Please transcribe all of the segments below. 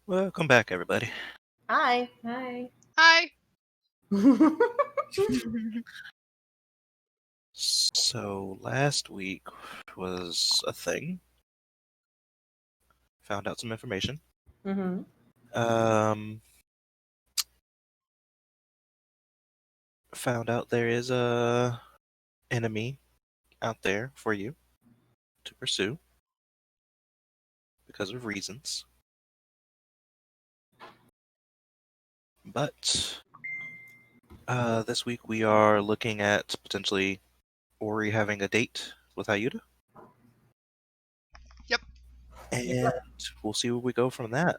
Welcome back, everybody. Hi. Hi. Hi. So, last week was a thing. Found out some information. Found out there is a enemy out there for you to pursue because of reasons. But this week we are looking at potentially Ori having a date with Ayuda. Yep. And we'll see where we go from that.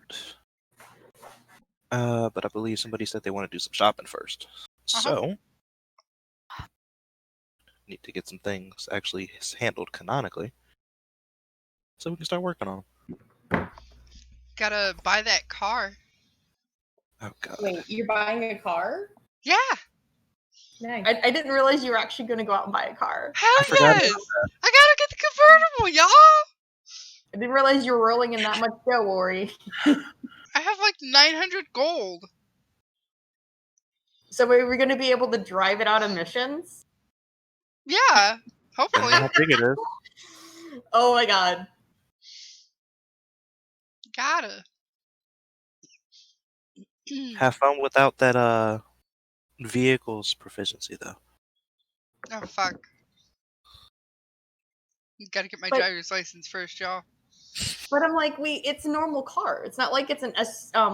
But I believe somebody said they want to do some shopping first. So, need to get some things actually handled canonically so we can start working on them. Gotta buy that car. Oh, God. Wait, you're buying a car? Yeah. Nice. I didn't realize you were actually going to go out and buy a car. Hell I forgot yes. about that. I gotta get the convertible, y'all. I didn't realize you were rolling in that much dough, Ori. I have like 900 gold. So are we going to be able to drive it out of missions? Yeah. I Hopefully. don't know how big it is. Oh my god. Gotta. Have fun without that vehicle's proficiency, though. Oh, fuck. Gotta get my But- driver's license first, y'all. But I'm like, it's a normal car. It's not like it's an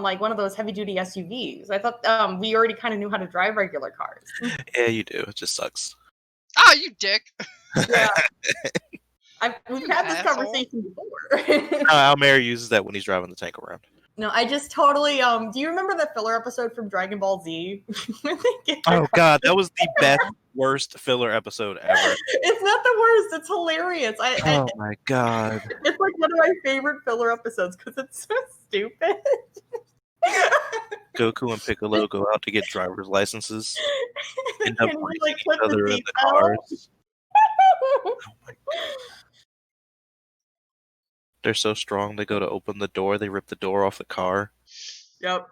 like one of those heavy duty SUVs. I thought we already kind of knew how to drive regular cars. Yeah, you do. It just sucks. Ah, you dick. Yeah. We've You had this asshole. conversation before. Almir uses that when he's driving the tank around. No, I just totally do you remember that filler episode from Dragon Ball Z? When they get their Oh, God. That was the best, worst filler episode ever. It's not the worst. It's hilarious. Oh, my God. It's like one of my favorite filler episodes because it's so stupid. Goku and Piccolo go out to get driver's licenses. End up And he, racing each puts his other in seat the belt. cars. Oh, my God. They're so strong, they go to open the door, they rip the door off the car. Yep.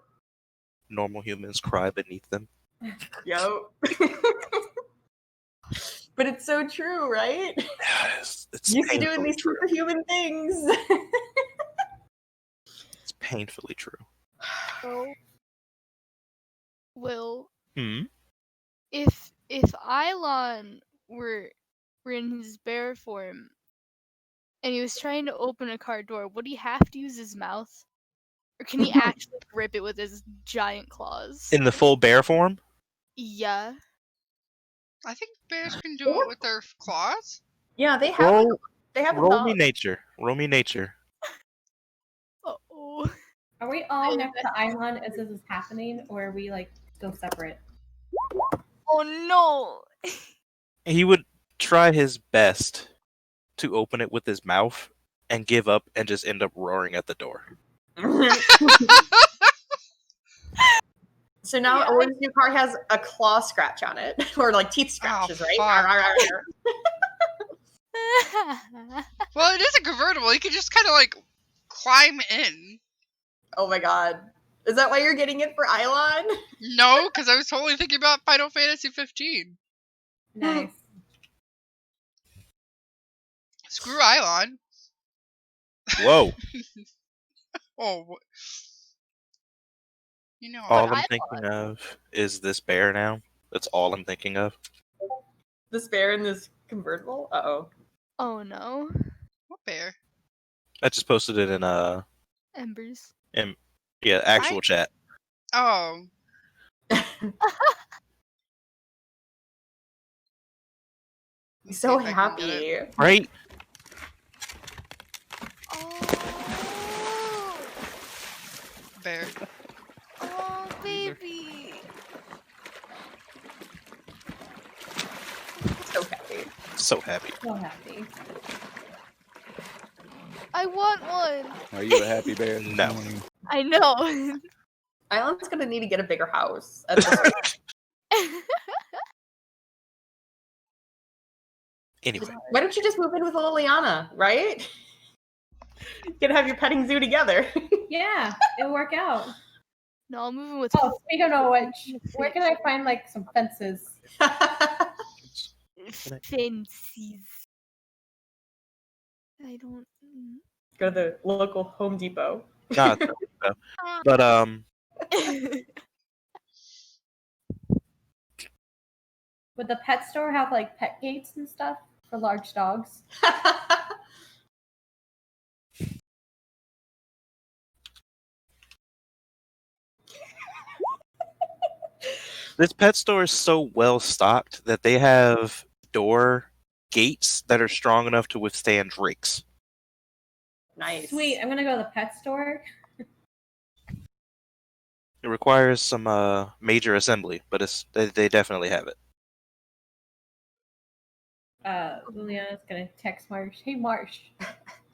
Normal humans cry beneath them. Yep. But it's so true, right? It's You be doing painfully these true. superhuman things. It's painfully true. So, Will, Hmm? if Eilon were in his bear form and he was trying to open a car door, would he have to use his mouth? Or can he actually grip it with his giant claws? In the full bear form? Yeah. I think bears can do it with their claws. Yeah, they have Roll, a roll thumb. me nature. Roll me nature. Uh-oh. Are we all next to Island as this is happening, or are we like still separate? Oh no! He would try his best to open it with his mouth and give up and just end up roaring at the door. So now Yeah, Owen's new car has a claw scratch on it, or like teeth scratches, right? fuck. Well, it is a convertible. You could just kind of like climb in. Oh my god. Is that why you're getting it for Eilon? No, because I was totally thinking about Final Fantasy 15. Nice. Screw Eilon. Whoa. Oh. You know, All But I'm thinking of is this bear now. That's all I'm thinking of. This bear in this convertible? Uh-oh. Oh no. what bear? I just posted it in Embers. actual chat. Oh. So See if I can get it. happy. Right? Oh, Bear. oh baby. So happy. So happy. So happy. I want one. Are you a happy bear? this No. morning? I know. Eilon's gonna need to get a bigger house. At this rate. Anyway, Why don't you just move in with Liliana, right? You can have your petting zoo together. Yeah, it'll work out. No, I'm moving with. Oh, speaking of which, where can I find like some fences? Fences. I don't. Go to the local Home Depot. Not, but Would the pet store have like pet gates and stuff for large dogs? this pet store is so well stocked that they have door gates that are strong enough to withstand rakes. Nice. Sweet, I'm gonna go to the pet store. It requires some major assembly, but they definitely have it. Liliana's gonna text Marsh. Hey Marsh,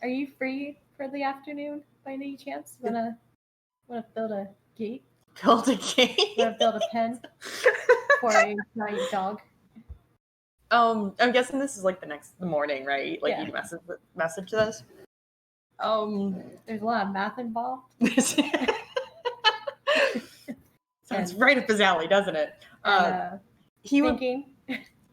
are you free for the afternoon by any chance? Wanna build a gate? Build a gate. Wanna build a pen for a giant dog? I'm guessing this is like the morning, right? Like Yeah. you message this. There's a lot of math involved. Sounds right up his alley, doesn't it? He would Thinking.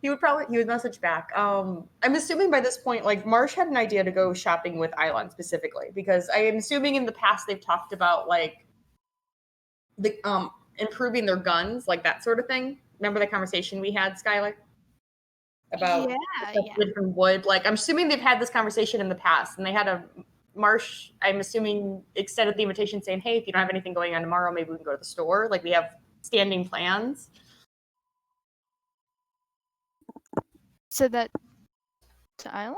he would message back. I'm assuming by this point, like Marsh had an idea to go shopping with Eilon specifically, because I am assuming in the past they've talked about like the improving their guns, like that sort of thing. Remember the conversation we had, Skylar? About different wood. Like I'm assuming they've had this conversation in the past, and they had a Marsh. I'm assuming extended the invitation, saying, "Hey, if you don't have anything going on tomorrow, maybe we can go to the store. Like we have standing plans." Said that to Island?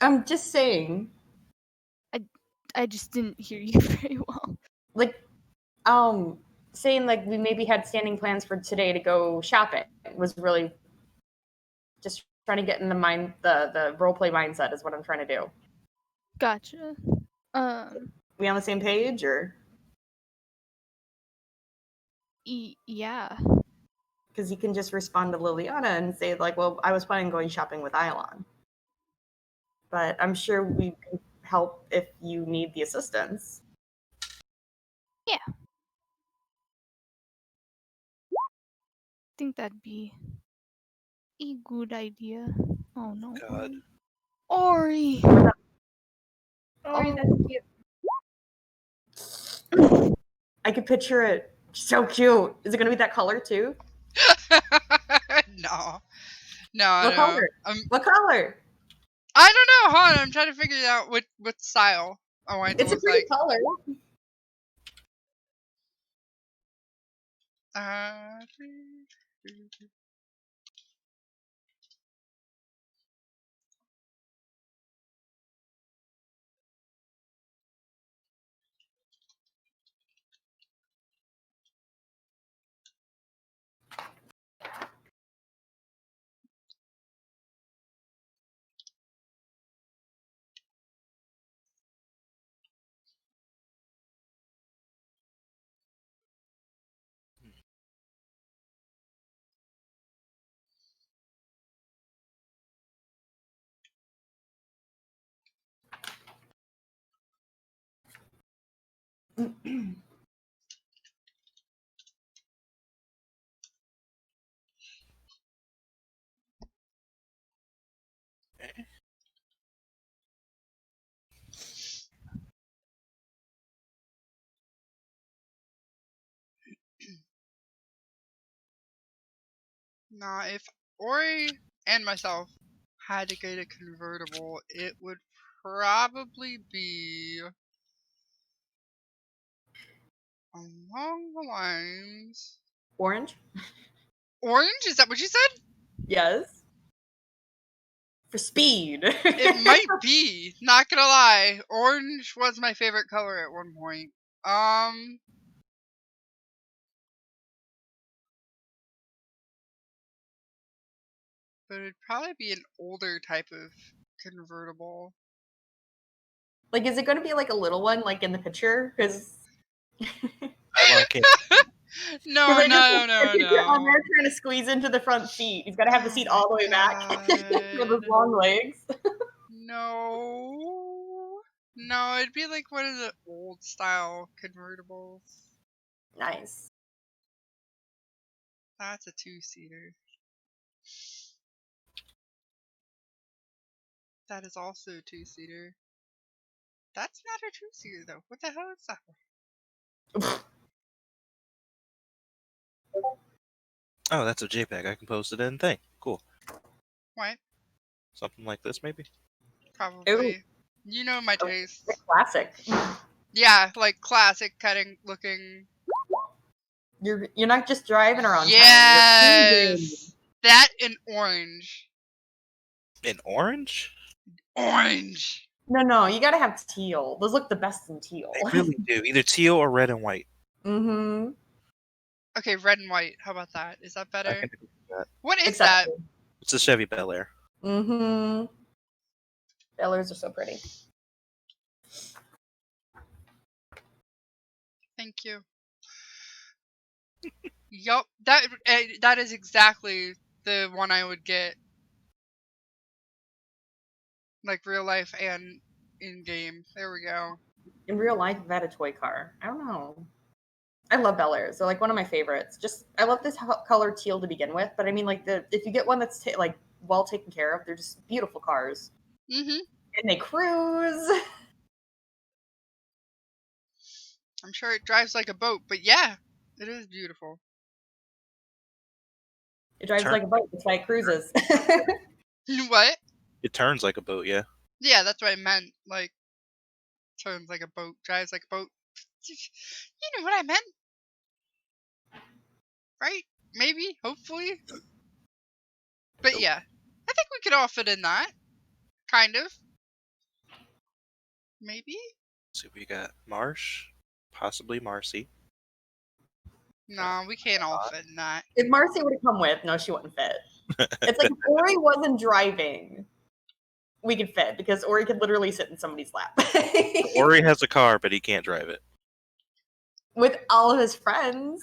I'm just saying. I just didn't hear you very well. Like, saying like we maybe had standing plans for today to go shopping. It was really just trying to get in the role play mindset is what I'm trying to do. Gotcha. We on the same page, or yeah. because you can just respond to Liliana and say like, "Well, I was planning on going shopping with Eilon, but I'm sure we can help if you need the assistance." Yeah. I think that'd be a good idea. Oh no. God. Ori! Oh, that's cute. I could picture it. So cute. Is it going to be that color too? No. What color? What color? I don't know. Hold on, I'm trying to figure it out what style I want it to It's a look pretty like. color. Nah, if Ori and myself had to get a convertible, it would probably be along the lines. Orange? Orange? Is that what you said? Yes. For speed. It might be. Not gonna lie. Orange was my favorite color at one point. But it'd probably be an older type of convertible. Like, is it going to be like a little one, like in the picture? Because Eilon can't. No. on there trying to squeeze into the front seat. He's got to have the seat all the way back with his long legs. No. No, it'd be like one of the old style convertibles. Nice. That's a 2-seater. That is also a 2-seater. That's not a 2-seater though. What the hell is that? Oh, that's a JPEG. I can post it in thing. Cool. What? Something like this, maybe? Probably. You know my The taste. classic. Yeah, like classic cutting looking. You're not just driving around town. You're Yes! That and orange. In orange? Orange! No, you gotta have teal. Those look the best in teal. They really do. Either teal or red and white. Mm-hmm. Okay, red and white. How about that? Is that I better? can do that. What is that? Accepted. It's a Chevy Bel Air. Mm-hmm. Bellers are so pretty. Thank you. Yup, that is exactly the one I would get. Like real life and in game. There we go. In real life, I've had a toy car. I don't know. I love Bel Airs. They're like one of my favorites. Just I love this color teal to begin with, but I mean, like if you get one that's like well taken care of, they're just beautiful cars, Mhm. and they cruise. I'm sure it drives like a boat, but yeah, it is beautiful. It drives Turn. like a boat. That's why it cruises. What? It turns like a boat, yeah. Yeah, that's what I meant. Like, turns like a boat, drives like a boat. You know what I meant, right? Maybe, hopefully. But yeah, I think we could all fit in that. Kind of. Maybe? So we got Marsh, possibly Marcy. No, we can't all fit in that. If Marcy would have come with, no, she wouldn't fit. It's like if Ori wasn't driving, we could fit because Ori could literally sit in somebody's lap. Ori has a car, but he can't drive it. With all of his friends.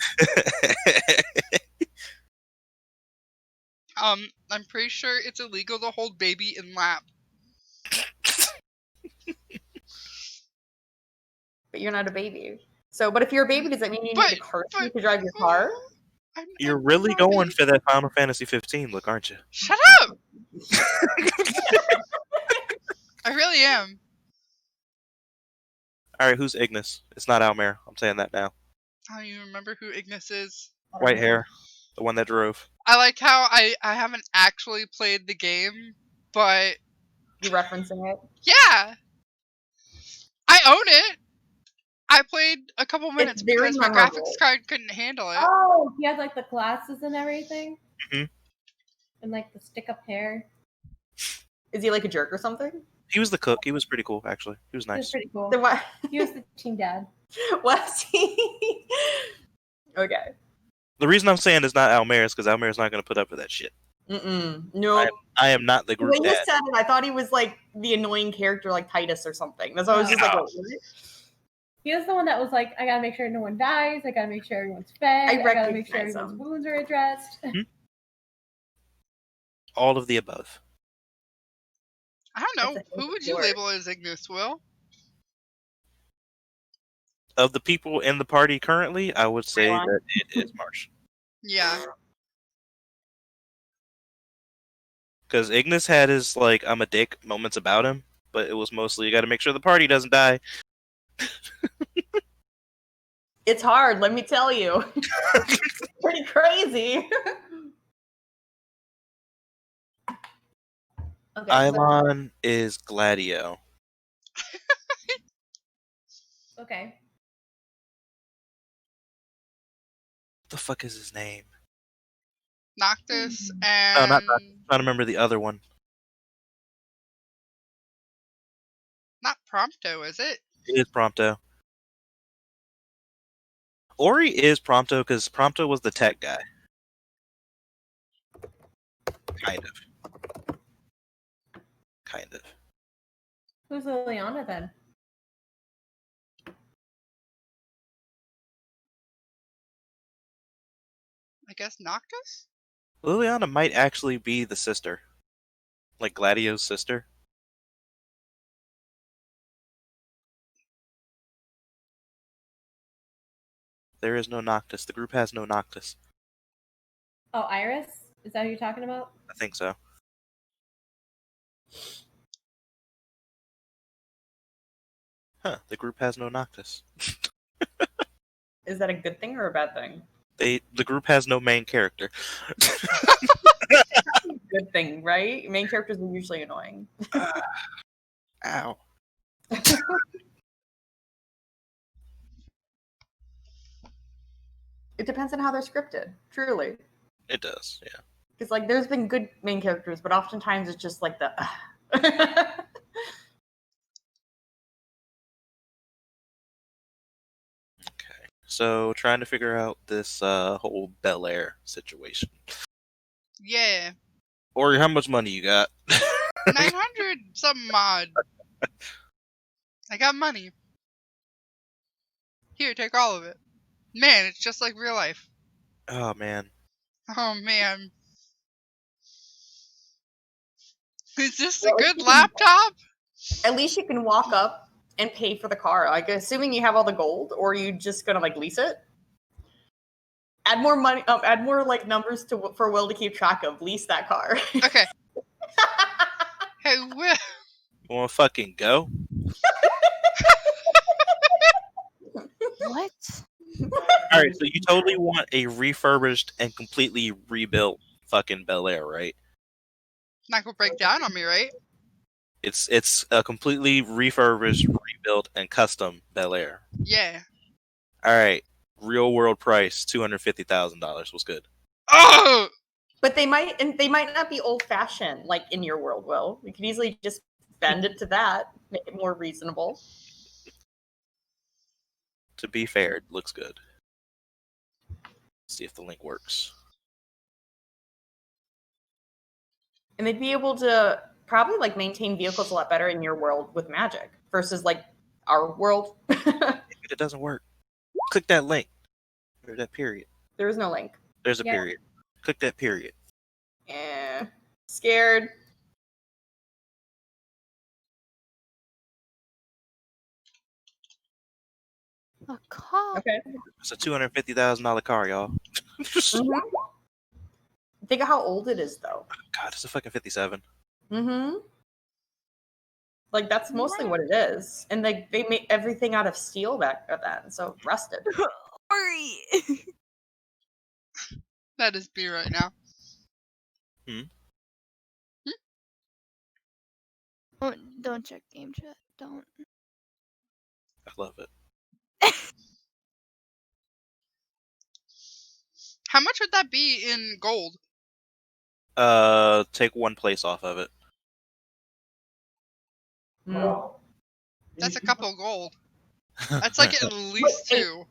I'm pretty sure it's illegal to hold baby in lap. But you're not a baby. So, but if you're a baby, does that mean you need a car seat to drive your car? You're really not a going baby. for that Final Fantasy 15 look, aren't you? Shut up! I really am. All right, who's Ignis? It's not Almere. I'm saying that now. I don't even remember who Ignis is. White hair, the one that drove. I like how I haven't actually played the game, but You referencing it? yeah, I own it. I played a couple minutes very because my memorable. graphics card couldn't handle it. Oh, he had like the glasses and everything. Mhm. And like the stick up hair. Is he like a jerk or something? He was the cook. He was pretty cool, actually. He was He was nice. pretty cool. Then what? He was the team dad. Was he? Okay. The reason I'm saying it's not Almere is because Almere's not going to put up with that shit. No. I am not the The group way you dad. said it, I thought he was like the annoying character like Titus or something. That's why I was just like, No. what? He was the one that was like, I gotta make sure no one dies. I gotta make sure everyone's fed. I gotta make sure recognize everyone's him. wounds are addressed. All of the above. I don't know. That's a Who would you word. label as Ignis, Will? Of the people in the party currently, I would say Raylan. that it is Marsh. Yeah. Because Ignis had his, like, I'm a dick moments about him, but it was mostly, you gotta make sure the party doesn't die. It's hard, let me tell you. It's pretty crazy. Okay, Eilon is Gladio. Okay. What the fuck is his name? Noctis No, and not Noctis. I'm trying to remember the other one. not Prompto, is it? It is Prompto. Ori is Prompto because Prompto was the tech guy. Kind of. Kind of. Who's Liliana then? I guess Noctis? Liliana might actually be the sister. Like Gladio's sister. There is no Noctis. The group has no Noctis. Oh, Iris? Is that who you're talking about? I think so. Huh, the group has no Noctis. Is that a good thing or a bad thing? The group has no main character. Good thing, right? Main characters are usually annoying. Ow. It depends on how they're scripted, truly. It does, yeah. Because like there's been good main characters, but oftentimes it's just like the Okay. So trying to figure out this whole Bel Air situation. Yeah. Ori, how much money you got? 900 some odd. I got money. Here, take all of it. Man, it's just like real life. Oh man. Oh man. Is this a good laptop? At least you can walk up and pay for the car. Like assuming you have all the gold, or are you just gonna like lease it? Add more money. Add more like numbers for Will to keep track of. Lease that car. Okay. Hey, Will. You wanna fucking go? What? Alright, so you totally want a refurbished and completely rebuilt fucking Bel Air, right? Not gonna break down on me, right? It's a completely refurbished, rebuilt, and custom Bel Air. Yeah. Alright. Real world price, $250,000. What's good? Oh! But they might not be old fashioned like in your world. Will we could easily just bend it to that, make it more reasonable. To be fair, it looks good. See if the link works. And they'd be able to probably like maintain vehicles a lot better in your world with magic versus like our world. It doesn't work. Click that link. Or that period. There is no link. There's a Yeah. period. Click that period. Scared. A car? Okay. It's a $250,000 car, y'all. Mhm. Think of how old it is, though. God, it's a fucking 57. Mm-hmm. Like that's mostly what it is, and they made everything out of steel back then, so rusted. Ori! That is B right now. Don't check game chat. Don't. I love it. How much would that be in gold? Take one place off of it. Mm. That's a couple gold. That's like at least 2.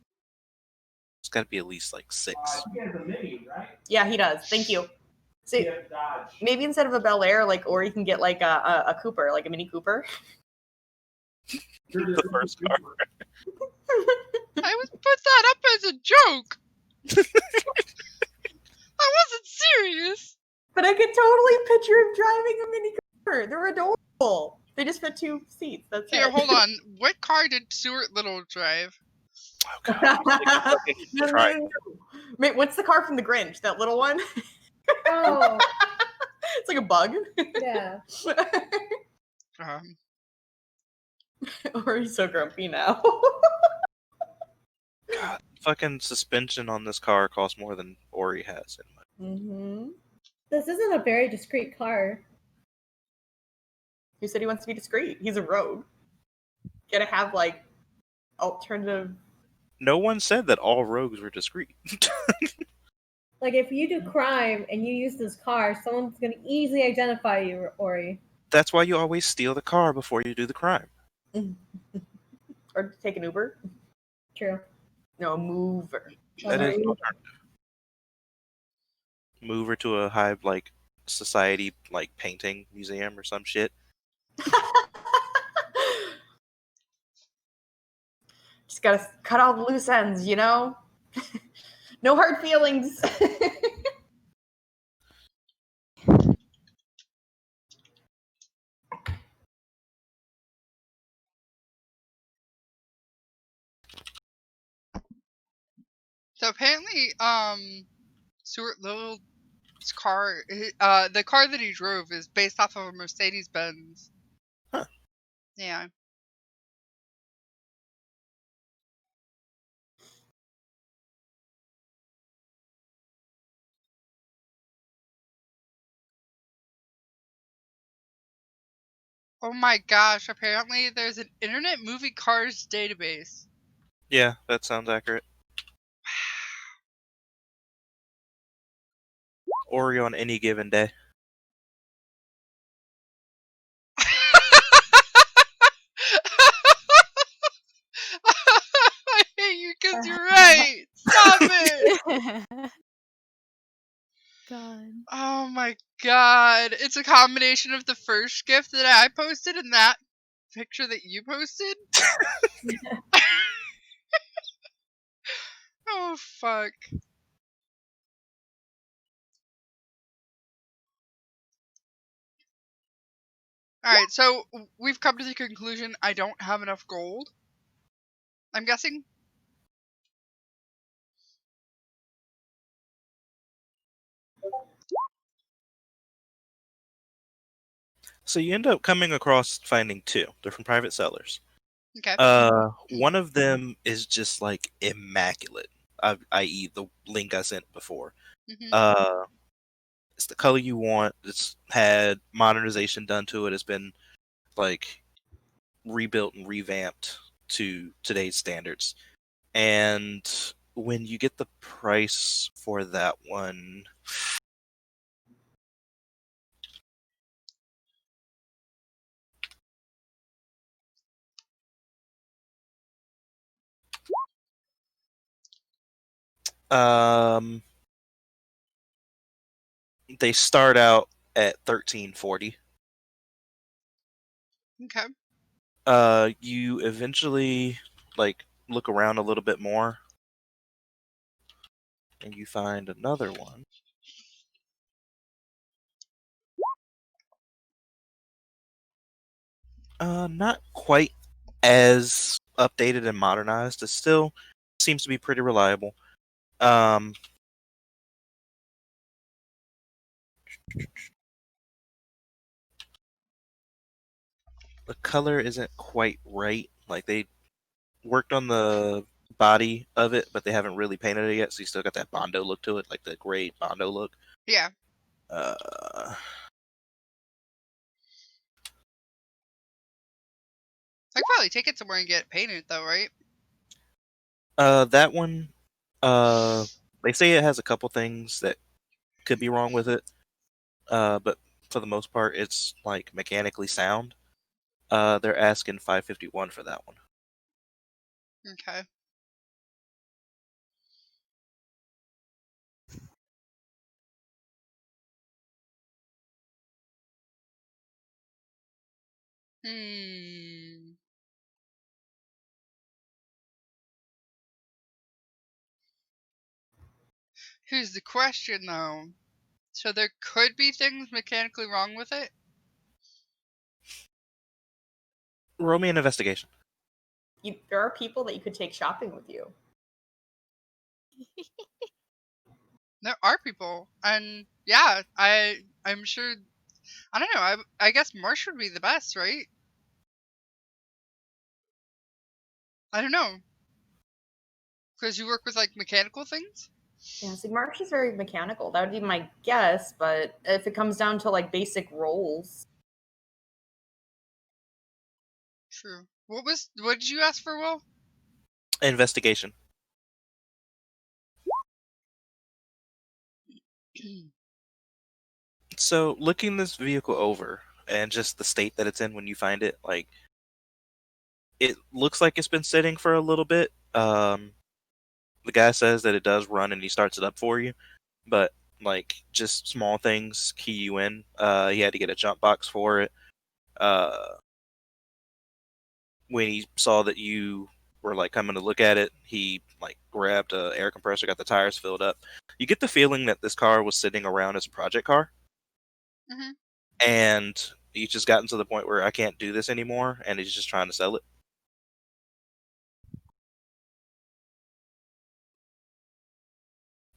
It's gotta be at least like 6. He has a mini, right? Yeah, he does. Thank you. So Yeah, Dodge. maybe instead of a Bel Air, like, or you can get like a Cooper, like a Mini Cooper. The first car. I was put that up as a joke. I wasn't serious. But I could totally picture him driving a Mini Cooper. They're adorable. They just fit 2 seats. That's Here, it. hold on. What car did Stuart Little drive? Oh god. No, Try. no, no. Wait, what's the car from the Grinch? That little one? Oh, It's like a bug. yeah. Or he's so grumpy now. God, fucking suspension on this car costs more than Ori has. Mm-hmm. This isn't a very discreet car. Who said he wants to be discreet? He's a rogue. Gotta have like alternative. No one said that all rogues were discreet. Like, if you do crime and you use this car, someone's going to easily identify you, Ori. That's why you always steal the car before you do the crime. Or take an Uber. True. No, a mover. That is an alternative. Move her to a high like society like painting museum or some shit. Just gotta cut all the loose ends, you know? No hard feelings. So apparently, Stuart Little's car, the car that he drove is based off of a Mercedes Benz. Huh. Yeah. Oh my gosh, apparently there's an Internet Movie Cars database. Yeah, that sounds accurate. Oreo on any given day. I hate you because you're right. Stop it. God. Oh my god. It's a combination of the first gift that I posted and that picture that you posted. Oh fuck. Alright, so we've come to the conclusion I don't have enough gold. I'm guessing? So you end up coming across finding two. They're from private sellers. Okay. One of them is just like immaculate, i.e., the link I sent before. Mm-hmm. It's the color you want. It's had modernization done to it. It's been like rebuilt and revamped to today's standards. And when you get the price for that one, um, they start out at $13.40. Okay. You eventually like look around a little bit more, and you find another one. Not quite as updated and modernized. It still seems to be pretty reliable. Um, the color isn't quite right. Like they worked on the body of it, but they haven't really painted it yet, so you still got that Bondo look to it, like the gray Bondo look. Yeah. Uh, I could probably take it somewhere and get it painted though, right? that one, they say it has a couple things that could be wrong with it, but for the most part, it's like mechanically sound. They're asking $551 for that one. Okay. Hmm. Here's the question though. So there could be things mechanically wrong with it? Roll me an investigation. There are people that you could take shopping with you. There are people. And yeah, I'm sure I don't know, I guess Marsh would be the best, right? I don't know. Because you work with like mechanical things? Yeah, see, Marsh is very mechanical. That would be my guess, but if it comes down to like basic roles, True. What did you ask for, Will? Investigation. So, looking this vehicle over and just the state that it's in when you find it, like it looks like it's been sitting for a little bit. The guy says that it does run and he starts it up for you, but like just small things key you in. He had to get a jump box for it. Uh, when he saw that you were like coming to look at it, he like grabbed a air compressor, got the tires filled up. You get the feeling that this car was sitting around as a project car, Mm-hmm. and he's just gotten to the point where I can't do this anymore, and he's just trying to sell it.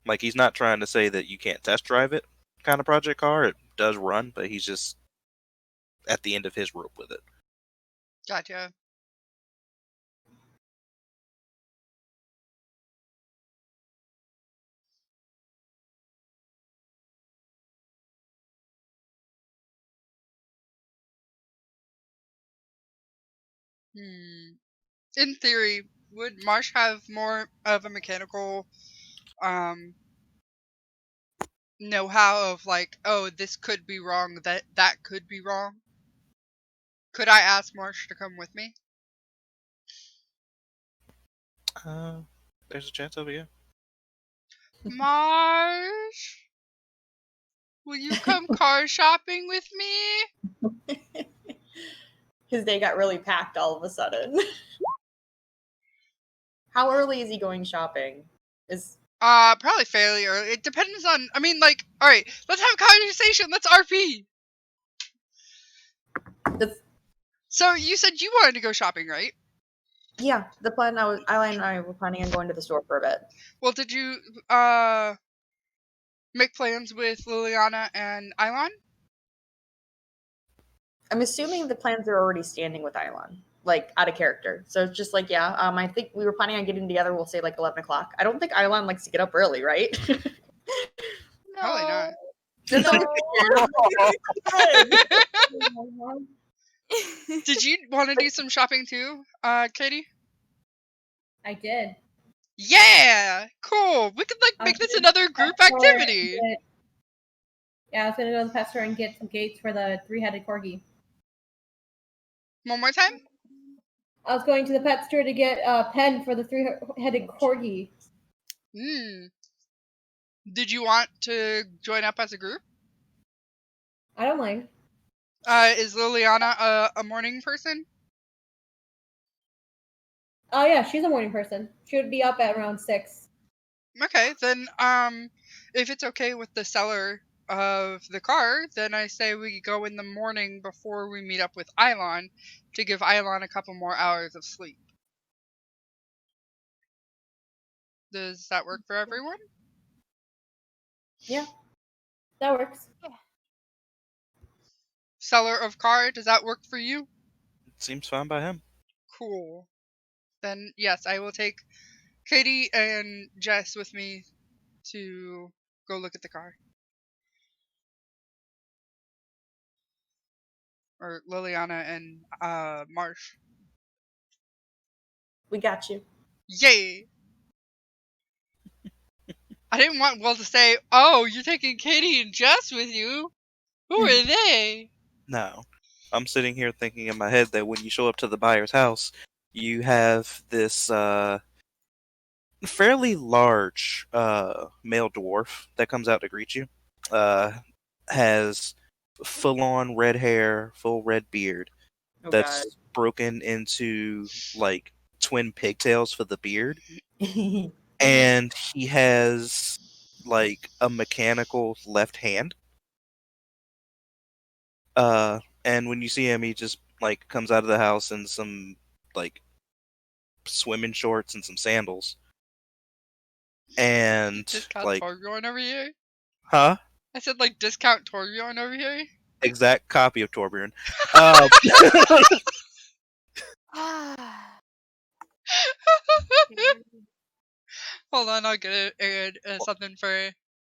Like, he's not trying to say that you can't test drive it kind of project car. It does run, but he's just at the end of his rope with it. Gotcha. In theory, would Marsh have more of a mechanical um know-how of like, oh, this could be wrong, that could be wrong? Could I ask Marsh to come with me? There's a chance of it, yeah. Marsh, will you come car shopping with me? His day got really packed all of a sudden. How early is he going shopping? Probably fairly early. It depends on. I mean, like, all right, let's have a conversation. Let's RP. So you said you wanted to go shopping, right? Yeah, the plan. Isla and I were planning on going to the store for a bit. Well, did you make plans with Liliana and Ilon? I'm assuming the plans are already standing with Ilon, like out of character. So it's just like, yeah, I think we were planning on getting together. We'll say like 11 o'clock. I don't think Ilon likes to get up early, right? Probably not. Did you want to do some shopping too, Katie? I did. Yeah, cool. We could like make this another group activity. Yeah, I was gonna go to the pet store and get some gates for the 3-headed corgi. One more time? I was going to the pet store to get a pen for the 3-headed corgi. Did you want to join up as a group? I don't mind. Is Liliana a morning person? Oh yeah, she's a morning person. She would be up at around 6. Okay, then if it's okay with the seller of the car, then I say we go in the morning before we meet up with Ilon to give Ilon a couple more hours of sleep. Does that work for everyone? Yeah, that works. Seller of car, does that work for you? Seems fine by him. Cool. Then yes, I will take Katie and Jess with me to go look at the car. Or Liliana and Marsh. We got you. Yay! I didn't want Will to say, oh, you're taking Katie and Jess with you. Who are they? No. I'm sitting here thinking in my head that when you show up to the buyer's house, you have this fairly large male dwarf that comes out to greet you. Has full-on red hair, full red beard, Oh, that's broken into like twin pigtails for the beard, God. and he has like a mechanical left hand. And when you see him, he just like comes out of the house in some like swimming shorts and some sandals. And Discount like, Torbjorn over here? huh? I said like discount Torbjorn over here? Exact copy of Torbjorn. Hold on, I'll get something for.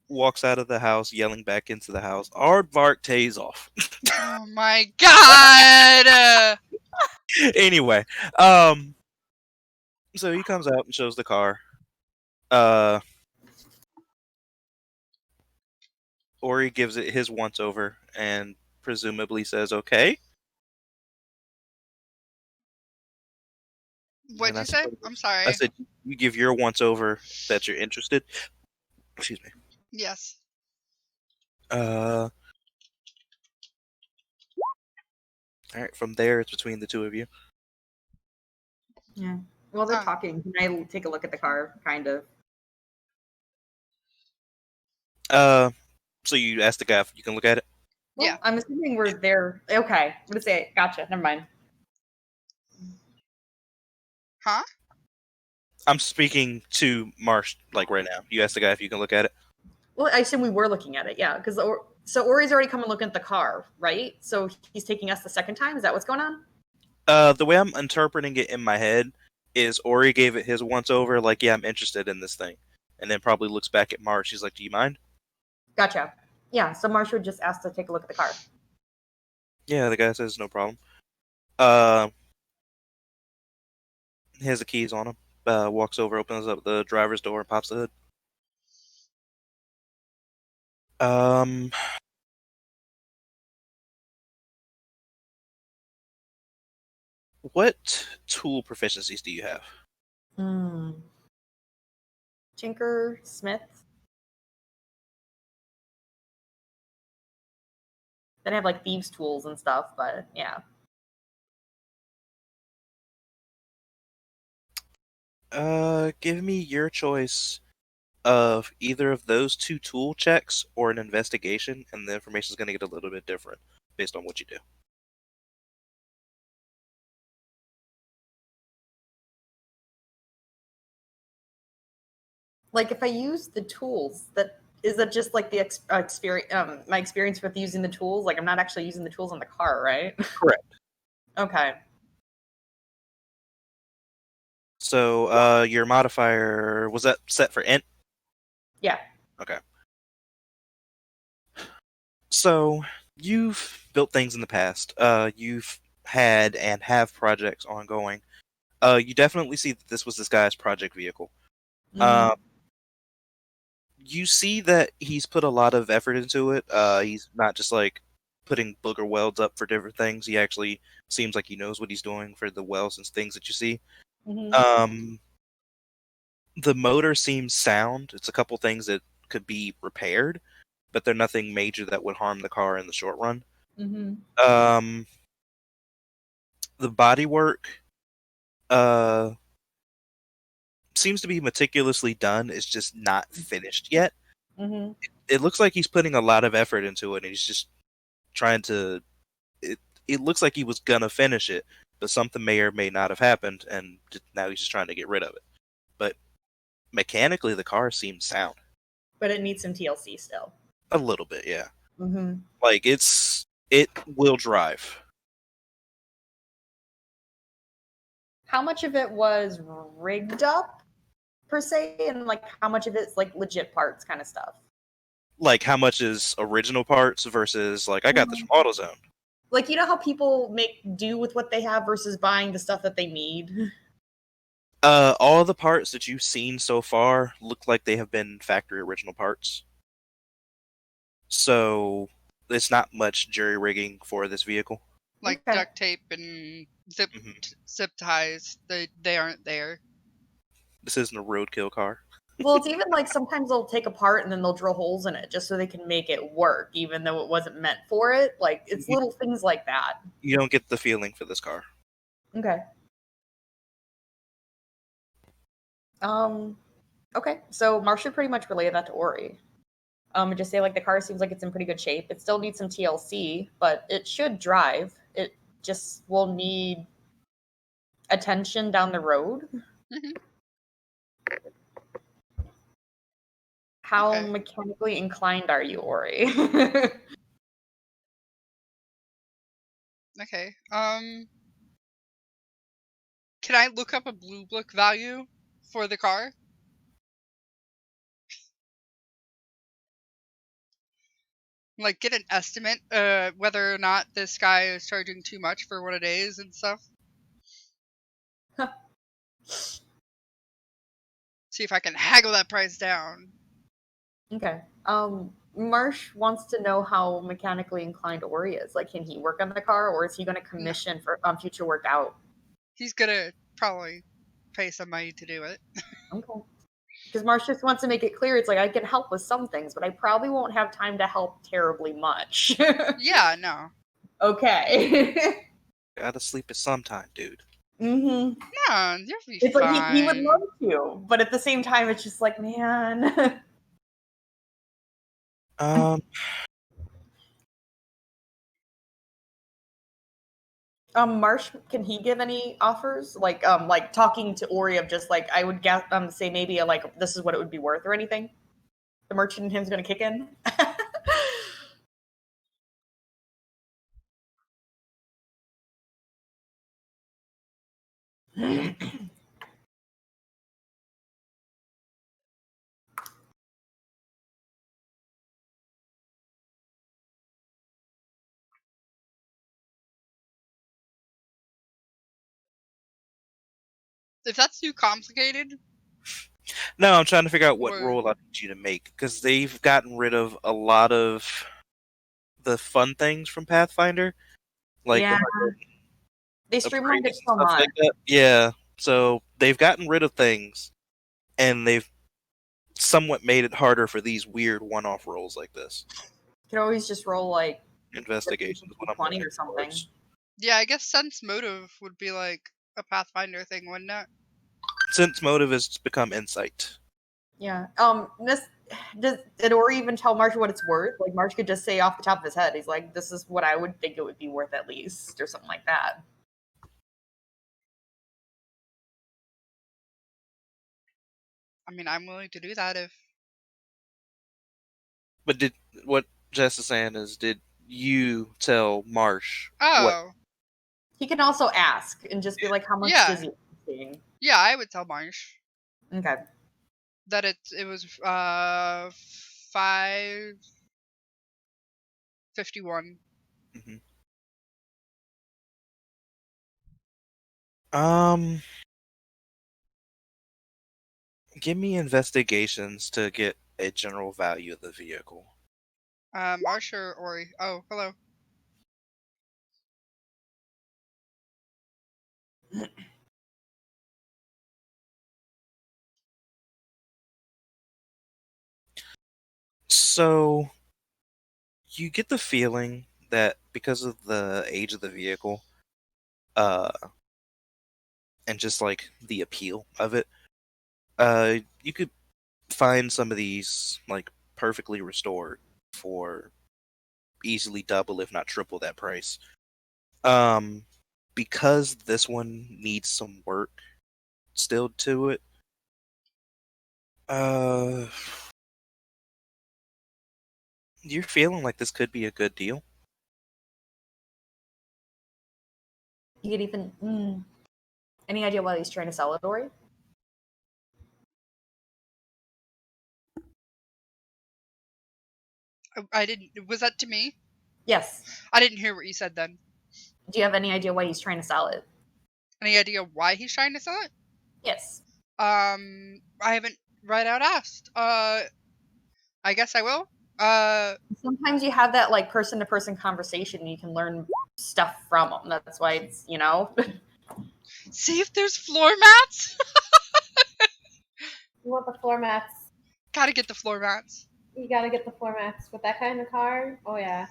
Walks out of the house, yelling back into the house. Aardvark pays off. Oh my god! Anyway, so he comes out and shows the car. Ori gives it his once over and presumably says, "Okay." What'd you say? I'm sorry. I said, "You give your once over that you're interested." Excuse me. Yes. All right. From there, it's between the two of you. Yeah. While they're talking, can I take a look at the car? Kind of. So you asked the guy if you can look at it? Well, yeah. I'm assuming we're there. Okay. I'm going to say it. Gotcha. Never mind. Huh? I'm speaking to Marsh like right now. You asked the guy if you can look at it. Well, I assume we were looking at it, yeah. Because so Ori's already come and looking at the car, right? So he's taking us the second time. Is that what's going on? The way I'm interpreting it in my head is Ori gave it his once over, like, yeah, I'm interested in this thing, and then probably looks back at Marsh. He's like, do you mind? Gotcha. Yeah. So Marsh would just ask to take a look at the car. Yeah, the guy says no problem. Uh, he has the keys on him. Walks over, opens up the driver's door, and pops the hood. Um, what tool proficiencies do you have? Tinker, Smith. Then I have like thieves' tools and stuff, but yeah. Give me your choice of either of those two tool checks or an investigation, and the information is going to get a little bit different based on what you do. Like if I use the tools, that is that just like the experience, my experience with using the tools. Like I'm not actually using the tools on the car, right? Correct. Okay. So, your modifier, was that set for int? Yeah. Okay. So, you've built things in the past. You've had and have projects ongoing. You definitely see that this was this guy's project vehicle. Mhm. You see that he's put a lot of effort into it. He's not just like putting booger welds up for different things. He actually seems like he knows what he's doing for the welds and things that you see. Mhm. The motor seems sound. It's a couple things that could be repaired, but they're nothing major that would harm the car in the short run. Mhm. The bodywork uh, seems to be meticulously done. It's just not finished yet. Mhm. It looks like he's putting a lot of effort into it, and he's just trying to. It looks like he was gonna finish it, but something may or may not have happened, and now he's just trying to get rid of it. But mechanically, the car seems sound. But it needs some TLC still. A little bit, yeah. Mhm. Like it will drive. How much of it was rigged up per se, and like how much of it's like legit parts kind of stuff? Like how much is original parts versus like I got this from AutoZone. Like you know how people make do with what they have versus buying the stuff that they need. All the parts that you've seen so far look like they have been factory original parts. So it's not much jury rigging for this vehicle. Like Okay. duct tape and Mhm. zip ties, they aren't there. This isn't a roadkill car. Well, it's even like sometimes they'll take apart and then they'll drill holes in it just so they can make it work, even though it wasn't meant for it. Like it's You, little things like that. you don't get the feeling for this car. Okay. Um. Okay. So Marsh should pretty much relay that to Ori. And just say like the car seems like it's in pretty good shape. It still needs some TLC, but it should drive. It just will need attention down the road. Mhm. How Okay. mechanically inclined are you, Ori? Okay. Can I look up a blue book value for the car? Like get an estimate whether or not this guy is charging too much for what it is and stuff. See if I can haggle that price down. Okay. Marsh wants to know how mechanically inclined Ori is. Like, can he work on the car, or is he going to No. commission for future work out? He's gonna probably pay somebody to do it. Okay. Because Marsh just wants to make it clear. It's like I can help with some things, but I probably won't have time to help terribly much. Yeah, no. Okay. Gotta sleep at some time, dude. Mm-hmm. No, you'll be It's like fine. he would love to, but at the same time, it's just like, man. Marsh, can he give any offers? Like talking to Ori of just like I would guess say maybe like this is what it would be worth or anything. The merchant in him's gonna kick in. If that's too complicated, No, I'm trying to figure out what Or- roll I need you to make because they've gotten rid of a lot of the fun things from Pathfinder, like Yeah. They the streamlined it upgrading and so stuff much. like that. Yeah, so they've gotten rid of things, and they've somewhat made it harder for these weird one-off rolls like this. You can always just roll like Investigation is what I'm 20 looking or something. towards. yeah, I guess sense motive would be like a Pathfinder thing, wouldn't it? Since motive has become insight. Yeah. Did Ori even tell Marsh what it's worth? Like Marsh could just say off the top of his head, he's like, "This is what I would think it would be worth at least," or something like that. I mean, I'm willing to do that if. But what Jess is saying is, did you tell Marsh what? Oh, He can also ask and just be like, "How much Yeah. does he think?" yeah, I would tell Marsh Okay. that it was 551. Give me investigations to get a general value of the vehicle. Marsh or Ori? Oh, hello. So you get the feeling that because of the age of the vehicle, uh, and just like the appeal of it, you could find some of these like perfectly restored for easily double, if not triple, that price. Because this one needs some work still to it. You're feeling like this could be a good deal. You could even any idea why he's trying to sell it, Ori? I didn't. Was that to me? Yes. I didn't hear what you said then. Do you have any idea why he's trying to sell it? Any idea why he's trying to sell it? Yes. I haven't right out asked. I guess I will. Sometimes you have that like person to person conversation and you can learn stuff from them. That's why it's, See if there's floor mats. You want the floor mats? Gotta get the floor mats. You gotta get the floor mats with that kind of car. Oh yeah.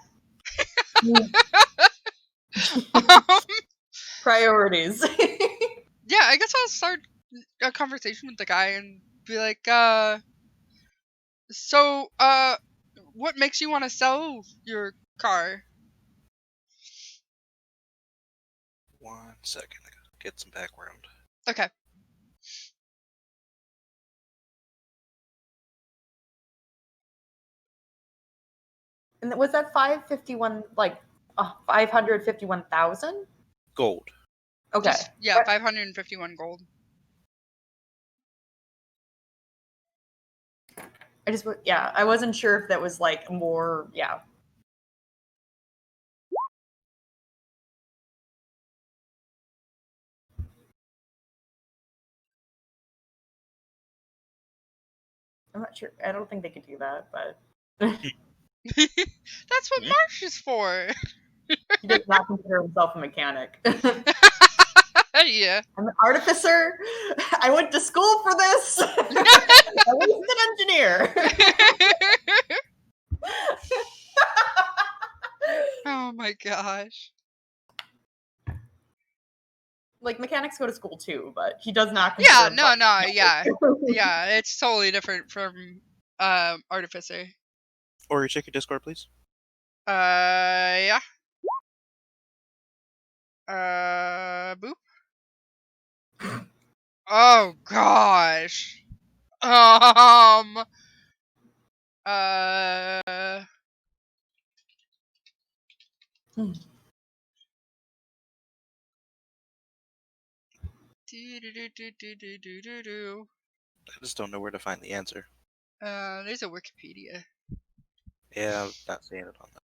Priorities. Yeah, I guess I'll start a conversation with the guy and be like, so, what makes you want to sell your car? 1 second, I gotta get some background. Okay. And was that 551 like 551,000? Gold. Okay. Yeah, 551 gold. I wasn't sure if that was like more, yeah. I'm not sure. I don't think they could do that, but That's what Marsh is for. he does not consider himself a mechanic. Yeah. I'm an artificer. I went to school for this. I was an engineer. Oh my gosh. Like mechanics go to school too, but he does not. Yeah, consider no, himself a yeah. mechanic. Yeah, it's totally different from artificer. Or you check your Discord, please. Yeah. Boop. Oh gosh. Uh. Do. I just don't know where to find the answer. There's a Wikipedia. Yeah, I'm not seeing it on that.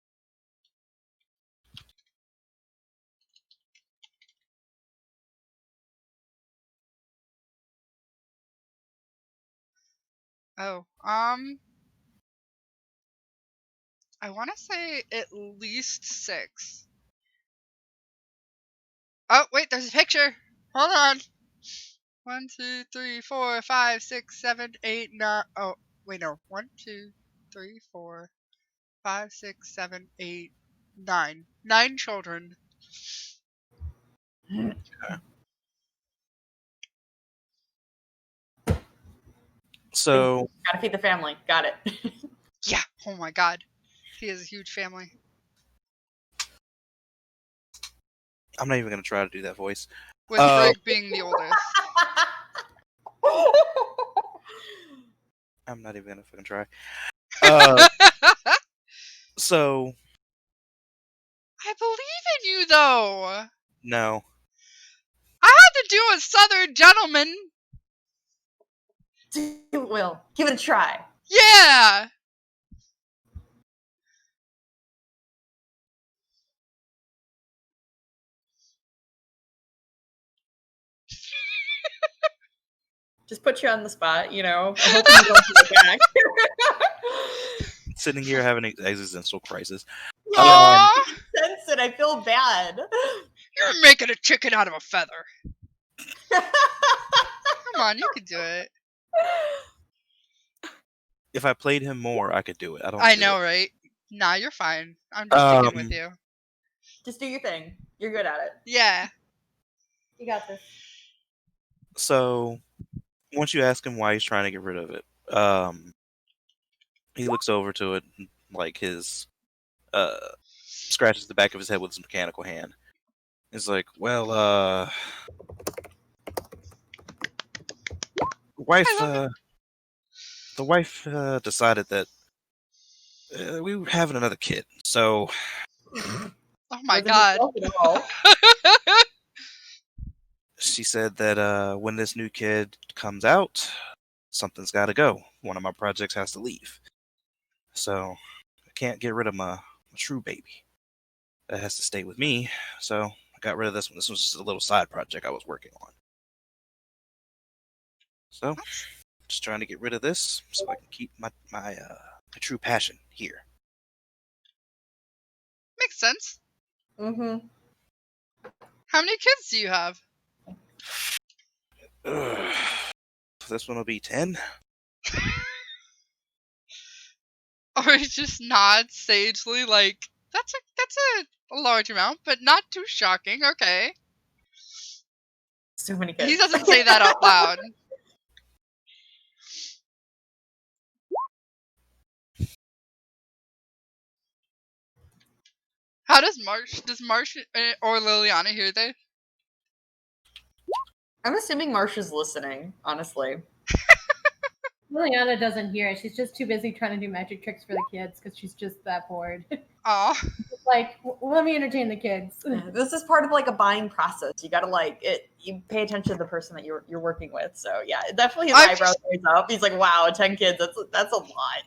Oh, I want to say at least 6. Oh, wait, there's a picture. Hold on. 1, 2, 3, 4, 5, 6, 7, 8, 9. Oh, wait, no. 1, 2, 3, 4, 5, 6, 7, 8, 9. 9 children. So Gotta feed the family. Got it. Yeah. Oh my god. He has a huge family. I'm not even gonna try to do that voice. With Greg being the oldest. I'm not even gonna fucking try. So I believe in you, though. no. I had to do a Southern gentleman. Do it, Will. Give it a try. Yeah. Just put you on the spot, you know. I'm hoping you don't get back. Sitting here having an existential crisis. Yeah, Aw. sense it. I feel bad. You're making a chicken out of a feather. Come on, you can do it. If I played him more, I could do it. I don't. I do know, it. right? Nah, you're fine. I'm just picking with you. Just do your thing. You're good at it. Yeah. You got this. So once you ask him why he's trying to get rid of it, he looks over to it, and, like his scratches the back of his head with his mechanical hand. He's like, "Well, the wife decided that we were having another kid, so." Oh my Wasn't god. yourself at all. She said that when this new kid comes out, something's got to go. One of my projects has to leave. So I can't get rid of my true baby. That has to stay with me. So I got rid of this one. This was just a little side project I was working on. So just trying to get rid of this so I can keep my true passion here. Makes sense. Mm-hmm. How many kids do you have? This one will be 10. Or he just nods sagely like, that's a large amount, but not too shocking. Okay. So many kids. He doesn't say that out loud. How does Marsh or Liliana hear this? I'm assuming Marsha's listening, honestly. Liliana doesn't hear it. She's just too busy trying to do magic tricks for the kids because she's just that bored. Aw. Like, let me entertain the kids. This is part of like a buying process. You gotta you pay attention to the person that you're working with. So yeah, definitely his eyebrows raise up. He's like, wow, 10 kids, that's a lot.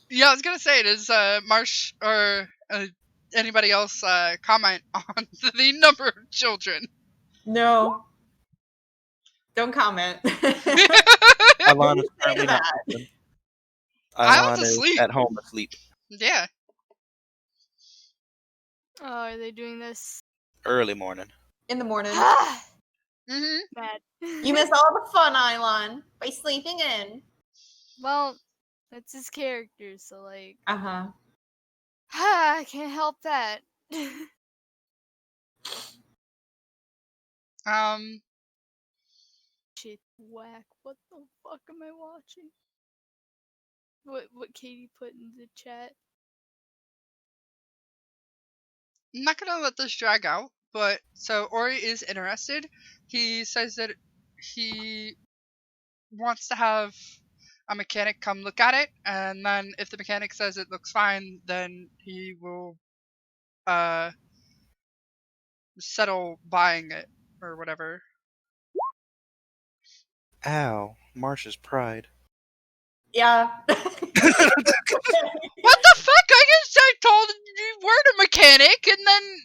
Yeah, I was gonna say, does Marsh or anybody else comment on the number of children? No. Don't comment. Ilon is currently not sleeping. Ilon is asleep. at home asleep. Yeah. Oh, are they doing this? Early morning. In the morning. Mm-hmm. Bad. You miss all the fun, Ilon, by sleeping in. Well, that's his character, so like. Uh-huh. I can't help that. Shit, whack. What the fuck am I watching? What Katie put in the chat? I'm not gonna let this drag out. But so Ori is interested. He says that he wants to have a mechanic come look at it, and then if the mechanic says it looks fine, then he will settle buying it or whatever. Ow, Marsh's pride. Yeah. What the fuck? I guess I told you we're a mechanic, and then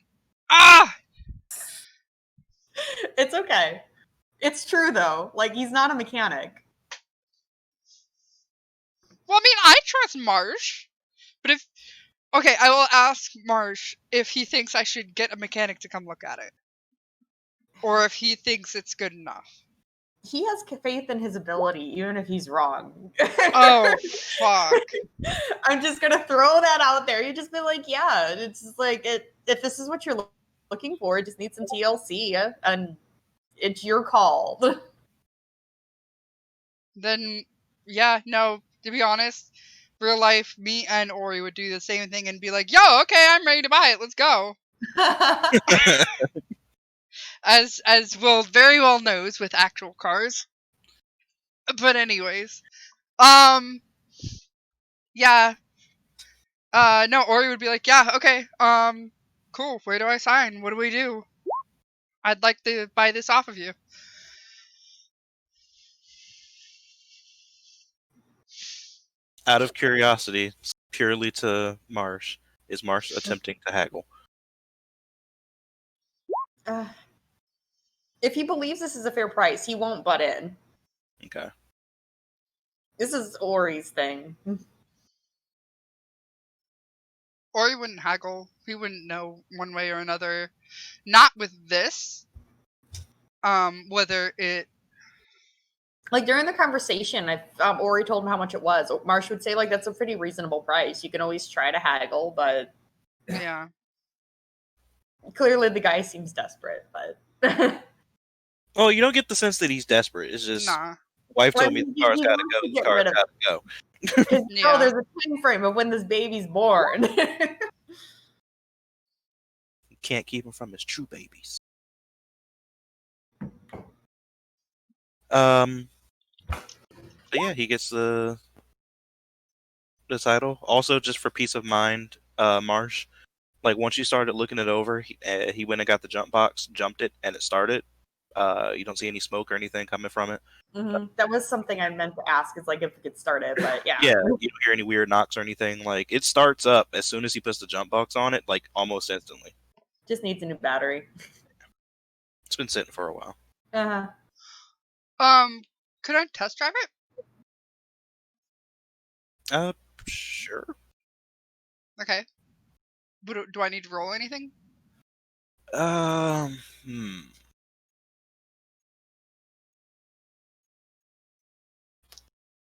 It's okay. It's true though. Like, he's not a mechanic. Well, I mean, I trust Marsh, but if okay, I will ask Marsh if he thinks I should get a mechanic to come look at it, or if he thinks it's good enough. He has faith in his ability, even if he's wrong. Oh fuck! I'm just gonna throw that out there. You just be like, yeah, it's just like if this is what you're looking for, it just needs some TLC, and it's your call. Then yeah, no. To be honest, real life, me and Ori would do the same thing and be like, "Yo, okay, I'm ready to buy it. Let's go." As Will very well knows with actual cars. But anyways, yeah. No, Ori would be like, "Yeah, okay, cool. Where do I sign? What do we do? I'd like to buy this off of you." Out of curiosity, purely to Marsh, is Marsh attempting to haggle? If he believes this is a fair price, he won't butt in. Okay. This is Ori's thing. Ori wouldn't haggle. He wouldn't know one way or another. Not with this. Whether it Like, during the conversation, Ori told him how much it was. Marsh would say, like, that's a pretty reasonable price. You can always try to haggle, but yeah. clearly the guy seems desperate. But Well, you don't get the sense that he's desperate. It's just Nah. wife Well, told me the car's he got to wants go. to The get car's rid of got to go. Because Yeah. there's a time frame of when this baby's born. Can't keep him from his true babies. So yeah, he gets the title. Also, just for peace of mind, Marsh, like once you started looking it over, he went and got the jump box, jumped it, and it started. You don't see any smoke or anything coming from it. That was something I meant to ask. Is like if it gets started, but yeah. Yeah, you don't hear any weird knocks or anything. Like it starts up as soon as he puts the jump box on it, like almost instantly. Just needs a new battery. It's been sitting for a while. Could I test drive it? Sure. Okay. But do I need to roll anything? Hmm.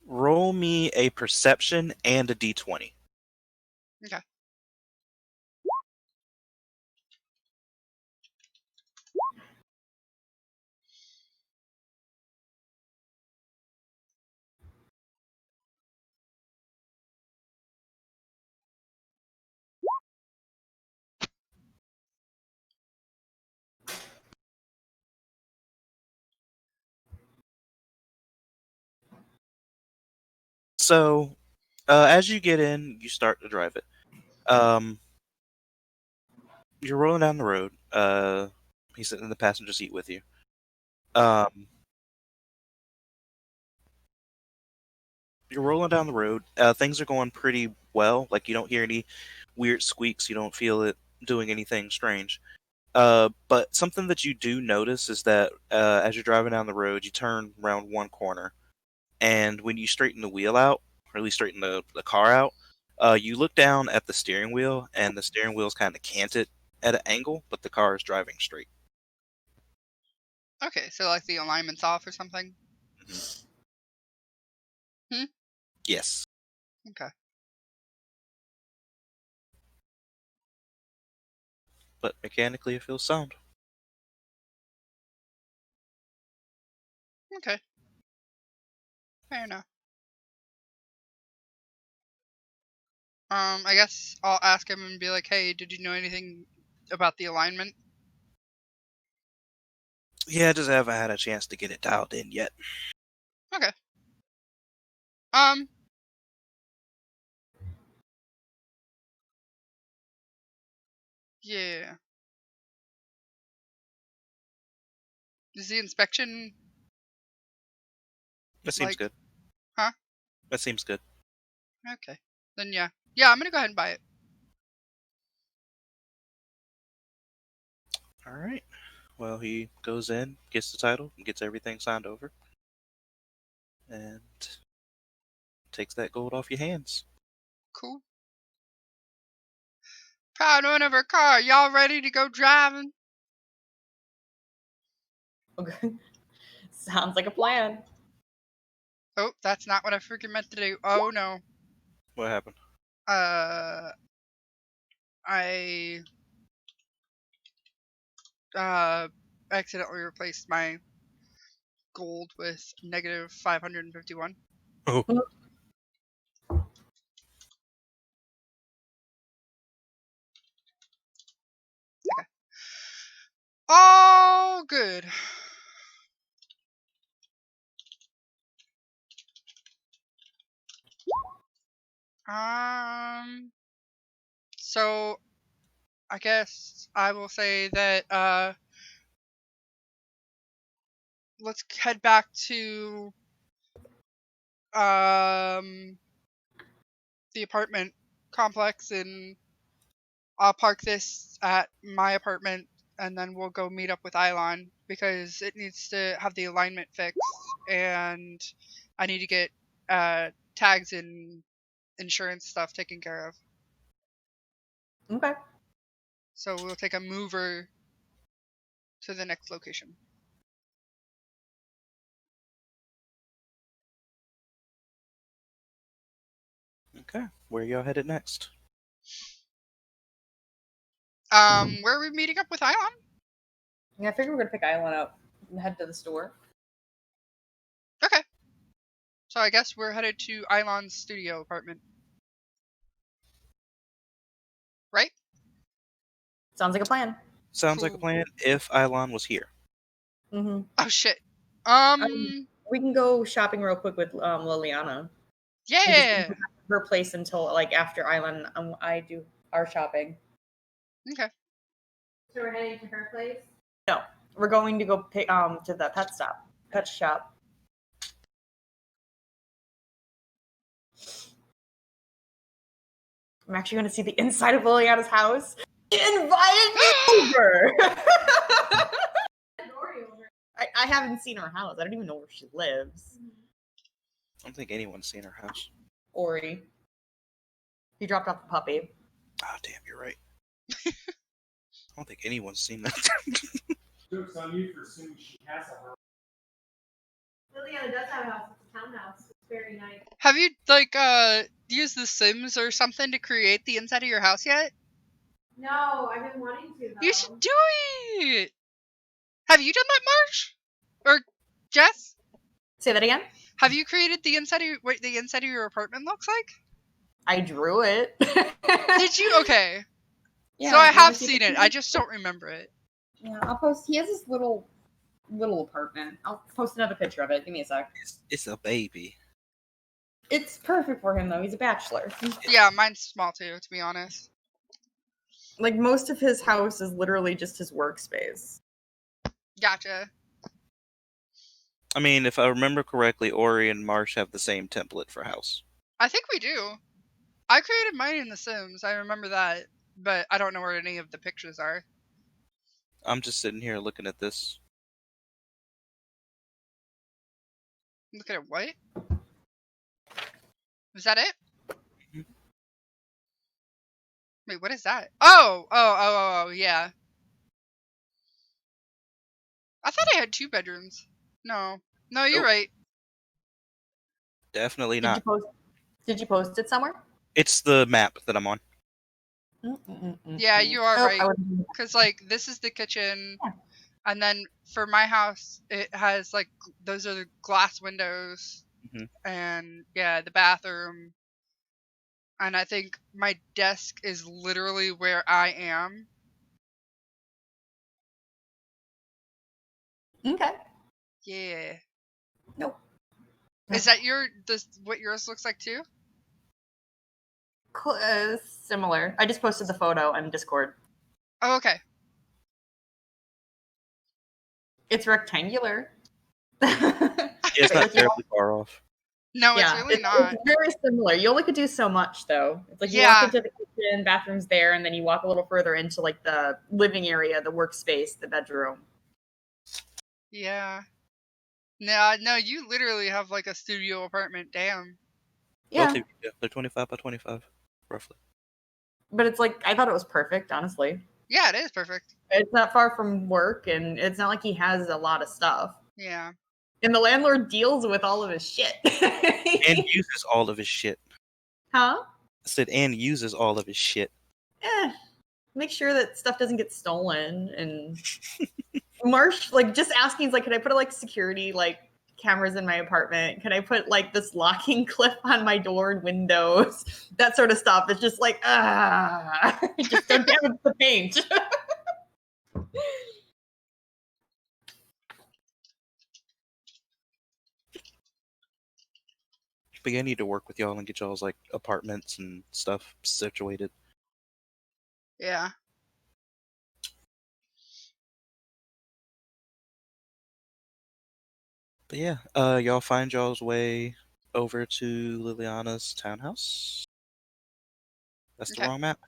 Roll me a perception and a d20. Okay. So, as you get in, you start to drive it. You're rolling down the road. He's sitting in the passenger seat with you. You're rolling down the road. Things are going pretty well. Like you don't hear any weird squeaks. You don't feel it doing anything strange. But something that you do notice is that as you're driving down the road, you turn around one corner, and when you straighten the wheel out, or at least straighten the car out, you look down at the steering wheel, and the steering wheel's kind of canted at an angle, but the car is driving straight. Okay, so like the alignment's off or something? Yes. Okay. But mechanically, it feels sound. Okay. Fair enough. I guess I'll ask him and be like, "Hey, did you know anything about the alignment?" Yeah, I just haven't had a chance to get it dialed in yet. Okay. Yeah. Is the inspection That seems good. Huh? That seems good. Okay? Then yeah. Yeah, I'm gonna go ahead and buy it. All right. Well, he goes in, gets the title, and gets everything signed over, and takes that gold off your hands. Cool. Proud owner of our car. Y'all ready to go driving? Okay. Sounds like a plan. Oh, that's not what I freaking meant to do. Oh no. What happened? I accidentally replaced my gold with negative 551. Oh, Oh, good. So I guess I will say that let's head back to the apartment complex, and I'll park this at my apartment, and then we'll go meet up with Ilon because it needs to have the alignment fixed, and I need to get tags and insurance stuff taken care of. Okay. So we'll take a mover to the next location. okay. Where y'all headed next? Where are we meeting up with Ilon? Yeah, I figure we're gonna pick Island up and head to the store. Okay. So I guess we're headed to Ilon's studio apartment. Right? Sounds like a plan. Sounds like a Cool. plan if Ilon was here. Mm-hmm. Oh shit. We can go shopping real quick with Liliana. We just Yeah. go back to her place until like after Island. I do our shopping. Okay. So we're heading to her place. No, we're going to go pick to the pet shop. I'm actually going to see the inside of Liliana's house. She invited me over. I haven't seen her house. I don't even know where she lives. I don't think anyone's seen her house. Ori. He dropped off the puppy. Oh, damn, you're right. I don't think anyone's seen that. Joke's on you for assuming she has a house. Liliana does have a house. It's a townhouse. It's very nice. Have you used The Sims or something to create the inside of your house yet? No, I've been wanting to though. You should do it. Have you done that, Marsh? Or Jess? Say that again. Have you created the inside of what the inside of your apartment looks like? I drew it. Did you? Okay. Yeah, So I you wanna have see seen the it. I just don't remember it. Yeah, I'll post. He has this little apartment. I'll post another picture of it. Give me a sec. It's a baby. It's perfect for him though. He's a bachelor. Yeah, mine's small too, to be honest. Like most of his house is literally just his workspace. Gotcha. I mean, if I remember correctly, Ori and Marsh have the same template for house. I think we do. I created mine in The Sims. I remember that, but I don't know where any of the pictures are. I'm just sitting here looking at this. Look at it. What? Was that it? Mhm. Wait, what is that? Oh, yeah. I thought I had 2 bedrooms. No, you're Nope. right. Definitely Did not. you post? Did you post it somewhere? It's the map that I'm on. Yeah, you are right. I wouldn't- Because, like, this is the kitchen, Yeah. and then for my house, it has, like, those are the glass windows, Mhm. and, yeah, the bathroom. And I think my desk is literally where I am. Okay. Yeah. Nope. Is that what yours looks like too? Similar. I just posted the photo on Discord. Oh, okay. It's rectangular. Yeah, it's Right, not like you terribly far off. No, it's yeah, really not. it's very similar. You only could do so much though. It's like you Yeah. walk into the kitchen, bathroom's there, and then you walk a little further into like the living area, the workspace, the bedroom. Yeah. No, you literally have like a studio apartment. Damn. Yeah, Both of you, yeah, they're 25 by 25, roughly. but it's like I thought it was perfect, honestly. Yeah, it is perfect. It's not far from work, and it's not like he has a lot of stuff. Yeah. And the landlord deals with all of his shit. And uses all of his shit. Huh? I said, and uses all of his shit. Make sure that stuff doesn't get stolen. And Marsh, like, just asking, like, can I put like security like cameras in my apartment? Can I put like this locking clip on my door and windows? That sort of stuff. It's just like, just don't damage the paint. But yeah, I need to work with y'all and get y'all's like apartments and stuff situated. Yeah. But yeah, y'all find y'all's way over to Liliana's townhouse. That's the Okay. wrong map.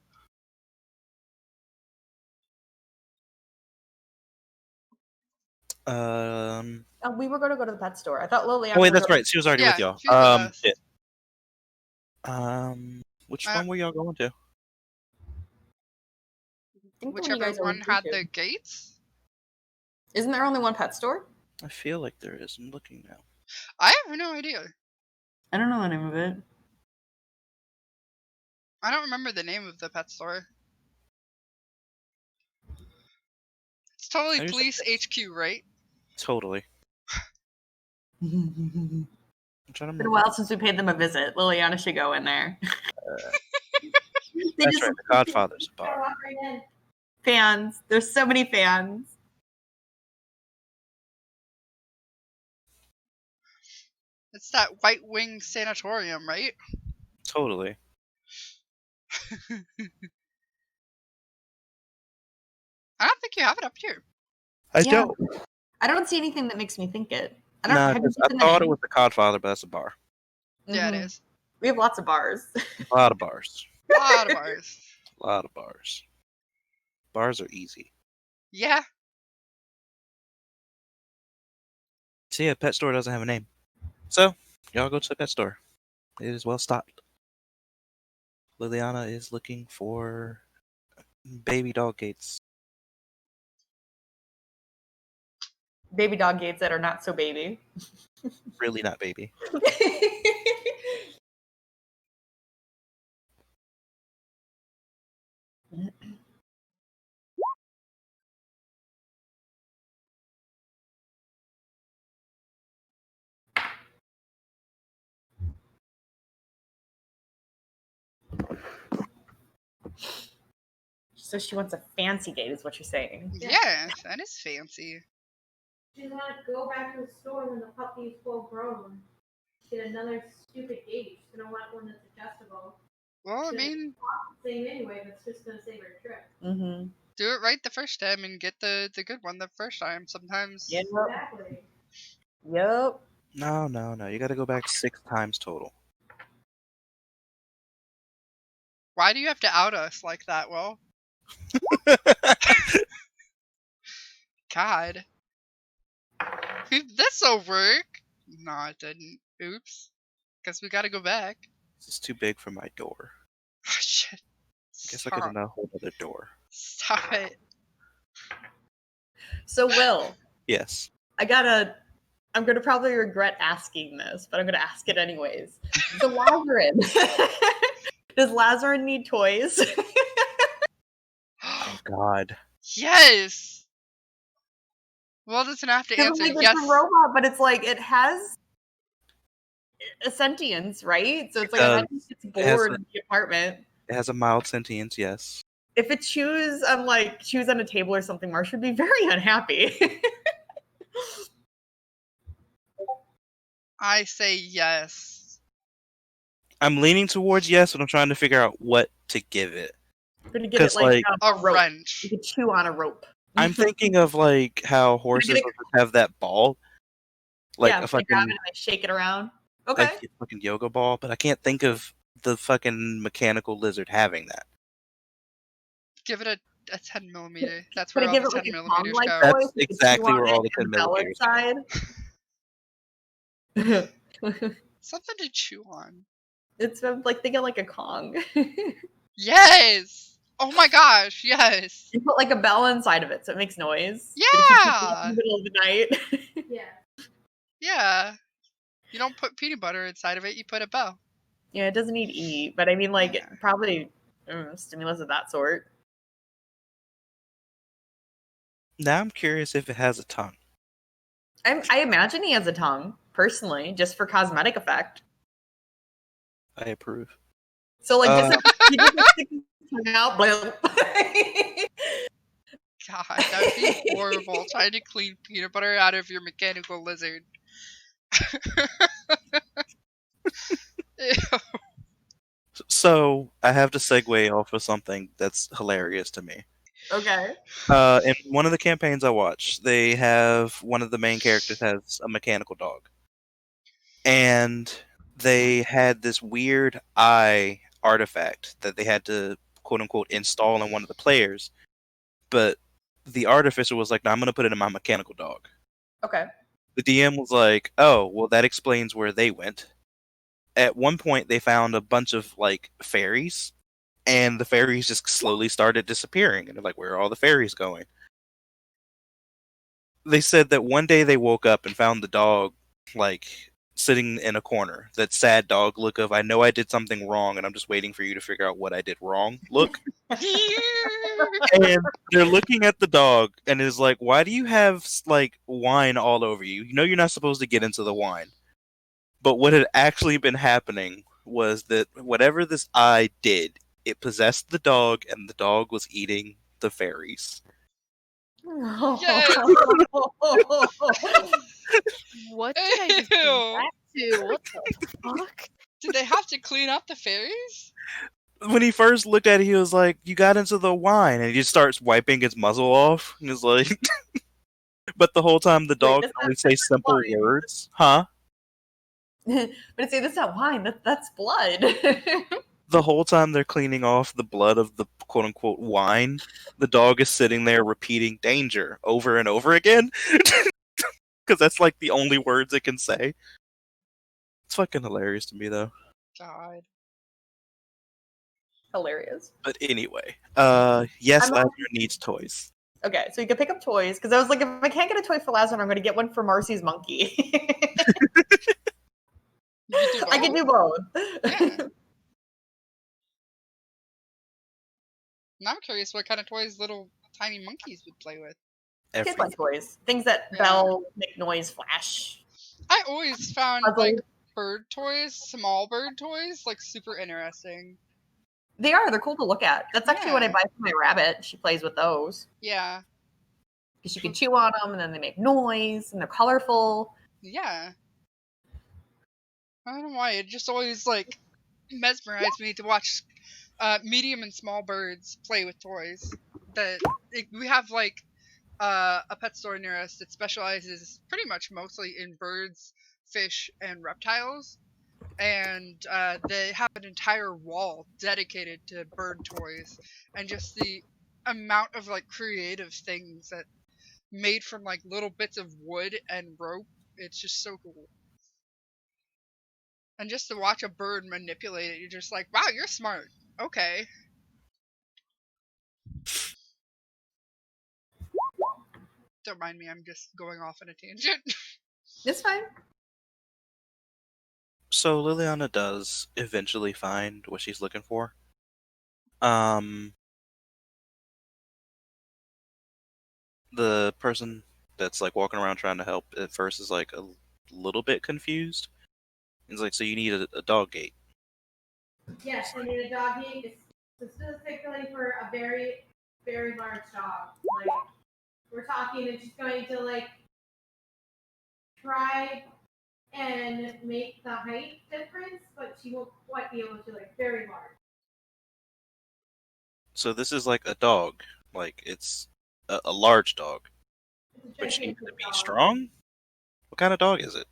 We were going to go to the pet store. I thought Liliana. Oh wait, was that's right. She was already Yeah, with y'all. she was with us. Shit. Which Uh, one were y'all going to? I think the one you Whichever guys one already had went to. the gates. Isn't there only one pet store? I feel like there is. I'm looking now. I have no idea. I don't know the name of it. I don't remember the name of the pet store. It's totally There's a- Police HQ, right? Totally. It's I'm trying to been a remember. while since we paid them a visit. Liliana should go in there. They That's just right. The Godfather's bar. Walk right in. fans. There's so many fans. It's that White Wing Sanatorium, right? Totally. I don't think you have it up here. I Yeah. don't. I don't see anything that makes me think it. I don't. Nah, have you 'cause I seen the thought it name? was the Godfather, but that's a bar. Yeah, it Mhm. is. We have lots of bars. A lot of bars. A lot of bars. A lot of bars. Bars are easy. Yeah. So yeah, pet store doesn't have a name. So y'all go to the pet store. It is well stocked. Liliana is looking for baby dog gates. Baby dog gates that are not so baby. Really not baby. So she wants a fancy gate, is what you're saying. Yeah, that is fancy. She's gonna go back to the store when the puppy's full grown. Get another stupid gate. She's gonna want one that's adjustable. Well, I Should- mean, Same anyway, but it's just gonna save her a trip. Mm-hmm. do it right the first time and get the good one the first time. Sometimes. Yep. Exactly. Yep. No. You gotta go back 6 times total. Why do you have to out us like that, Will? God. This'll work. No, it didn't. Oops. Guess we gotta go back. This is too big for my door. Oh, shit. Guess I gotta know a whole other door. Stop it. So Will, Yes. I'm gonna probably regret asking this, but I'm gonna ask it anyways. So Lazarin. Does Lazarin need toys? Oh God. Yes! Well, doesn't have to Because answer like it's yes. a robot, but it's like it has a sentience, right? So it's like imagine it's has bored a- in the apartment. It has a mild sentience, yes. If it chews on a table or something, Marsh would be very unhappy. I say yes. I'm leaning towards yes, but I'm trying to figure out what to give it. I'm gonna give it 'Cause, like like, A a rope. wrench. You could chew on a rope. I'm thinking of like how horses have that ball, like yeah, a they fucking grab it and they shake it around. Okay. a fucking yoga ball, but I can't think of the fucking mechanical lizard having that. Give it a 10 millimeter. That's Can where I all give the it like 10 a millimeters Kong-like go. toy? That's so you can chew exactly on where it all the and 10 the bell millimeters inside. Something to chew on. It's like think of like a Kong. Yes! Oh my gosh, yes! You put like a bell inside of it so it makes noise. Yeah! But it keeps you up in the middle of the night. Yeah. Yeah. You don't put peanut butter inside of it, you put a bell. Yeah, it doesn't need E, but I mean like Yeah. probably stimulus of that sort. Now I'm curious if it has a tongue. I imagine he has a tongue, personally, just for cosmetic effect. I approve. So like just you just like, stick his tongue out. God, that would be horrible. Trying to clean peanut butter out of your mechanical lizard. Ew. So I have to segue off of something that's hilarious to me. Okay. In one of the campaigns I watched, they have one of the main characters has a mechanical dog, and they had this weird eye artifact that they had to quote unquote install in one of the players, but the artificer was like, "No, I'm going to put it in my mechanical dog." Okay. The DM was like, "Oh, well, that explains where they went." At one point, they found a bunch of like fairies, and the fairies just slowly started disappearing. And they're like, "Where are all the fairies going?" They said that one day they woke up and found the dog like sitting in a corner. That sad dog look of, "I know I did something wrong, and I'm just waiting for you to figure out what I did wrong." Look. And they're looking at the dog and is like, "Why do you have like wine all over you? You know you're not supposed to get into the wine." But what had actually been happening was that whatever this eye did, it possessed the dog, and the dog was eating the fairies. Yes. What did I just Ew. go back to? What the fuck? Did they have to clean up the fairies? When he first looked at it, he was like, "You got into the wine," and he just starts wiping his muzzle off. And he's like, but the whole time the dog that's can only not say simple wine. words, huh? But it's that's not wine. That's blood. The whole time they're cleaning off the blood of the quote unquote wine, the dog is sitting there repeating "danger" over and over again. Because that's like the only words it can say. It's fucking hilarious to me though. God. Hilarious. But anyway, yes, I'm Lasner needs toys. Okay, so you can pick up toys because I was like, if I can't get a toy for Lazarus, I'm going to get one for Marcy's monkey. You can do I can both? do both. Yeah. Now I'm curious what kind of toys little tiny monkeys would play with. Kids Everything. like toys, things that Yeah. bell, make noise, flash. I always found Puzzle. like bird toys, small bird toys, like super interesting. They are. They're cool to look at. That's actually what I Yeah. buy for my rabbit. She plays with those Yeah. because you can chew on them and then they make noise and they're colorful. Yeah. I don't know why. It just always like mesmerized me to watch medium and small birds play with toys. We have like a pet store near us that specializes pretty much mostly in birds, fish, and reptiles. And they have an entire wall dedicated to bird toys, and just the amount of like creative things that made from like little bits of wood and rope. It's just so cool. And just to watch a bird manipulate it, you're just like, wow, you're smart. Okay. Don't mind me, I'm just going off on a tangent. It's fine. So Liliana does eventually find what she's looking for. The person that's like walking around trying to help at first is like a little bit confused. He's like, "So you need a dog gate?" Yes, I need a dog gate specifically for a very, very large dog. Like, we're talking, it's just going to like try and make the height difference, but she won't quite be able to like very large. So this is like a dog. Like it's a large dog, It's a but she needs to gigantic be dog. strong. What kind of dog is it?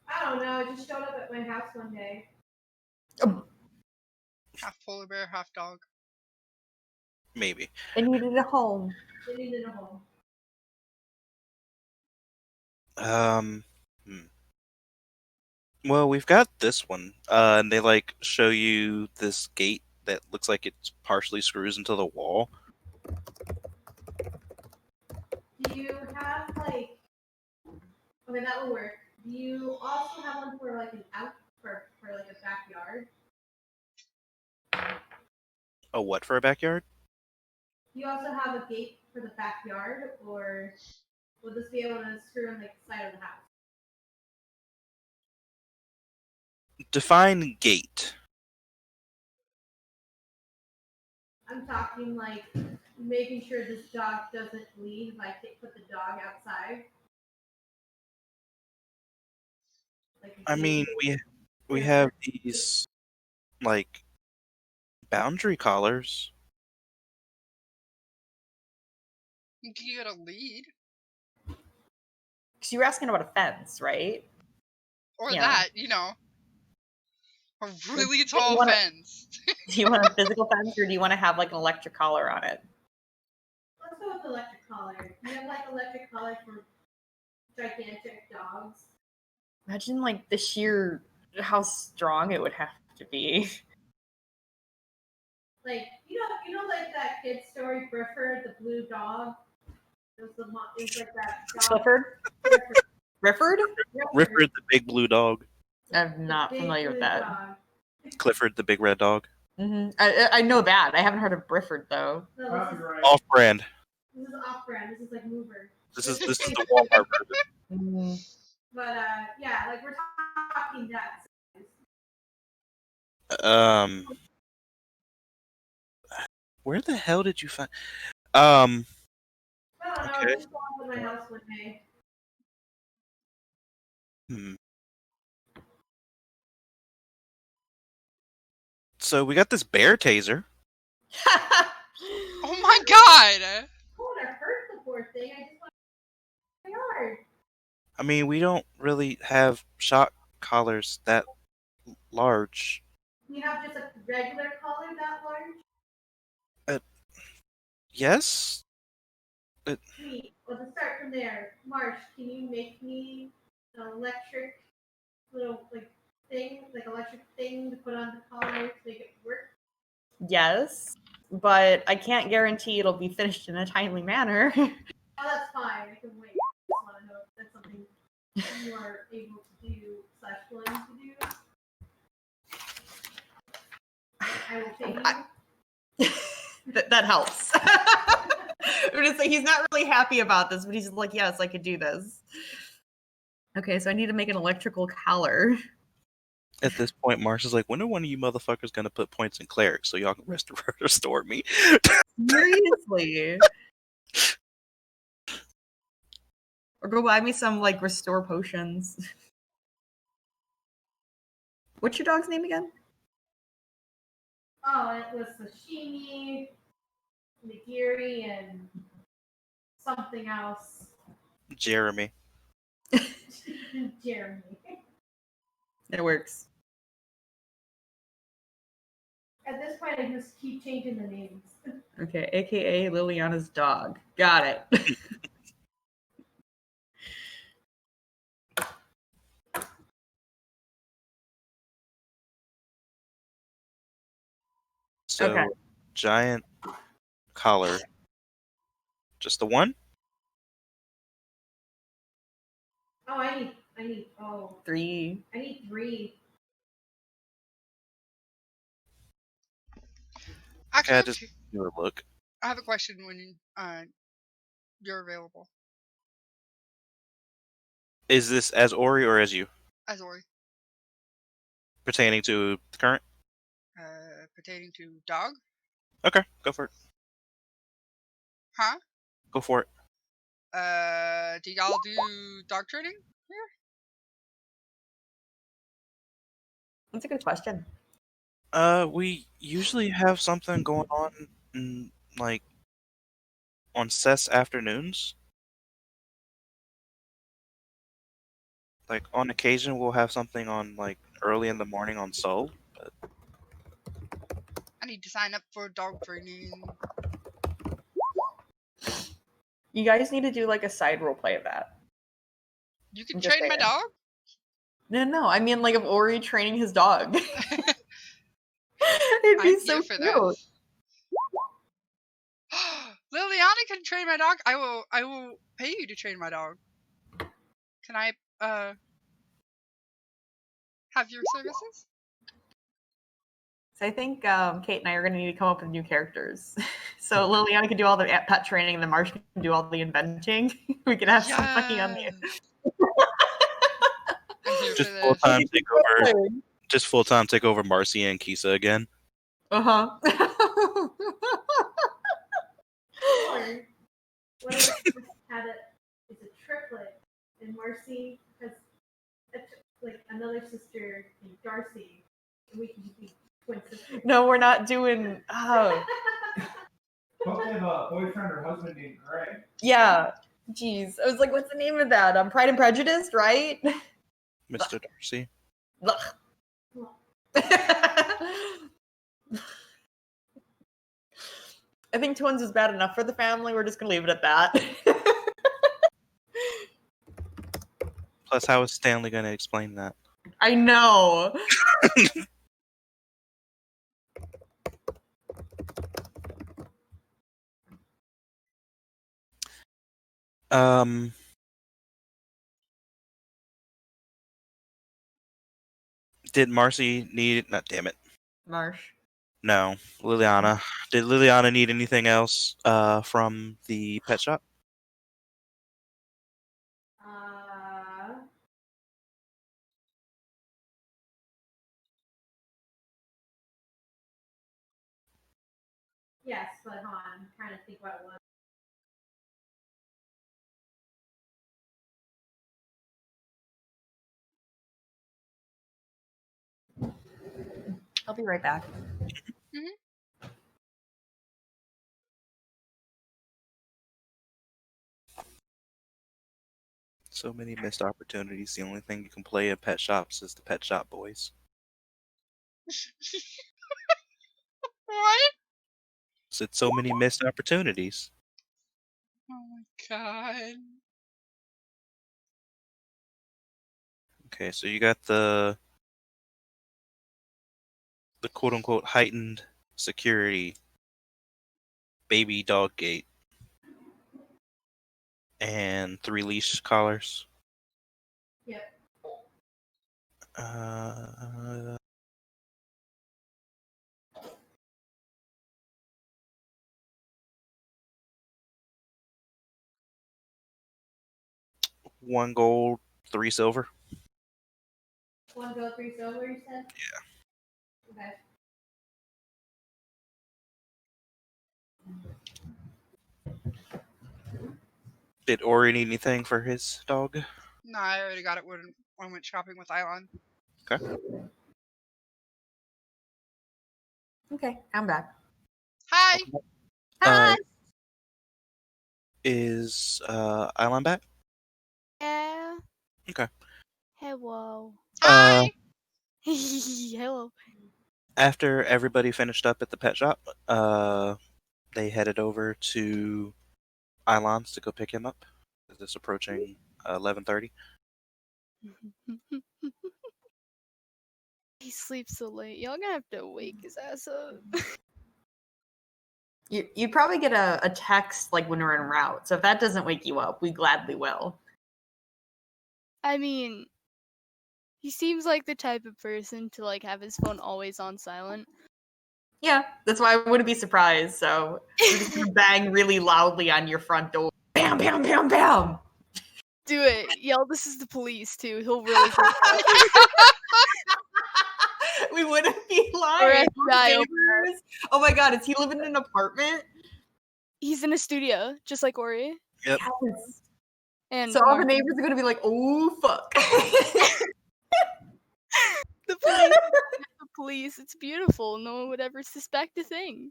I don't know. It just showed up at my house one day. Half polar bear, half dog. Maybe. It needed a home. It needed a home. Hmm. Well, we've got this one, and they like show you this gate that looks like it's partially screws into the wall. Do you have like? Okay, that will work. Do you also have one for like an out for like a backyard? A what for a backyard? Do you also have a gate for the backyard, or will this be able to screw in like the side of the house? Define gate. I'm talking like making sure this dog doesn't leave. Like put the dog outside. Like a I mean, gate. we have these like boundary collars. You can get a lead. Because you were asking about a fence, right? Or Yeah. that, a really tall wanna- fence. Do you want a physical fence or do you want to have like an electric collar on it? Let's go with electric collar. You have like electric collar for gigantic dogs. Imagine like the sheer how strong it would have to be. Like like that kid story, Brifford, the blue dog. It was like that dog. Clifford? Rifford? Rifford the big blue dog. I'm not Big familiar with blue that. dog. Clifford the big red dog. I know that. I haven't heard of Brifford though. No, Copyright. Off brand. this is off-brand. This is like Mover. This is the Walmart version. Mm. But yeah, like we're talking that. Where the hell did you find? I don't know. Okay. It just walked in my house one day. So we got this bear taser. Oh my god! I want to hurt the poor thing. I just want my yard. I mean, we don't really have shock collars that large. We have just a regular collar that large. Yes. Sweet. Well, to start from there, Marsh, can you make me an electric little electric thing to put on the collar to make it work? Yes, but I can't guarantee it'll be finished in a timely manner. Oh, that's fine. I can wait. I just want to know if that's something you are able to do / willing to do. I will pay you. that helps. I'm just like, he's not really happy about this, but he's like, yes, I could do this. Okay, so I need to make an electrical collar. At this point, Marsh is like, when are one of you motherfuckers gonna put points in cleric so y'all can restore me? Seriously. Or go buy me some like restore potions. What's your dog's name again? Oh, it was sashimi, nigiri, and something else. Jeremy. Jeremy. It works. At this point, I just keep changing the names. Okay, aka Liliana's dog. Got it. So Okay. giant collar. Just the one? Oh, I need 3. I need 3. Actually, Okay, just give it a look. I have a question when you're available. Is this as Ori or as you? As Ori. Pertaining to the current? Pertaining to dog? Okay, go for it. Huh? Go for it. Do y'all do dog training here? That's a good question. We usually have something going on in, like, on CES afternoons. Like, on occasion, we'll have something on, like, early in the morning on Soul. But I need to sign up for dog training. You guys need to do like a side role play of that. You can I'm just train my saying. dog? No. I mean, like, of Ori training his dog. It'd be I'm so here for cute. that. Liliana can train my dog. I will pay you to train my dog. Can I have your services? So I think Kate and I are going to need to come up with new characters. So Liliana can do all the pet training, and then Marsh can do all the inventing. We could have somebody on the. I'm here just for full this. time take over. Just full time take over Marcy and Kisa again. Uh-huh. Or what if we had it's a triplet, and Marcy has like another sister named Darcy, and we can just be twin sisters. No, we're not doing. Oh, Hope they have a boyfriend or husband named Greg. yeah. Jeez, I was like, what's the name of that? Pride and Prejudice, right? Mr. Darcy. Ugh. I think twins is bad enough for the family. We're just gonna leave it at that. Plus, how is Stanley going to explain that? I know. Did Marcy need? Not damn it. Marsh. No, Liliana. Did Liliana need anything else from the pet shop? Yes, but hold on, I'm trying to think what it was. I'll be right back. So many missed opportunities. The only thing you can play at pet shops is the Pet Shop Boys. What? Said so many missed opportunities. Oh my god. Okay, so you got the quote unquote heightened security baby dog gate and 3 leash collars. Yep. $1 gold, 3 silver. 1 gold, 3 silver, you said? Yeah. Okay. Did Ori need anything for his dog? No, I already got it when I went shopping with Ilon. Okay. Okay, I'm back. Hi. Hi. Is Island back? Yeah. Okay. Hello. Hi. Hello. After everybody finished up at the pet shop, they headed over to Ilon's to go pick him up. It's approaching 11:30. He sleeps so late. Y'all gonna have to wake his ass up. You probably get a text like when we're en route. So if that doesn't wake you up, we gladly will. I mean, he seems like the type of person to like have his phone always on silent. Yeah, that's why I wouldn't be surprised. So we're just gonna bang really loudly on your front door. Bam, bam, bam, bam. Do it. Yell, this is the police too. He'll really freak out. We wouldn't be Or lying. FBI over Neighbors. Oh my god, is he living in an apartment? He's in a studio, just like Ori. Yep. Yes. And So all the Mark. neighbors are gonna be like, oh fuck. The police. The police. It's beautiful. No one would ever suspect a thing.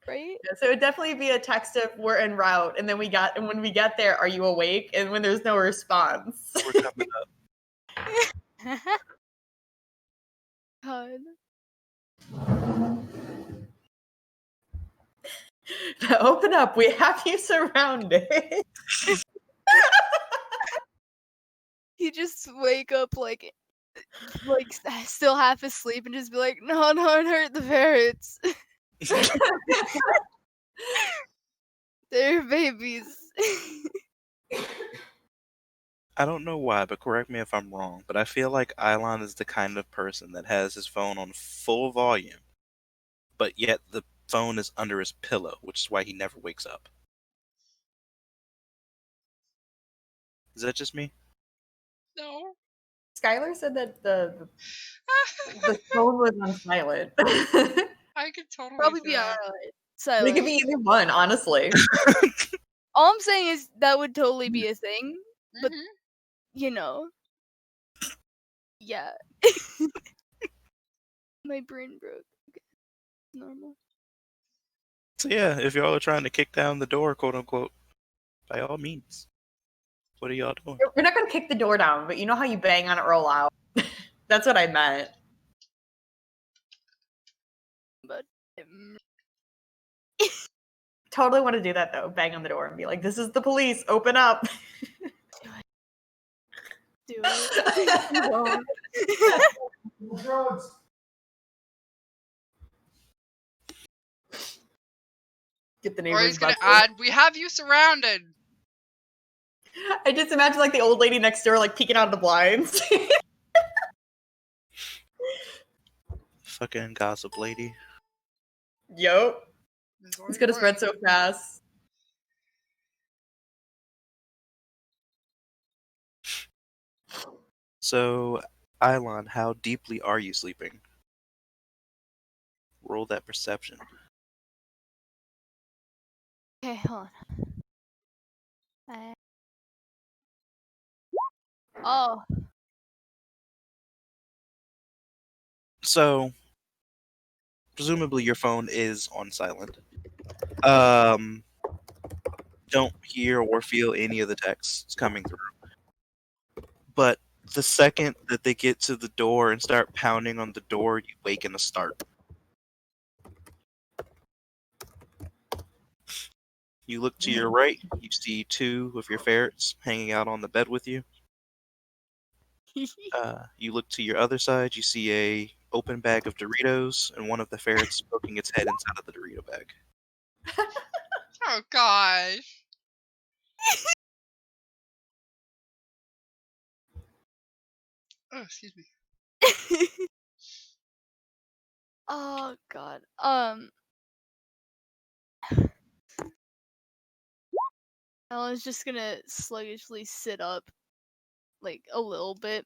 Right? Yeah, so it would definitely be a text of "we're en route," and then when we get there, "Are you awake?" And when there's no response, We're coming up. God. open up. We have you surrounded. He just wake up like still half asleep and just be like, no, don't hurt the ferrets. They're babies. I don't know why, but correct me if I'm wrong, but I feel like Ilon is the kind of person that has his phone on full volume, but yet the phone is under his pillow, which is why he never wakes up. Is that just me? No. Skylar said that the phone was on silent. I could totally Probably see be on that. It silent. could be either one, honestly. All I'm saying is that would totally be a thing, but Mhm. you know, yeah. My brain broke. Okay. Normal. So yeah, if y'all are trying to kick down the door, quote unquote, by all means. What are y'all doing? We're not gonna kick the door down, but you know how you bang on it, roll out. That's what I meant. But Totally want to do that though. Bang on the door and be like, "This is the police. Open up." do it. You won't. Drugs. Get the Or neighbors. he's gonna busted. add, "We have you surrounded." I just imagine like the old lady next door, like peeking out of the blinds. Fucking gossip lady. Yup. Is what It's it gonna was. spread so fast. So, Ilon, how deeply are you sleeping? Roll that perception. Okay, hold on. Oh, So, presumably your phone is on silent. Um, don't hear or feel any of the texts coming through. But the second that they get to the door and start pounding on the door, you wake in a start. You look to your right, you see two of your ferrets hanging out on the bed with you. You look to your other side, you see a open bag of Doritos, and one of the ferrets poking its head inside of the Dorito bag. Oh gosh. Oh, excuse me. oh God. Alan's just gonna sluggishly sit up, like a little bit,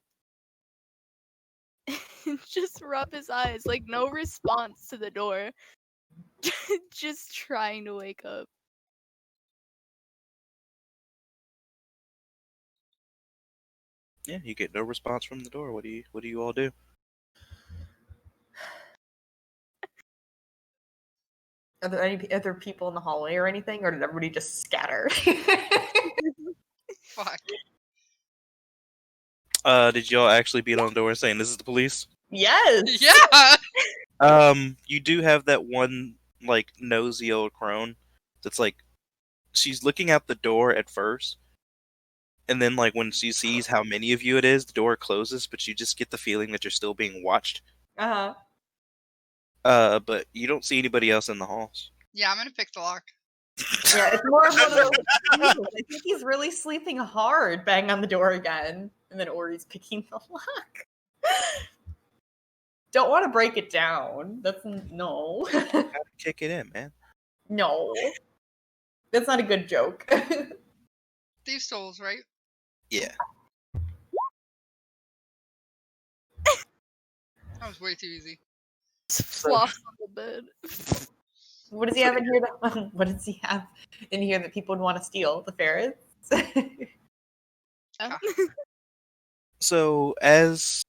and just rub his eyes, like no response to the door. Just trying to wake up. Yeah, you get no response from the door. What do you all do? Are there any other people in the hallway or anything, or did everybody just scatter? Fuck. Did y'all actually beat on the door saying this is the police? Yes. Yeah. You do have that one like nosy old crone that's like she's looking out the door at first, and then like when she sees how many of you it is, the door closes, but you just get the feeling that you're still being watched. Uh-huh. But you don't see anybody else in the halls. Yeah, I'm gonna pick the lock. Yeah, it's more of one of those. I think he's really sleeping hard. Bang on the door again, and then Ori's picking the lock. Don't want to break it down. That's no, Gotta kick it in, man. no. That's not a good joke. Thieves' souls, right? Yeah. That was way too easy. Just flops on the bed. What does he have in here? What does he have in here that people would want to steal? The ferrets. Yeah. So as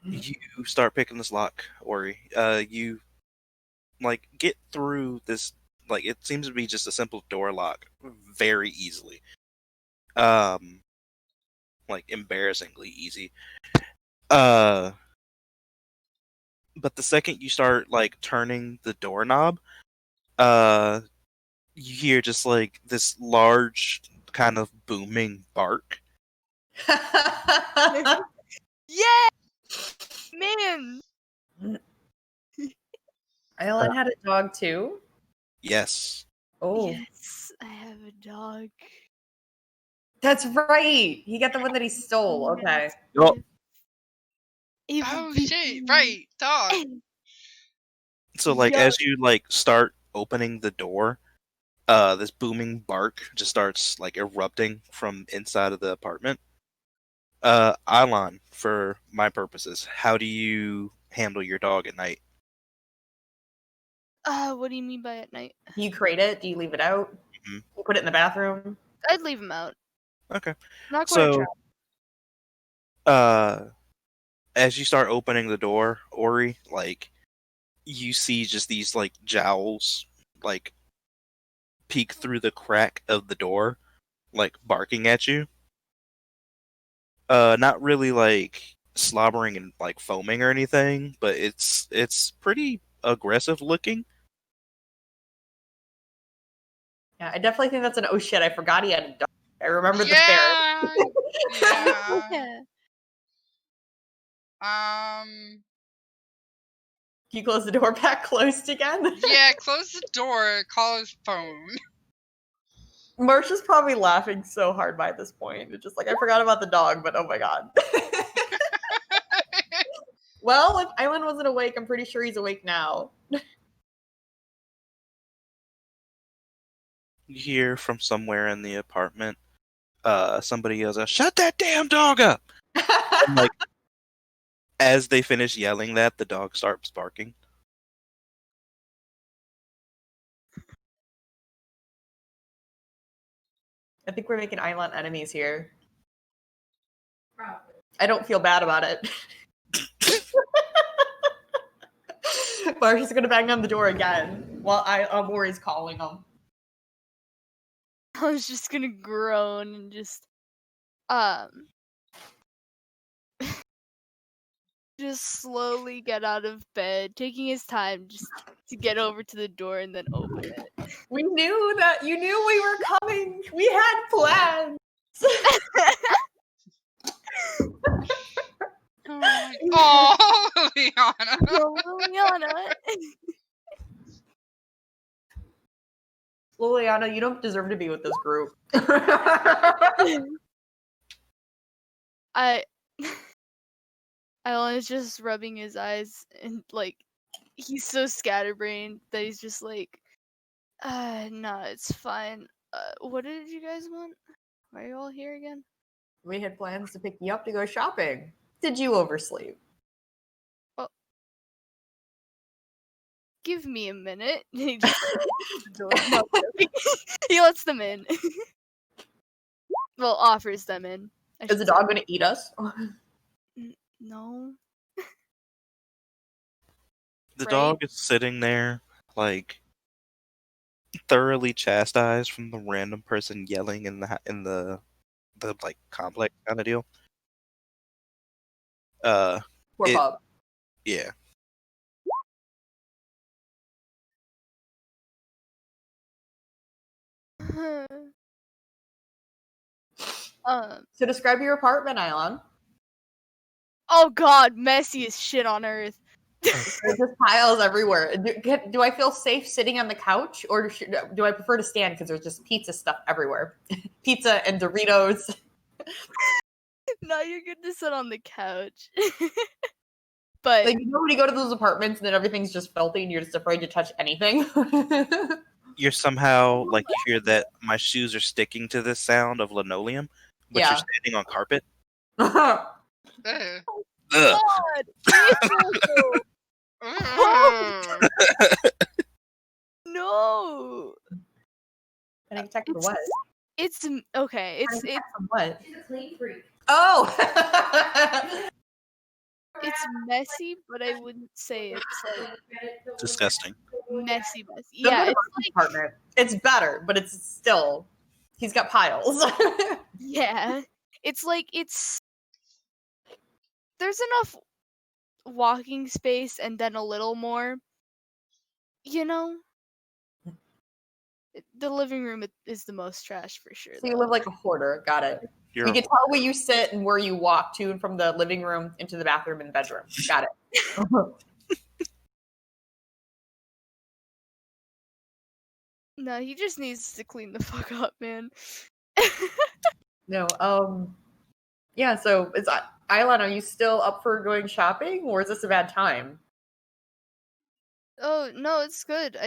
you start picking this lock, Ori, you like get through this. Like it seems to be just a simple door lock very easily. Um, like embarrassingly easy. Uh, but the second you start like turning the doorknob, uh, you hear just like this large kind of booming bark. Yeah, man. Aylin had a dog too. Yes. Oh, Yes, I have a dog. that's right. He got the one that he stole. Okay. Yup. Oh shit! Right, dog. So like Yup. as you like start opening the door, this booming bark just starts like erupting from inside of the apartment. Alon, for my purposes, how do you handle your dog at night? What do you mean by at night? Do you crate it? Do you leave it out? Mhm. You put it in the bathroom? I'd leave him out. Okay. Not quite a So, trap. uh, as you start opening the door, Ori, like you see just these like jowls like peek through the crack of the door, like barking at you. Not really like slobbering and like foaming or anything, but it's pretty aggressive looking. Yeah, I definitely think that's an oh shit, I forgot he had a dog. I remember the bear. Yeah. Yeah. Yeah. Can you close the door back closed again? Yeah. Close the door. Call his phone. Marsha's probably laughing so hard by this point. It's just like, I forgot about the dog, but oh my god. Well, if Island wasn't awake, I'm pretty sure he's awake now. You hear from somewhere in the apartment, somebody yells out, "Shut that damn dog up!" And like as they finish yelling that, the dog starts barking. I think we're making Island enemies here. Probably. I don't feel bad about it. Marsha's gonna bang on the door again while Maury's calling him. I was just gonna groan and um just slowly get out of bed, taking his time just to get over to the door and then open it. We knew that you knew we were coming. We had plans. Oh, Liliana. No, Liliana. Liliana, you don't deserve to be with this group. I was just rubbing his eyes and like he's so scatterbrained that he's just like, no, it's fine. What did you guys want? Why are you all here again? We had plans to pick you up to go shopping. Did you oversleep? Well, give me a minute. He just no, he lets them in. Well, offers them in. Is the dog gonna eat us? No. The Right. dog is sitting there, like thoroughly chastised from the random person yelling in the like complex kind of deal. Poor It- pup. Yeah. So describe your apartment, Island. Oh god, messy as shit on earth. There's just piles everywhere. Do I feel safe sitting on the couch, or do I prefer to stand because there's just pizza stuff everywhere? Pizza and Doritos. No, you're good to sit on the couch. But Like, you know when you go to those apartments and then everything's just filthy and you're just afraid to touch anything? You're somehow like you hear that my shoes are sticking to this sound of linoleum, but Yeah. you're standing on carpet. Ugh. Ugh. God, Ugh. no. And I checked for It's- what? It's okay. It's From what? She's a clean freak. Oh. it's messy, but I wouldn't say it's like Disgusting. messy. Go Yeah, to it's Mark's apartment. It's better, but it's still. He's got piles. yeah. It's like there's enough walking space and then a little more. You know, the living room is the most trash for sure. So you though. live like a hoarder. Got it. You're We can tell where you sit and where you walk to and from the living room into the bathroom and bedroom. Got it. No, he just needs to clean the fuck up, man. No. Yeah. So is Islan, are you still up for going shopping, or is this a bad time? Oh no, it's good.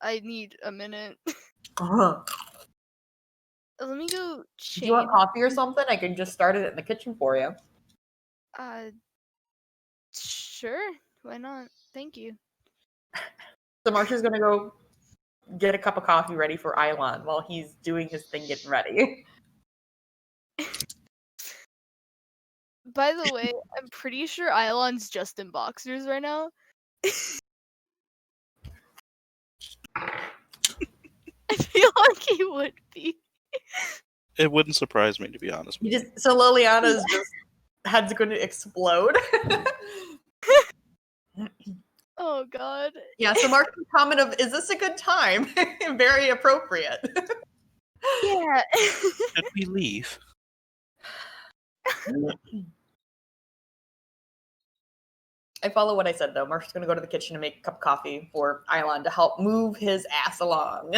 I need a minute. Uh-huh. Let me go Do you want change. coffee or something? I can just start it in the kitchen for you. Sure. Why not? Thank you. So Marsha's gonna go get a cup of coffee ready for Islan while he's doing his thing, getting ready. By the way, I'm pretty sure Ilon's just in boxers right now. I feel like he would be. It wouldn't surprise me, to be honest with you. So Liliana's just head's going to explode. Oh god. Yeah. So Marsha's comment of "Is this a good time?" Very appropriate. Yeah. Should we leave? I follow what I said though. Marsha's going to go to the kitchen and make a cup of coffee for Islan to help move his ass along.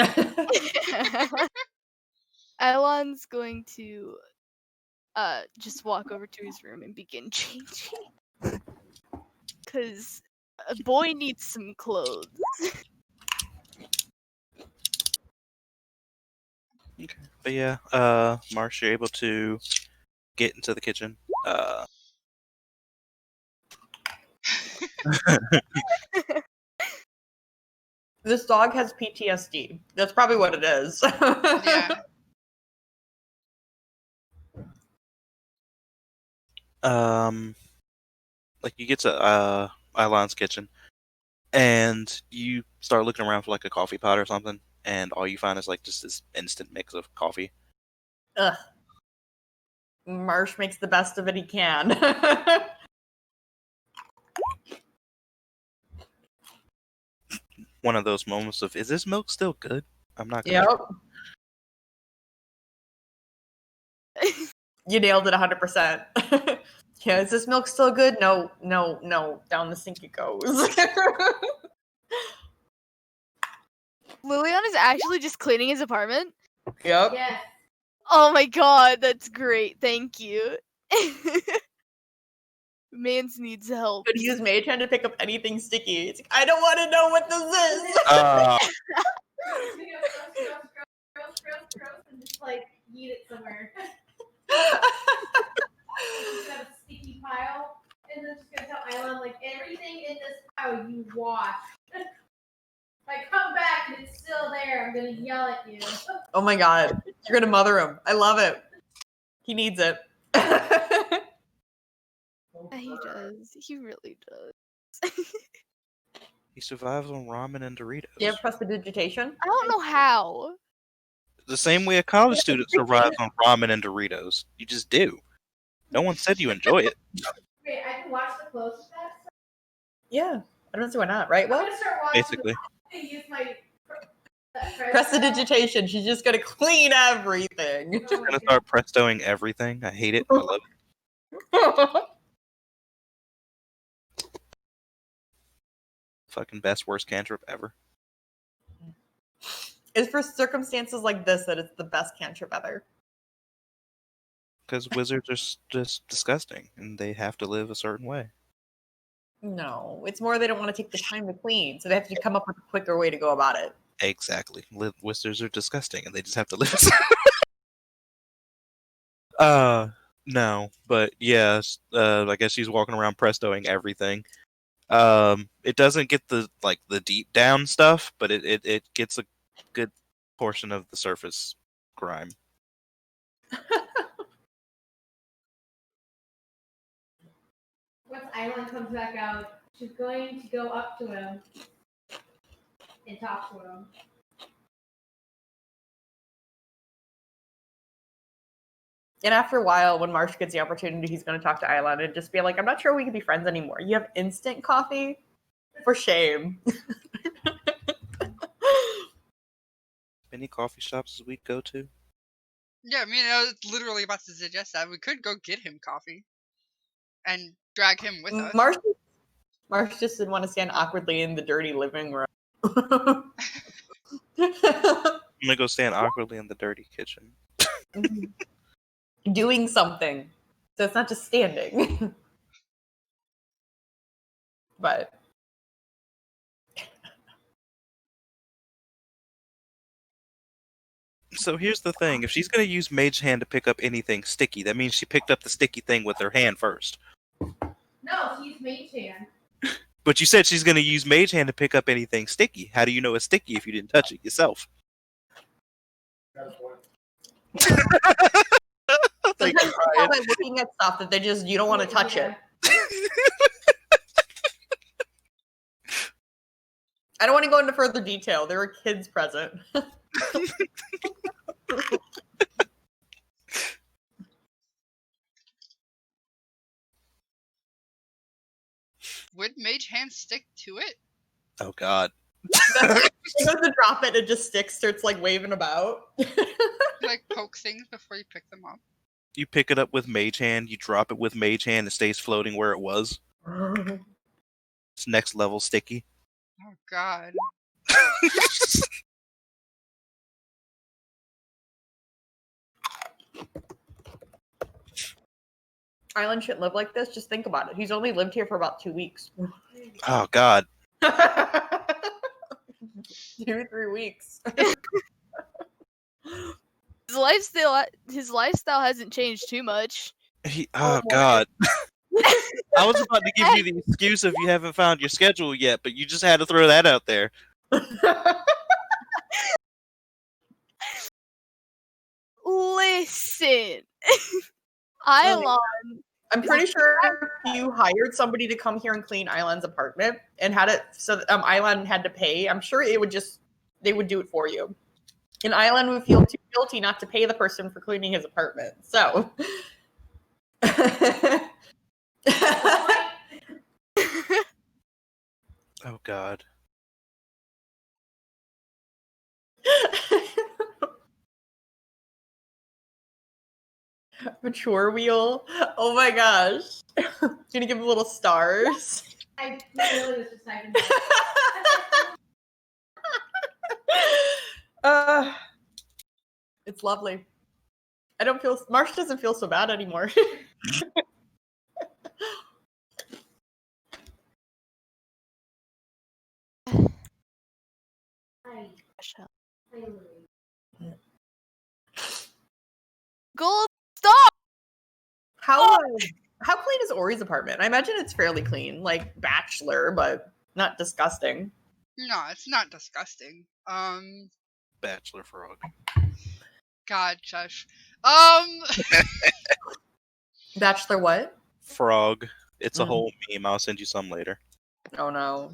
Ilon's going to just walk over to his room and begin changing. Cause a boy needs some clothes. Okay. But yeah, Marsh, you're able to get into the kitchen. This dog has PTSD. That's probably what it is. Yeah. Like you get to Ilon's kitchen, and you start looking around for like a coffee pot or something, and all you find is like just this instant mix of coffee. Ugh. Marsh makes the best of it he can. One of those moments of, is this milk still good? I'm not gonna. Yep. You nailed it 100%. Yeah, is this milk still good? No, no, no. Down the sink it goes. Lilian is actually just cleaning his apartment. Yep. Yes. Oh my god, that's great. Thank you. Mans needs help. Could use Mage Hand to pick up anything sticky. It's like, I don't want to know what this is. Gross, and just like eat it somewhere. She's got a sticky pile, and then she's gonna tell Islan like everything in this pile you wash. I come back and it's still there. I'm gonna yell at you. Oh my god. You're going to mother him. I love it. He needs it. He does. He really does. He survives on ramen and Doritos. Do you have prestidigitation? I don't know how. The same way a college student survives on ramen and Doritos. You just do. No one said you enjoy it. Wait, I can wash the clothes with that? Yeah. I don't see why not, right? I'm Well, gonna start washing Basically. and use my prestidigitation. She's just going to clean everything. Oh I'm gonna start prestoing everything. I hate it. I love it. Fucking best worst cantrip ever. It's for circumstances like this that it's the best cantrip ever. Because wizards are just disgusting, and they have to live a certain way. No, it's more they don't want to take the time to clean, so they have to come up with a quicker way to go about it. Exactly. Wizards are disgusting, and they just have to live. No, but yes. I guess she's walking around prestoing everything. It doesn't get the deep down stuff, but it gets a good portion of the surface crime. Once Island comes back out, she's going to go up to him and talk to him. And after a while, when Marsh gets the opportunity, he's going to talk to Island and just be like, I'm not sure we can be friends anymore. You have instant coffee? For shame. Any coffee shops does we go to? Yeah, I mean, I was literally about to suggest that. We could go get him coffee and drag him with us. Marsh just didn't want to stand awkwardly in the dirty living room. I'm gonna go stand awkwardly in the dirty kitchen. Doing something. So it's not just standing. But So here's the thing: if she's gonna use Mage Hand to pick up anything sticky, that means she picked up the sticky thing with her hand first. No, she's Mage Hand. But you said she's gonna use Mage Hand to pick up anything sticky. How do you know it's sticky if you didn't touch it yourself? sometimes people by looking at stuff that they just you don't want to touch it. I don't want to go into further detail. There were kids present. Would Mage Hand stick to it? Oh God! She goes to drop it and just sticks, starts like waving about. Like poke things before you pick them up? You pick it up with Mage Hand, you drop it with Mage Hand, it stays floating where it was. It's next level sticky. Oh God. Island shouldn't live like this. Just think about it. He's only lived here for about 2 weeks. Oh God! 2-3 weeks. His lifestyle hasn't changed too much. Oh God! I was about to give you the excuse if you haven't found your schedule yet, but you just had to throw that out there. Listen, Ilon. I'm pretty sure you hired somebody to come here and clean Island's apartment and had it so that, Island had to pay. I'm sure they would do it for you. And Island would feel too guilty not to pay the person for cleaning his apartment. So. Oh God! Mature wheel. Oh my gosh. Gonna give him little stars. I literally was just typing that. It's lovely. Marsh doesn't feel so bad anymore. Gold, stop! How clean is Ori's apartment? I imagine it's fairly clean, like bachelor, but not disgusting. No, it's not disgusting. Bachelor frog. God, shush. Bachelor what? Frog. It's a whole meme. I'll send you some later. Oh no.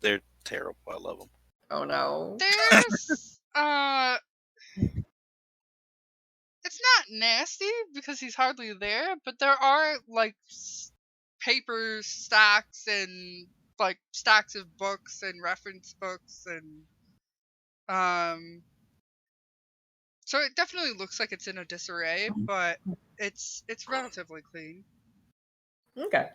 They're terrible. I love them. Oh no. There's it's not nasty because he's hardly there, but there are like paper stacks and like stacks of books and reference books and so it definitely looks like it's in a disarray, but it's relatively clean. Okay.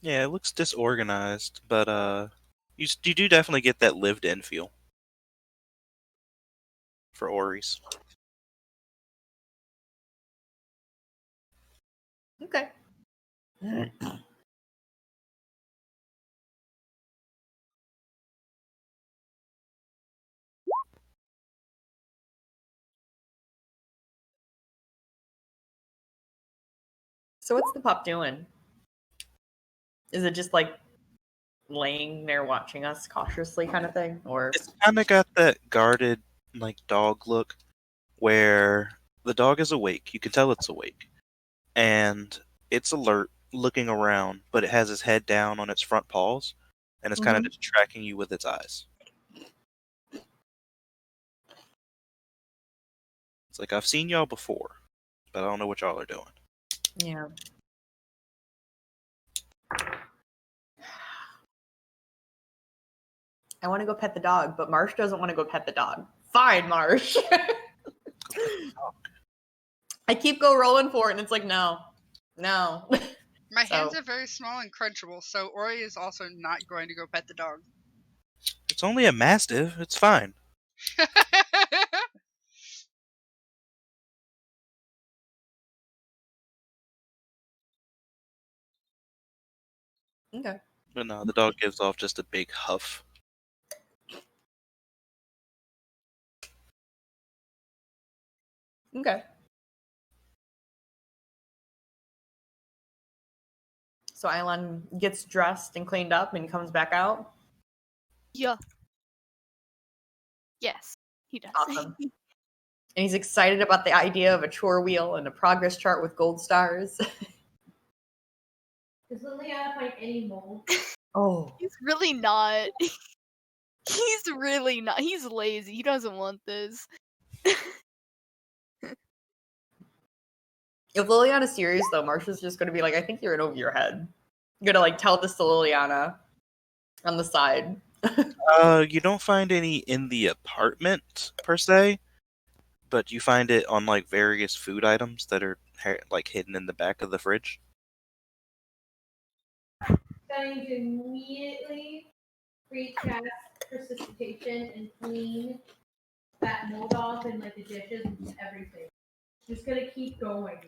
Yeah, it looks disorganized, but you do definitely get that lived-in feel for Ori's. Okay. So what's the pup doing? Is it just like laying there watching us cautiously kind of thing? Or It's kind of got that guarded, like, dog look where the dog is awake. You can tell it's awake. And it's alert, looking around, but it has its head down on its front paws, and it's kind of just tracking you with its eyes. It's like, I've seen y'all before, but I don't know what y'all are doing. yeah. I want to go pet the dog, but Marsh doesn't want to go pet the dog. Fine, Marsh. I keep rolling for it, and it's like, no. My So- hands are very small and crunchable, so Ori is also not going to go pet the dog. It's only a mastiff. It's fine. Okay. But no, the dog gives off just a big huff. Okay. So Islan gets dressed and cleaned up and comes back out. Yeah. Yes, he does. Awesome. And he's excited about the idea of a chore wheel and a progress chart with gold stars. Does Liliana find any mold? Oh. He's really not. He's really not. He's lazy. He doesn't want this. If Liliana's serious, though, Marsha's just going to be like, I think you're in over your head. I'm going to, like, tell this to Liliana on the side. You don't find any in the apartment, per se, but you find it on, like, various food items that are, like, hidden in the back of the fridge. Going to immediately recast precipitation and clean that mold off and like the dishes and everything. Just gonna keep going.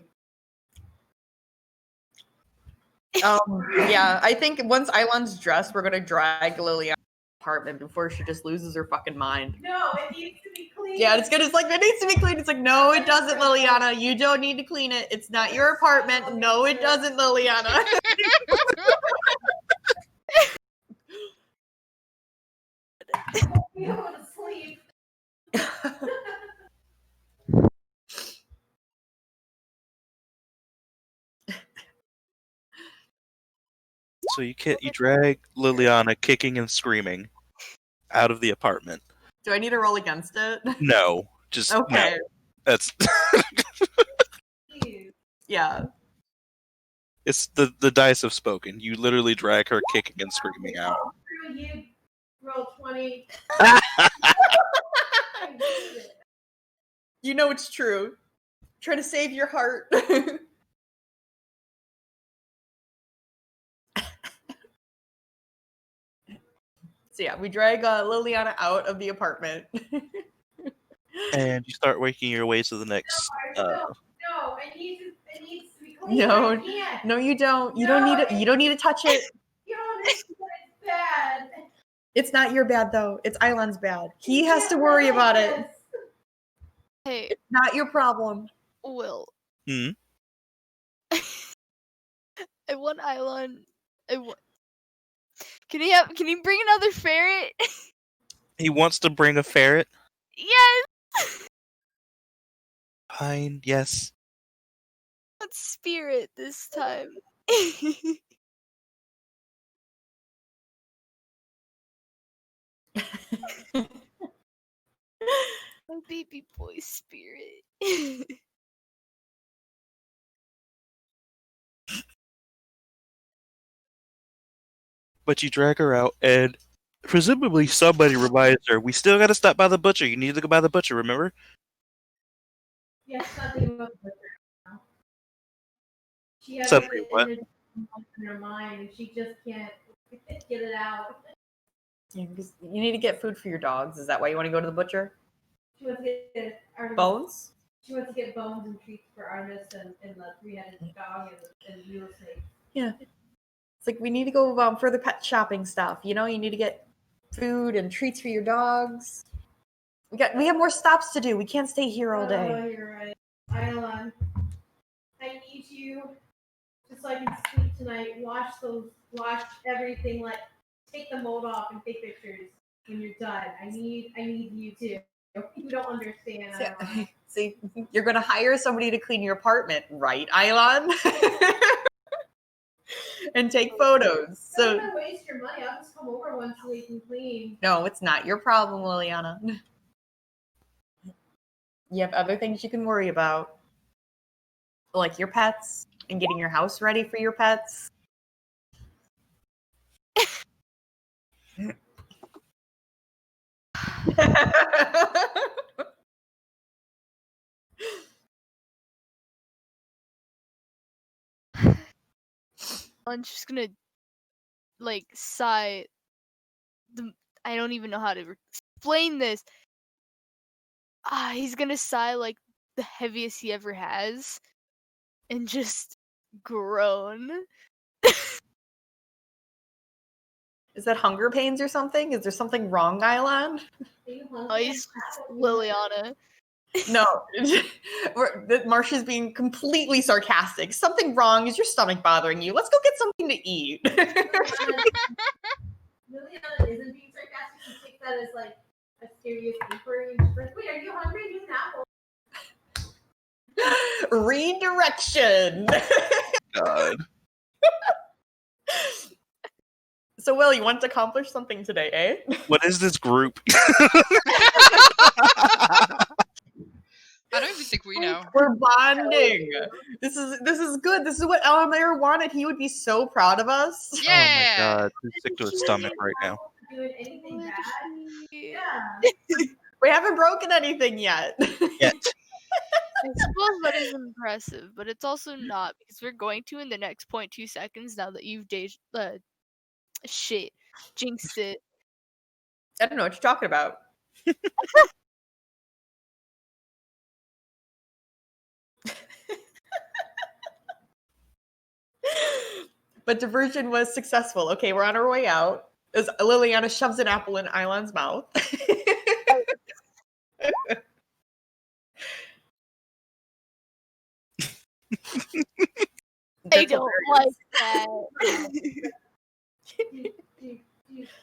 Yeah, I think once Islan's dressed, we're going to drag Liliana's apartment before she just loses her fucking mind. No, it needs to be clean. Yeah, it's like, it needs to be cleaned. It's like, no, it doesn't, Liliana. You don't need to clean it. It's not your apartment. No, it doesn't, Liliana. We don't want to sleep. So you drag Liliana kicking and screaming out of the apartment. Do I need to roll against it? No, just Okay. no. That's Please. Yeah. it's the dice have spoken. You literally drag her kicking and screaming out. Screw you. Roll 20. You know it's true. Trying to save your heart. So yeah, we drag Liliana out of the apartment. And you start making your way to the next. No, it needs to be clean. No. I can't. No, you don't. You No, don't need it. You don't need to touch it. You don't understand. It's bad. It's not your bad though. It's Islan's bad. He has to worry about it. Hey, It's not your problem. Will. Hmm? I want Islan. Can he bring another ferret? He wants to bring a ferret. Yes. Fine, yes. Let's spirit this time. My baby boy spirit. But you drag her out, and presumably somebody reminds her, we still gotta stop by the butcher. You need to go by the butcher, remember? Yes, something about the butcher now. She has Something it what? in her mind, and she just can't get it out. Yeah, because you need to get food for your dogs. Is that why you want to go to the butcher? She wants to get Artemis. Bones? She wants to get bones and treats for Artemis and the three-headed dog and real estate. Yeah. It's like we need to go for the pet shopping stuff. You know, you need to get food and treats for your dogs. We have more stops to do. We can't stay here all day. Oh, you're right. Isla, I need you, just so I can sleep tonight. Wash everything. Like, take the mold off and take pictures when you're done. I need you too. You don't understand. Isla. See, you're gonna hire somebody to clean your apartment, right, Ilon? And take photos. I'm So not gonna waste your money. I'll just come over once so we can clean. no, it's not your problem, Liliana. You have other things you can worry about, like your pets and getting your house ready for your pets. I'm just gonna like sigh. I don't even know how to explain this. He's gonna sigh like the heaviest he ever has, and just groan. Is that hunger pains or something? Is there something wrong, Island? Oh, he's just Liliana. No, Marsha's being completely sarcastic. Something wrong? Is your stomach bothering you? Let's go get something to eat. Liliana isn't being sarcastic. She takes that as like a serious inquiry. And she's like, "Wait, are you hungry? Need an apple?" Redirection. God. So, Will, you want to accomplish something today, eh? What is this group? I don't even think we know. We're bonding. This is good. This is what Elmer wanted. He would be so proud of us. Oh my Yeah. god, he's sick to his stomach right now. Doing anything bad? Yeah. Yeah. We haven't broken anything yet. Yet. I suppose that is impressive, but it's also not because we're going to in the next 0.2 seconds now that you've jinxed it. I don't know what you're talking about. But diversion was successful. Okay, we're on our way out. As Liliana shoves an apple in Ilon's mouth. I That's don't hilarious. like that.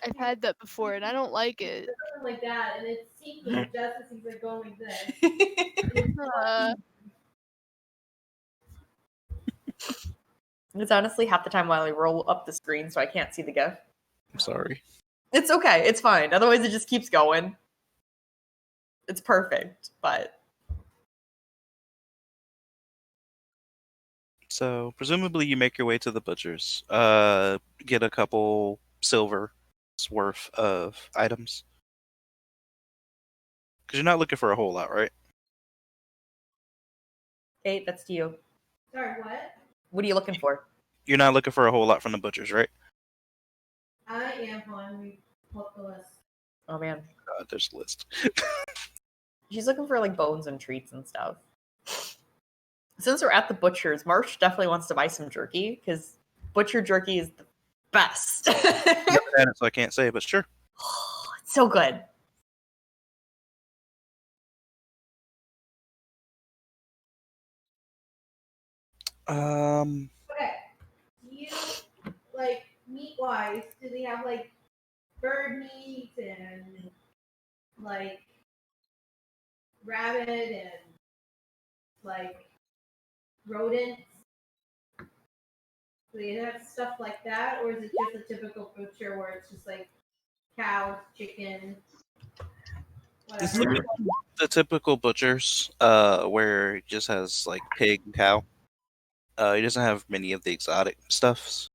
I've had that before and I don't like it. Something like that, and it's seeking justice. He's like going like this. Uh, It's honestly half the time while I roll up the screen so I can't see the GIF. I'm sorry. It's okay. It's fine. Otherwise, it just keeps going. It's perfect, but So presumably you make your way to the butcher's. Get a couple silver worth of items. Because you're not looking for a whole lot, right? Kate, that's to you. Sorry, what? What are you looking for? You're not looking for a whole lot from the butcher's, right? I am on. We pull up the list. Oh man, God, there's a list. she's looking for like bones and treats and stuff. Since we're at the butcher's, Marsh definitely wants to buy some jerky because butcher jerky is the best. Never had it, so I can't say, but sure. It's so good. Um, Okay. Do you like meat wise? Do they have like bird meat and like rabbit and like rodents? Do they have stuff like that, or is it just a typical butcher where it's just like cows, chicken, it's whatever? the typical butcher's, where it just has like pig and cow. He doesn't have many of the exotic stuffs.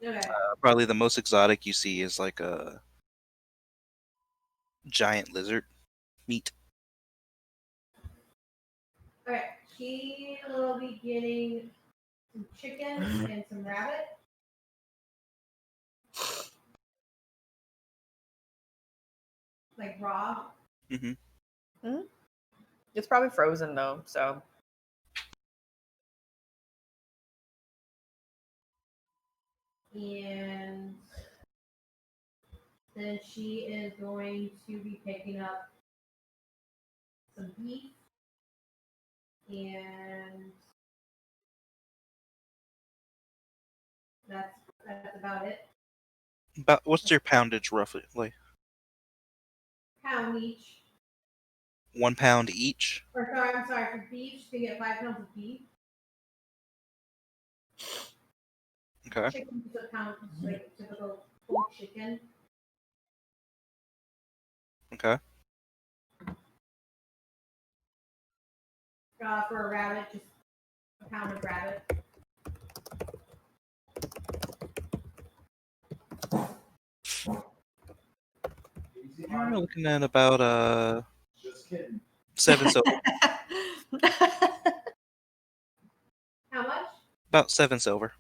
Okay. Probably the most exotic you see is like a giant lizard meat. Okay. She will be getting some chicken and some rabbit. Like raw. Mm-hmm. It's probably frozen though, so And then she is going to be picking up some beef and that's about it. About what's your poundage roughly? Like Pound each. 1 pound each? Or sorry, I'm sorry, for beef, she can get 5 pounds of beef. Okay. Chicken is a pound, like typical whole chicken. Okay. For a rabbit, just a pound of rabbit. We're looking at about Just kidding. 7 silver. How much? About 7 silver.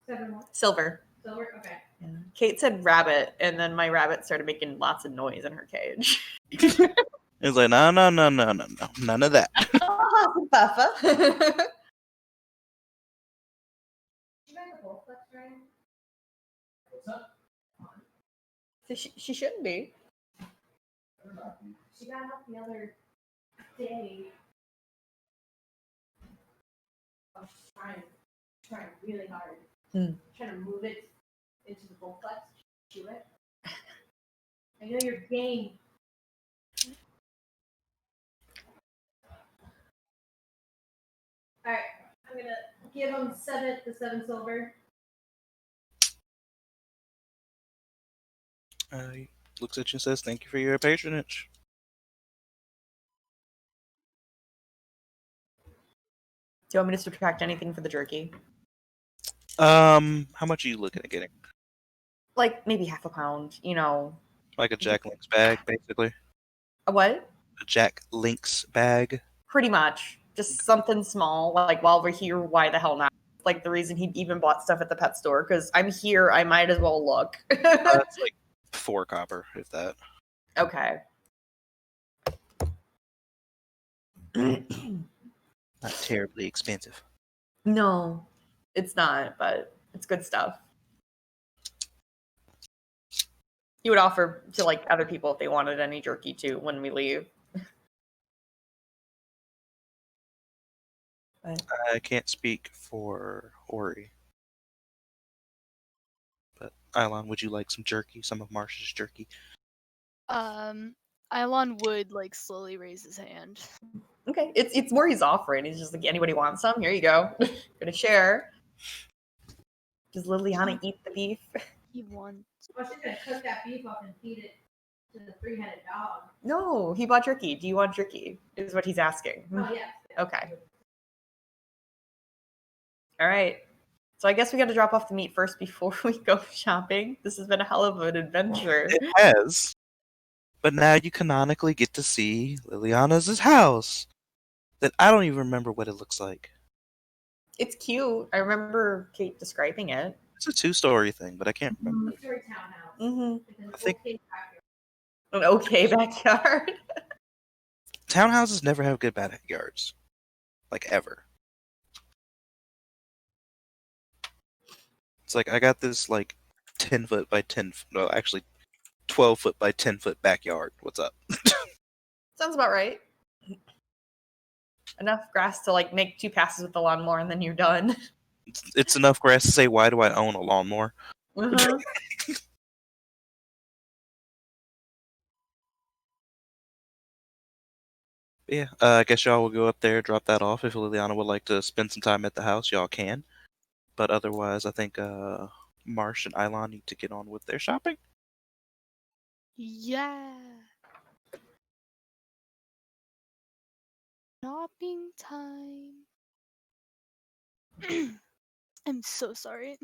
7 what? Silver. Silver? Okay. Yeah. Kate said rabbit, and then my rabbit started making lots of noise in her cage. It's like no, none of that. Oh, Papa. She got the bowl flex, right? What's up? She shouldn't be. She got up the other day. I was trying really hard. Trying to move it into the bowl flex. Do it. I know your game. Alright, I'm gonna give him the 7 silver. He looks at you and says, "Thank you for your patronage." Do you want me to subtract anything for the jerky? How much are you looking at getting? Like maybe half a pound, you know. Like a Jack Link's bag, basically. A what? A Jack Link's bag. Pretty much. Just something small. Like while we're here, why the hell not? Like the reason he even bought stuff at the pet store, because I'm here, I might as well look. It's like 4 copper, if that. Okay. Not terribly expensive. No, it's not, but it's good stuff. You would offer to like other people if they wanted any jerky too when we leave. But I can't speak for Ori. But Ilon, would you like some jerky? Some of Marsh's jerky? Ilon would like slowly raise his hand. okay, it's more he's offering. He's just like, anybody want some? Here you go. Gonna share. Does Liliana eat the beef? He wants. Well, she's gonna cook that beef up and feed it to the 3-headed dog. No, he bought jerky. Do you want jerky? Is what he's asking. Oh, yes. Okay. All right. So I guess we got to drop off the meat first before we go shopping. This has been a hell of an adventure. It has. But now you canonically get to see Liliana's house. That I don't even remember what it looks like. It's cute. I remember Kate describing it. It's a 2-story thing, but I can't remember. Two-story townhouse. Mm-hmm. With an I think- okay backyard. An okay backyard. Townhouses never have good backyards. Like, ever. It's like, I got this, like, 10 foot by 10, no, actually, 12 foot by 10 foot backyard. What's up? Sounds about right. Enough grass to like make 2 passes with the lawnmower and then you're done. It's enough grass to say, why do I own a lawnmower? Uh-huh. Yeah, I guess y'all will go up there, drop that off. If Liliana would like to spend some time at the house, y'all can. But otherwise, I think Marsh and Ilon need to get on with their shopping. Yeah. Shopping time. I'm so sorry.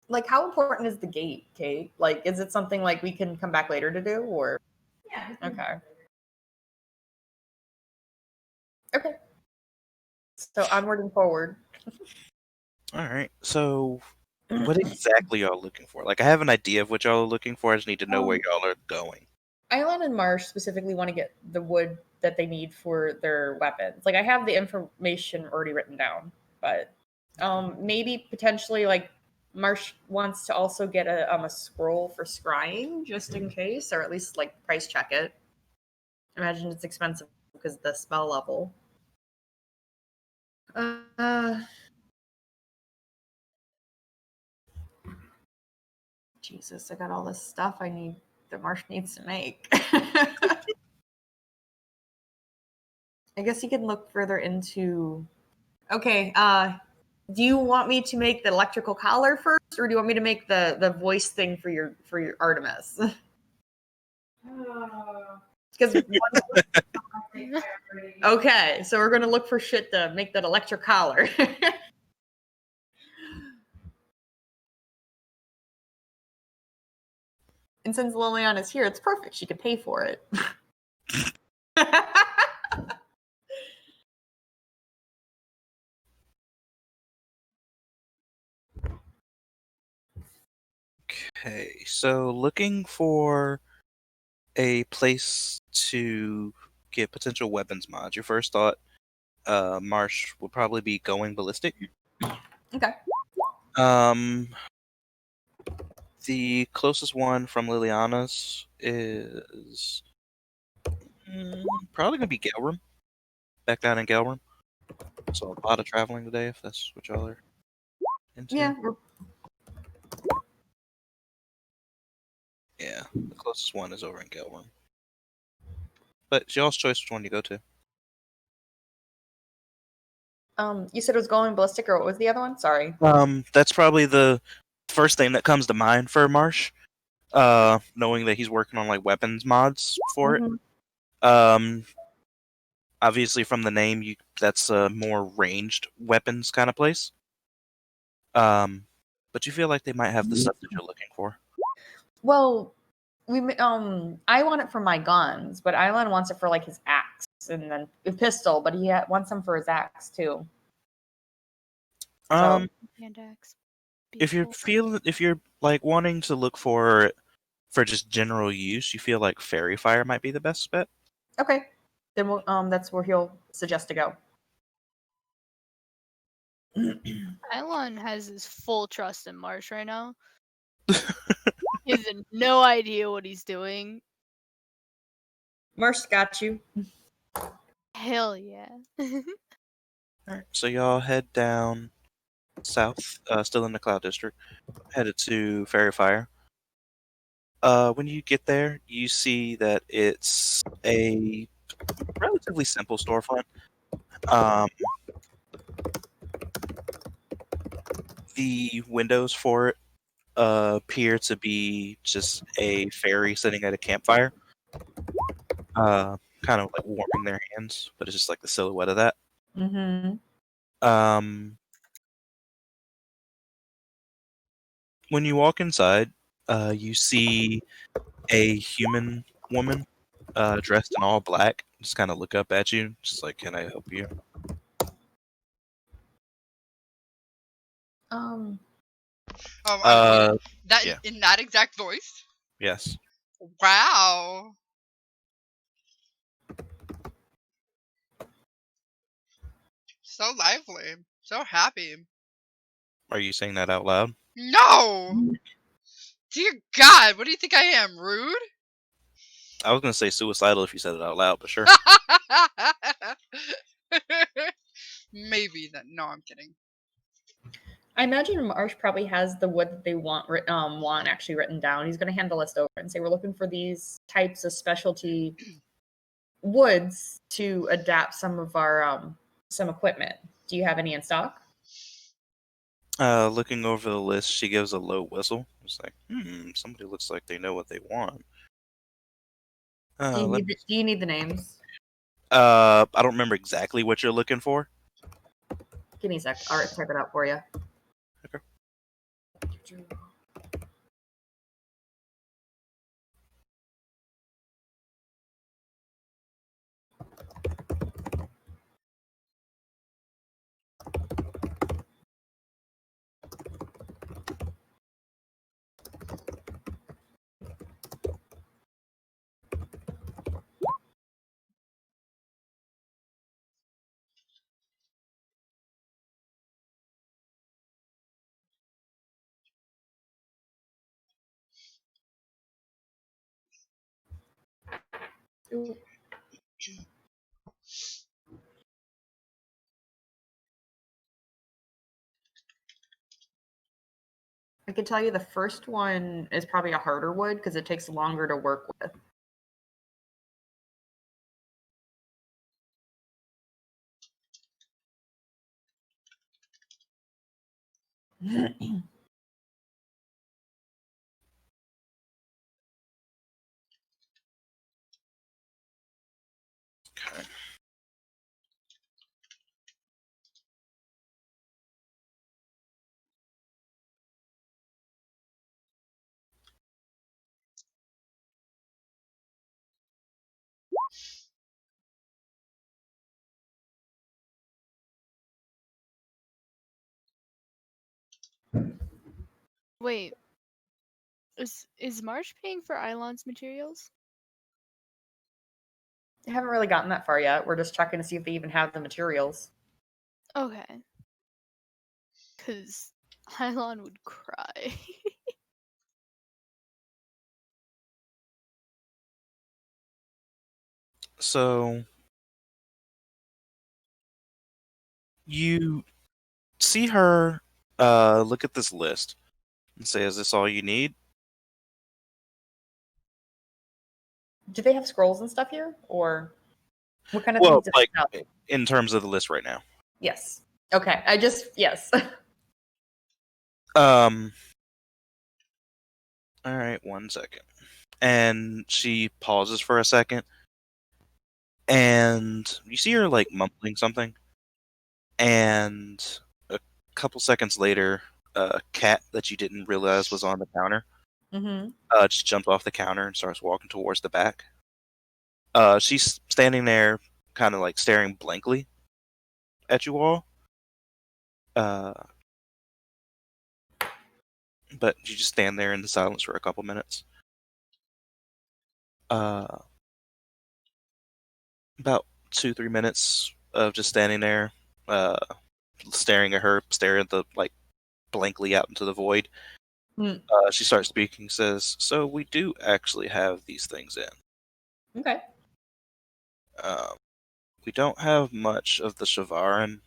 Like, how important is the gate, Kate? Like, is it something like we can come back later to do, or Yeah. okay? Okay. So onward and forward. All right. So, what exactly y'all looking for? Like, I have an idea of what y'all are looking for. I just need to know where y'all are going. Island and Marsh specifically want to get the wood that they need for their weapons. Like, I have the information already written down, but maybe potentially like Marsh wants to also get a scroll for scrying just in case, or at least like price check it. Imagine it's expensive because of the spell level. Jesus, I got all this stuff I need that Marsh needs to make. I guess you can look further into. Okay, do you want me to make the electrical collar first, or do you want me to make the voice thing for your Artemis? Because okay, so we're gonna look for shit to make that electric collar. And since Liliana's here, it's perfect. She could pay for it. Okay, so looking for a place to get potential weapons mods. Your first thought, Marsh, would probably be going ballistic. Okay. Um, the closest one from Liliana's is probably gonna be Gelrum. Back down in Gelrum. So a lot of traveling today, if that's what y'all are into. Yeah. Yeah, the closest one is over in Gelrum. But it's y'all's choice which one you go to. You said it was going ballistic, or what was the other one? Sorry. That's probably the first thing that comes to mind for Marsh. Knowing that he's working on like weapons mods for it. Obviously from the name, that's a more ranged weapons kind of place. But you feel like they might have the stuff that you're looking for. Well, I want it for my guns, but Island wants it for like his axe and then a pistol, but he wants them for his axe too. Um, Hand axe. if you're like wanting to look for just general use, you feel like fairy fire might be the best bet. Okay, then that's where he'll suggest to go. Elon has his full trust in Marsh right now. He has no idea what he's doing. Marsh got you. Hell yeah. Alright, so y'all head down south, still in the Cloud District, headed to Fairy Fire. When you get there, you see that it's a relatively simple storefront. The windows for it appear to be just a fairy sitting at a campfire, kind of like warming their hands, but it's just like the silhouette of that. Mm-hmm. When you walk inside, you see a human woman dressed in all black, just kind of look up at you, just like, "Can I help you?" That yeah. in that exact voice. Yes. Wow. So lively. So happy. Are you saying that out loud? No! Dear God, what do you think I am? Rude? I was gonna say suicidal if you said it out loud, but sure. Maybe that. No, I'm kidding. I imagine Marsh probably has the wood that they want actually written down. He's going to hand the list over and say, "We're looking for these types of specialty woods to adapt some of our some equipment. Do you have any in stock?" Looking over the list, she gives a low whistle. It's like, somebody looks like they know what they want. Do you need the names? I don't remember exactly what you're looking for. Give me a sec. All right, type it out for you. Okay. Ooh. I could tell you the first one is probably a harder wood because it takes longer to work with. Okay. Wait, is Marsh paying for Eilon's materials? I haven't really gotten that far yet. We're just checking to see if they even have the materials. Okay. Cause Eilon would cry. So you see her look at this list and say, "Is this all you need?" Do they have scrolls and stuff here? Or what kind of Well, things do like they have? in terms of the list right now. Yes. Okay. Yes. Um. All right, 1 second. And she pauses for a second, and you see her like mumbling something. And a couple seconds later, a cat that you didn't realize was on the counter Mm-hmm. just jumps off the counter and starts walking towards the back. She's standing there, kind of like staring blankly at you all. Uh, but you just stand there in the silence for a couple minutes. Uh, about 2-3 minutes of just standing there, uh, staring at her, staring at the like blankly out into the void. Mm. She starts speaking, says, "So we do actually have these things in. Okay. Um, we don't have much of the Shavaran,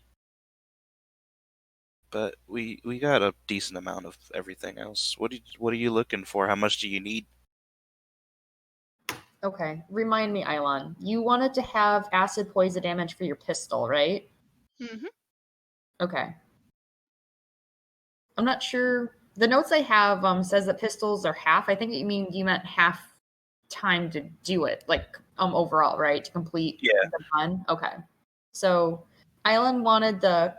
but we got a decent amount of everything else. What are you looking for? How much do you need?" Okay. Remind me, Eilon. You wanted to have acid poison damage for your pistol, right? Mm-hmm. Okay. I'm not sure. The notes I have says that pistols are half. I think you meant half time to do it, like overall, right? To complete Yeah. the run. Okay. So Island wanted the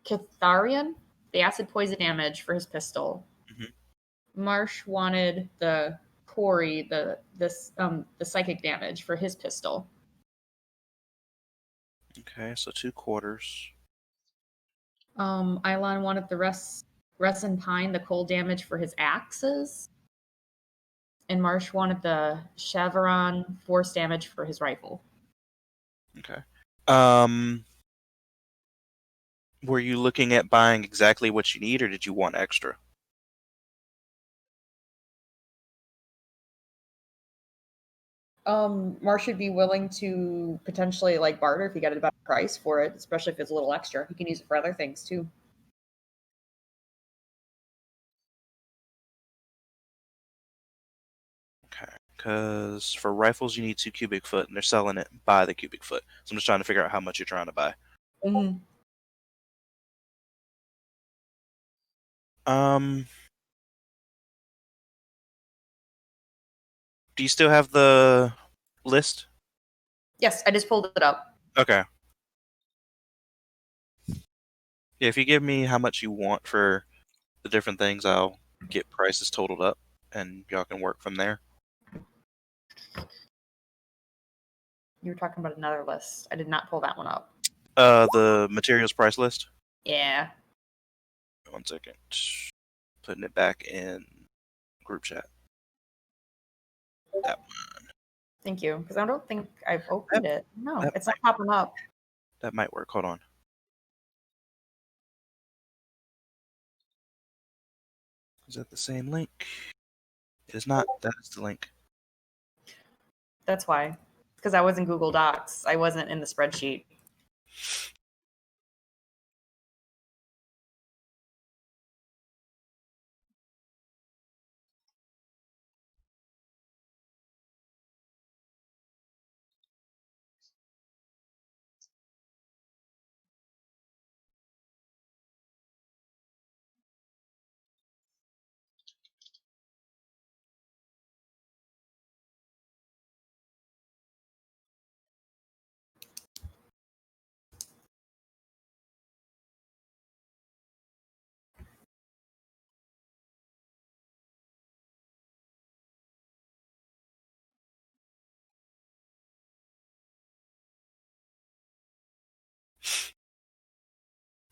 Catharian, the acid poison damage for his pistol. Mhm. Marsh wanted the Corey, the psychic damage for his pistol. Okay, so 2 quarters. Eilon wanted the resin pine, the cold damage for his axes. And Marsh wanted the Chevron force damage for his rifle. Okay. Were you looking at buying exactly what you need, or did you want extra? Marsh would be willing to potentially like barter if he got a better price for it, especially if it's a little extra. He can use it for other things too. Okay. Because for rifles, you need 2 cubic foot, and they're selling it by the cubic foot. So I'm just trying to figure out how much you're trying to buy. Mm-hmm. Um, do you still have the list? Yes, I just pulled it up. Okay. Yeah, if you give me how much you want for the different things, I'll get prices totaled up, and y'all can work from there. You were talking about another list. I did not pull that one up. The materials price list. Yeah. 1 second. Putting it back in group chat. That Thank you. Because I don't think I've opened it. No, that it's not popping up. that might work. Hold on. Is that the same link? It is not. That is the link. That's why. because I was in Google Docs. I wasn't in the spreadsheet.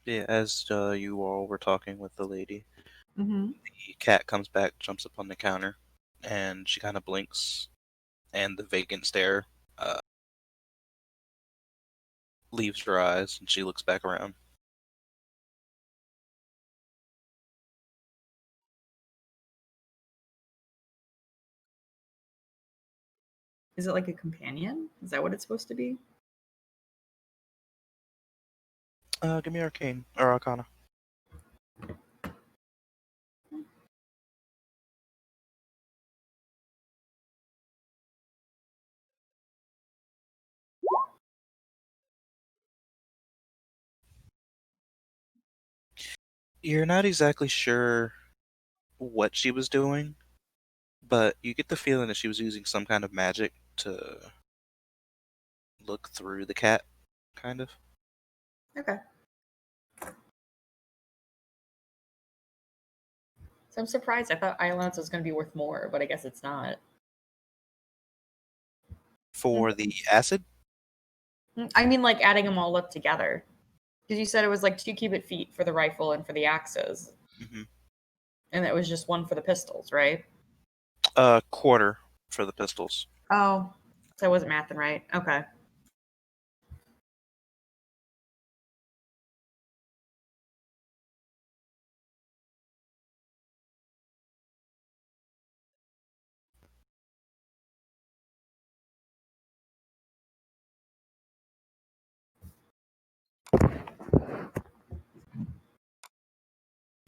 Yeah, as you all were talking with the lady, Mm-hmm. the cat comes back, jumps up on the counter, and she kind of blinks, and the vacant stare uh, leaves her eyes, and she looks back around. Is it like a companion? Is that what it's supposed to be? Give me Arcane or Arcana. You're not exactly sure what she was doing, but you get the feeling that she was using some kind of magic to look through the cat, kind of. Okay. So I'm surprised. I thought Islands was going to be worth more, but I guess it's not. For the acid, I mean, like adding them all up together. Because you said it was like 2 cubic feet for the rifle and for the axes, hmm and it was just one for the pistols, right? quarter for the pistols. Oh, so I wasn't mathing right. Okay.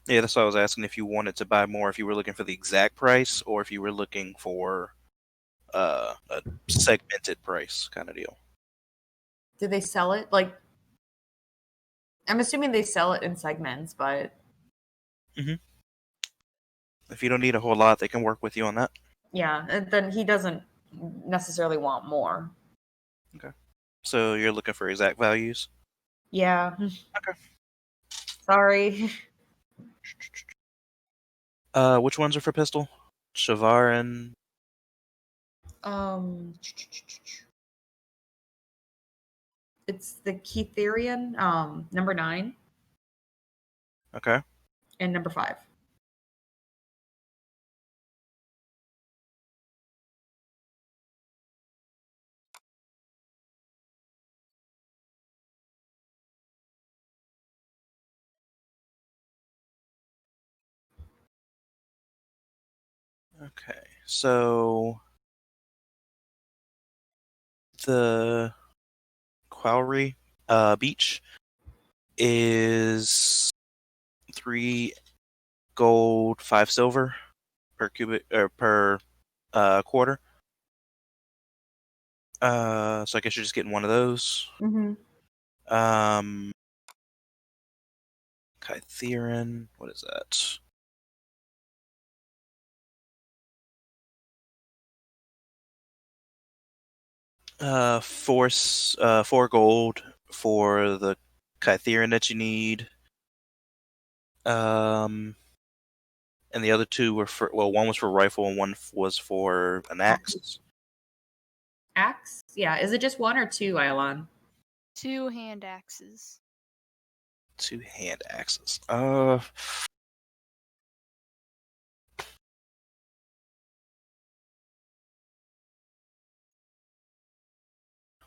Yeah, that's why I was asking if you wanted to buy more, if you were looking for the exact price, or if you were looking for a segmented price kind of deal. Did they sell it? Like, I'm assuming they sell it in segments, but If you don't need a whole lot, they can work with you on that. yeah, and then he doesn't necessarily want more. Okay. So you're looking for exact values? Yeah. Okay. Sorry. Which ones are for pistol? Shavarin. Um, it's the Keitherian, number 9 Okay. and number 5. Okay. So the Quarry beach is 3 gold, 5 silver per cubic or per quarter. So I guess you're just getting one of those. Mm-hmm. Um, Kytherin, what is that? Force, 4 gold for the Kytherin that you need. And the other two were for, well, one was for rifle and one was for an axe. Axe? Yeah. Is it just 1 or 2, Ilan? 2 hand axes. 2 hand axes.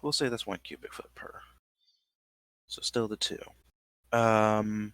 We'll say that's 1 cubic foot per. So still the 2. Um,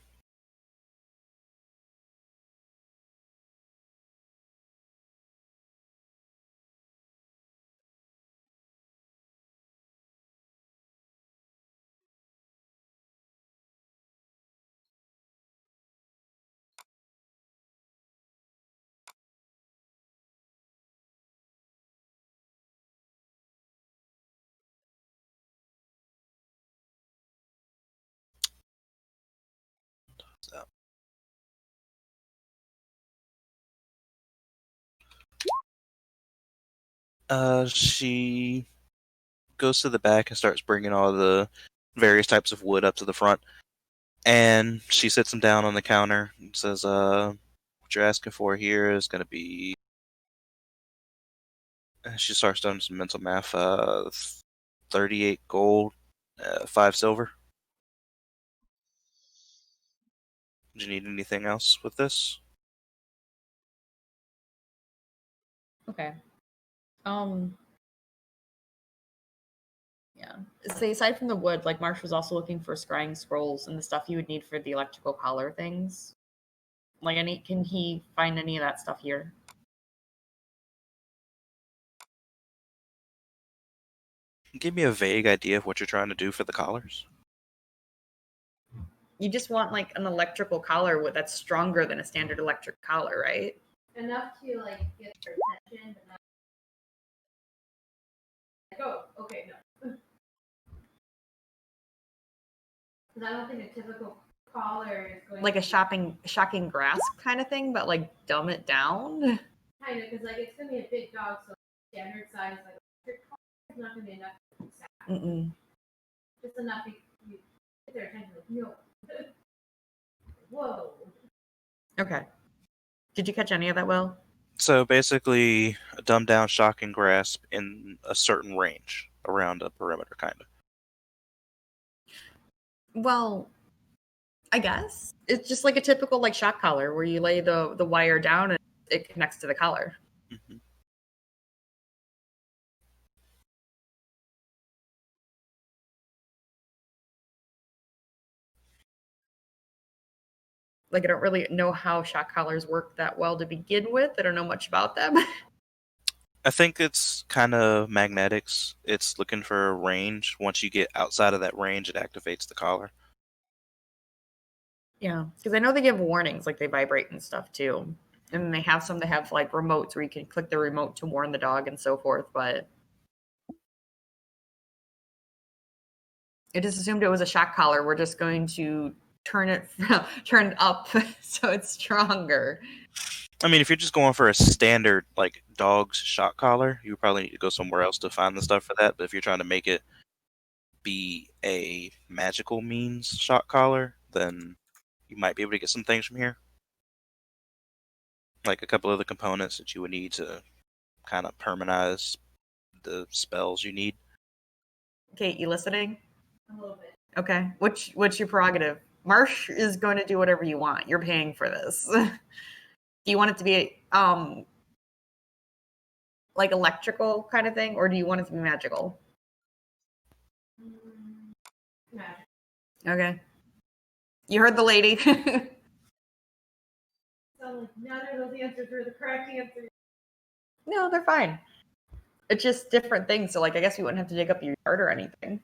She goes to the back and starts bringing all the various types of wood up to the front. And she sits them down on the counter and says, what you're asking for here is going to be. She starts doing some mental math. 38 gold, 5 silver. Do you need anything else with this? Okay. Yeah. Say aside from the wood, like Marsh was also looking for scrying scrolls and the stuff you would need for the electrical collar things. Like can he find any of that stuff here? Give me a vague idea of what you're trying to do for the collars. You just want like an electrical collar that's stronger than a standard electric collar, right? Enough to like get their attention, but not like, oh, okay, no. Because I don't think a typical collar is going Like to a shocking grasp kind of thing, but like dumb it down. kind of because like it's gonna be a big dog, so standard size like electric collar is not gonna be enough to be sack. Mm-mm. Just enough to get their attention. Like, no. Whoa. Okay. Did you catch any of that, Will? So basically, a dumbed down shocking grasp in a certain range around a perimeter, kind of. Well, I guess it's just like a typical like shock collar where you lay the wire down and it connects to the collar. Mm-hmm. Like I don't really know how shock collars work that well to begin with. I don't know much about them. I think it's kind of magnetics. It's looking for a range. Once you get outside of that range, it activates the collar. Yeah, because I know they give warnings, like they vibrate and stuff too. And they have some that have like remotes where you can click the remote to warn the dog and so forth. But I just assumed it was a shock collar. We're just going to turn it up so it's stronger. I mean, if you're just going for a standard like dog's shock collar, you probably need to go somewhere else to find the stuff for that. But if you're trying to make it be a magical means shock collar, then you might be able to get some things from here. Like a couple of the components that you would need to kind of permanize the spells you need. Kate, you listening? A little bit. Okay. What's your prerogative? Marsh is going to do whatever you want. You're paying for this. Do you want it to be like electrical kind of thing, or do you want it to be magical? Magic. Okay. You heard the lady. So like neither of those answers were the correct answer. No, they're fine. It's just different things. So like I guess we wouldn't have to dig up your yard or anything.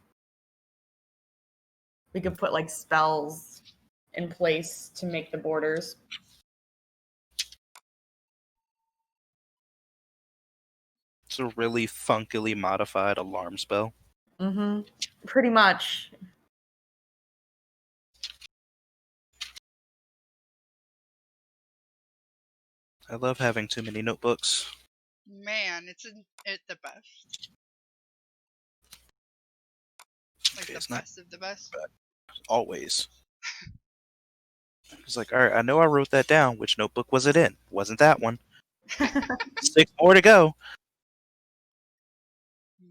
We could put like spells in place to make the borders. It's a really funkily modified alarm spell. Mm-hmm. Pretty much. I love having too many notebooks. Man, it's the best. Like Okay, the it's not best of the best. always. It's like, all right, I know I wrote that down. Which notebook was it in? Wasn't that one. 6 more to go.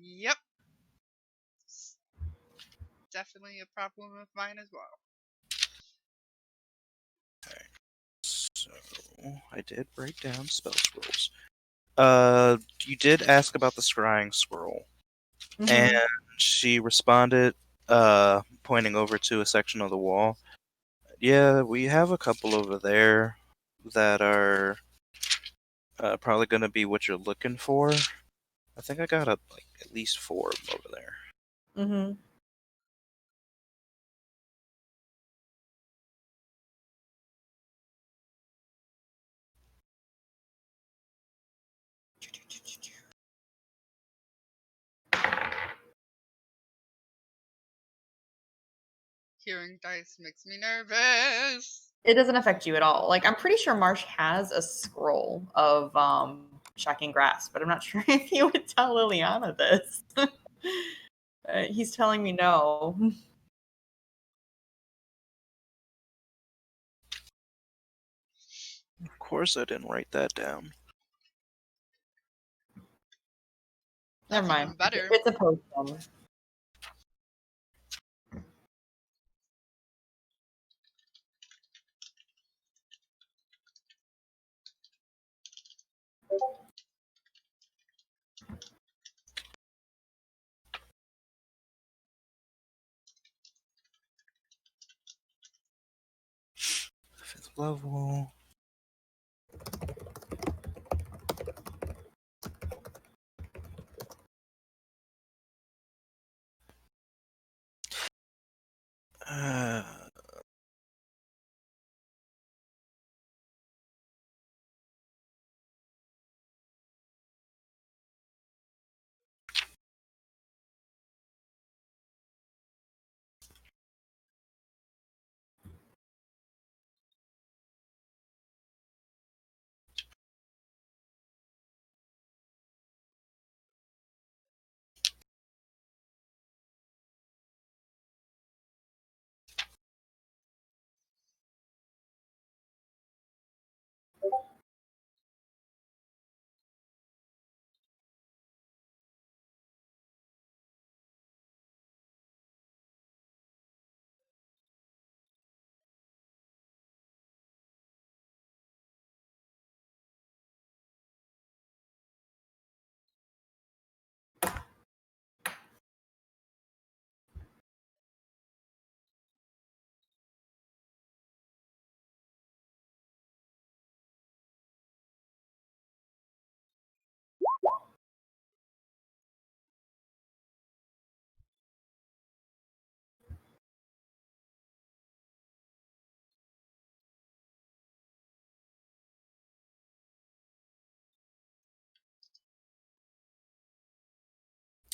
Yep. Definitely a problem of mine as well. Okay. So I did break down spell scrolls. You did ask about the scrying scroll. Mm-hmm. And she responded, pointing over to a section of the wall. Yeah, we have a couple over there that are probably going to be what you're looking for. I think I got at least 4 of them over there. Mm-hmm. Hearing dice makes me nervous. It doesn't affect you at all. Like I'm pretty sure Marsh has a scroll of Shocking Grasp, but I'm not sure if he would tell Liliana this. He's telling me no. Of course, I didn't write that down. Never That's mind. even better. It's a potion. Fifth level.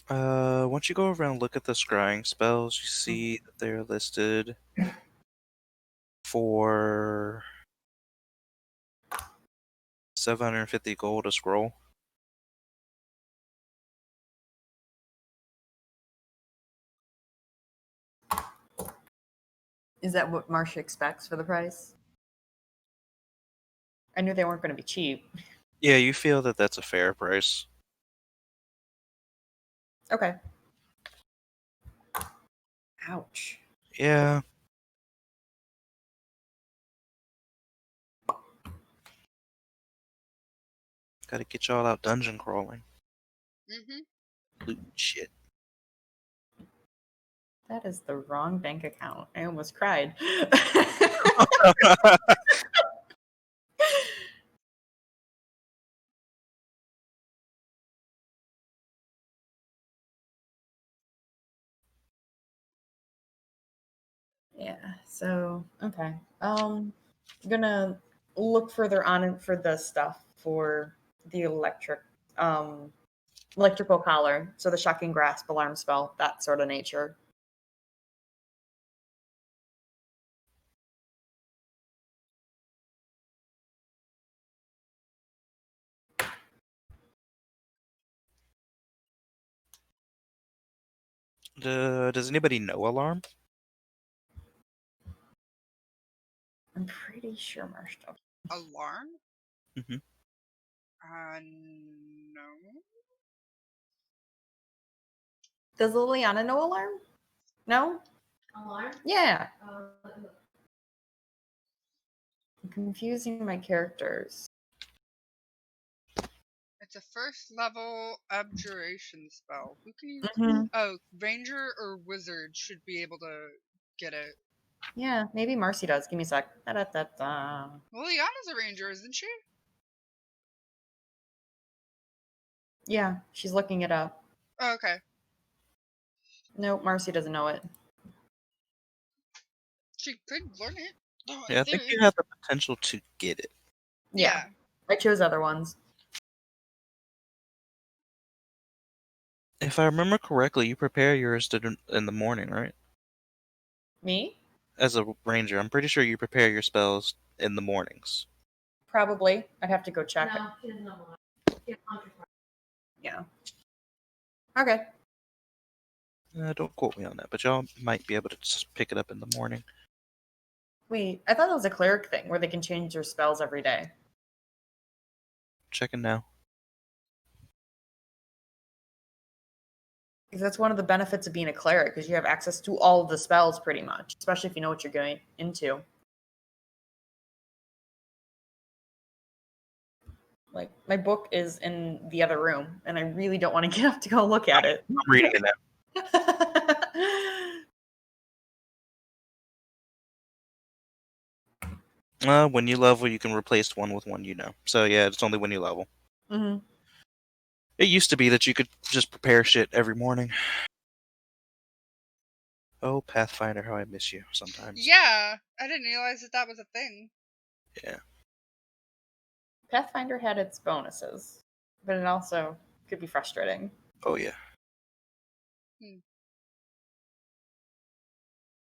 Uh, once you go around and look at the scrying spells, you see that they're listed for 750 gold a scroll. Is that what Marcia expects for the price? I knew they weren't going to be cheap. Yeah, you feel that that's a fair price. Okay. Ouch. Yeah. Gotta get y'all out dungeon crawling. Loot shit. That is the wrong bank account. I almost cried. Yeah, so okay. I'm gonna look further on for the stuff for the electrical collar, so the shocking grasp, alarm spell, that sort of nature. Does anybody know alarm? I'm pretty sure Marsh does. Alarm? Mhm. No. Does Liliana know alarm? No? Alarm? Yeah. Uh, I'm confusing my characters. It's a first level abjuration spell. Who can use Mhm. Oh, ranger or wizard should be able to get it. Yeah, maybe Marcy does. Give me a sec. Da-da-da-da. Liliana's a ranger, isn't she? Yeah, she's looking it up. Oh, okay. Nope, Marcy doesn't know it. She could learn it. Oh, in Yeah, I think theory. you have the potential to get it. Yeah. I chose other ones. If I remember correctly, you prepare yours in the morning, right? Me? As a ranger, I'm pretty sure you prepare your spells in the mornings. Probably. I'd have to go check. no, she doesn't know alarm. Yeah, laundry part. Yeah. Okay. Don't quote me on that, but y'all might be able to just pick it up in the morning. Wait, I thought that was a cleric thing where they can change their spells every day. Checking now. Because that's one of the benefits of being a cleric, because you have access to all of the spells pretty much, especially if you know what you're going into. Like, my book is in the other room, and I really don't want to get up to go look at it. I'm reading it now. When you level, you can replace one with one you know. So yeah, it's only when you level. Mm-hmm. It used to be that you could just prepare shit every morning. Oh, Pathfinder, how I miss you sometimes. Yeah, I didn't realize that was a thing. Yeah. Pathfinder had its bonuses, but it also could be frustrating. Oh yeah. Hmm.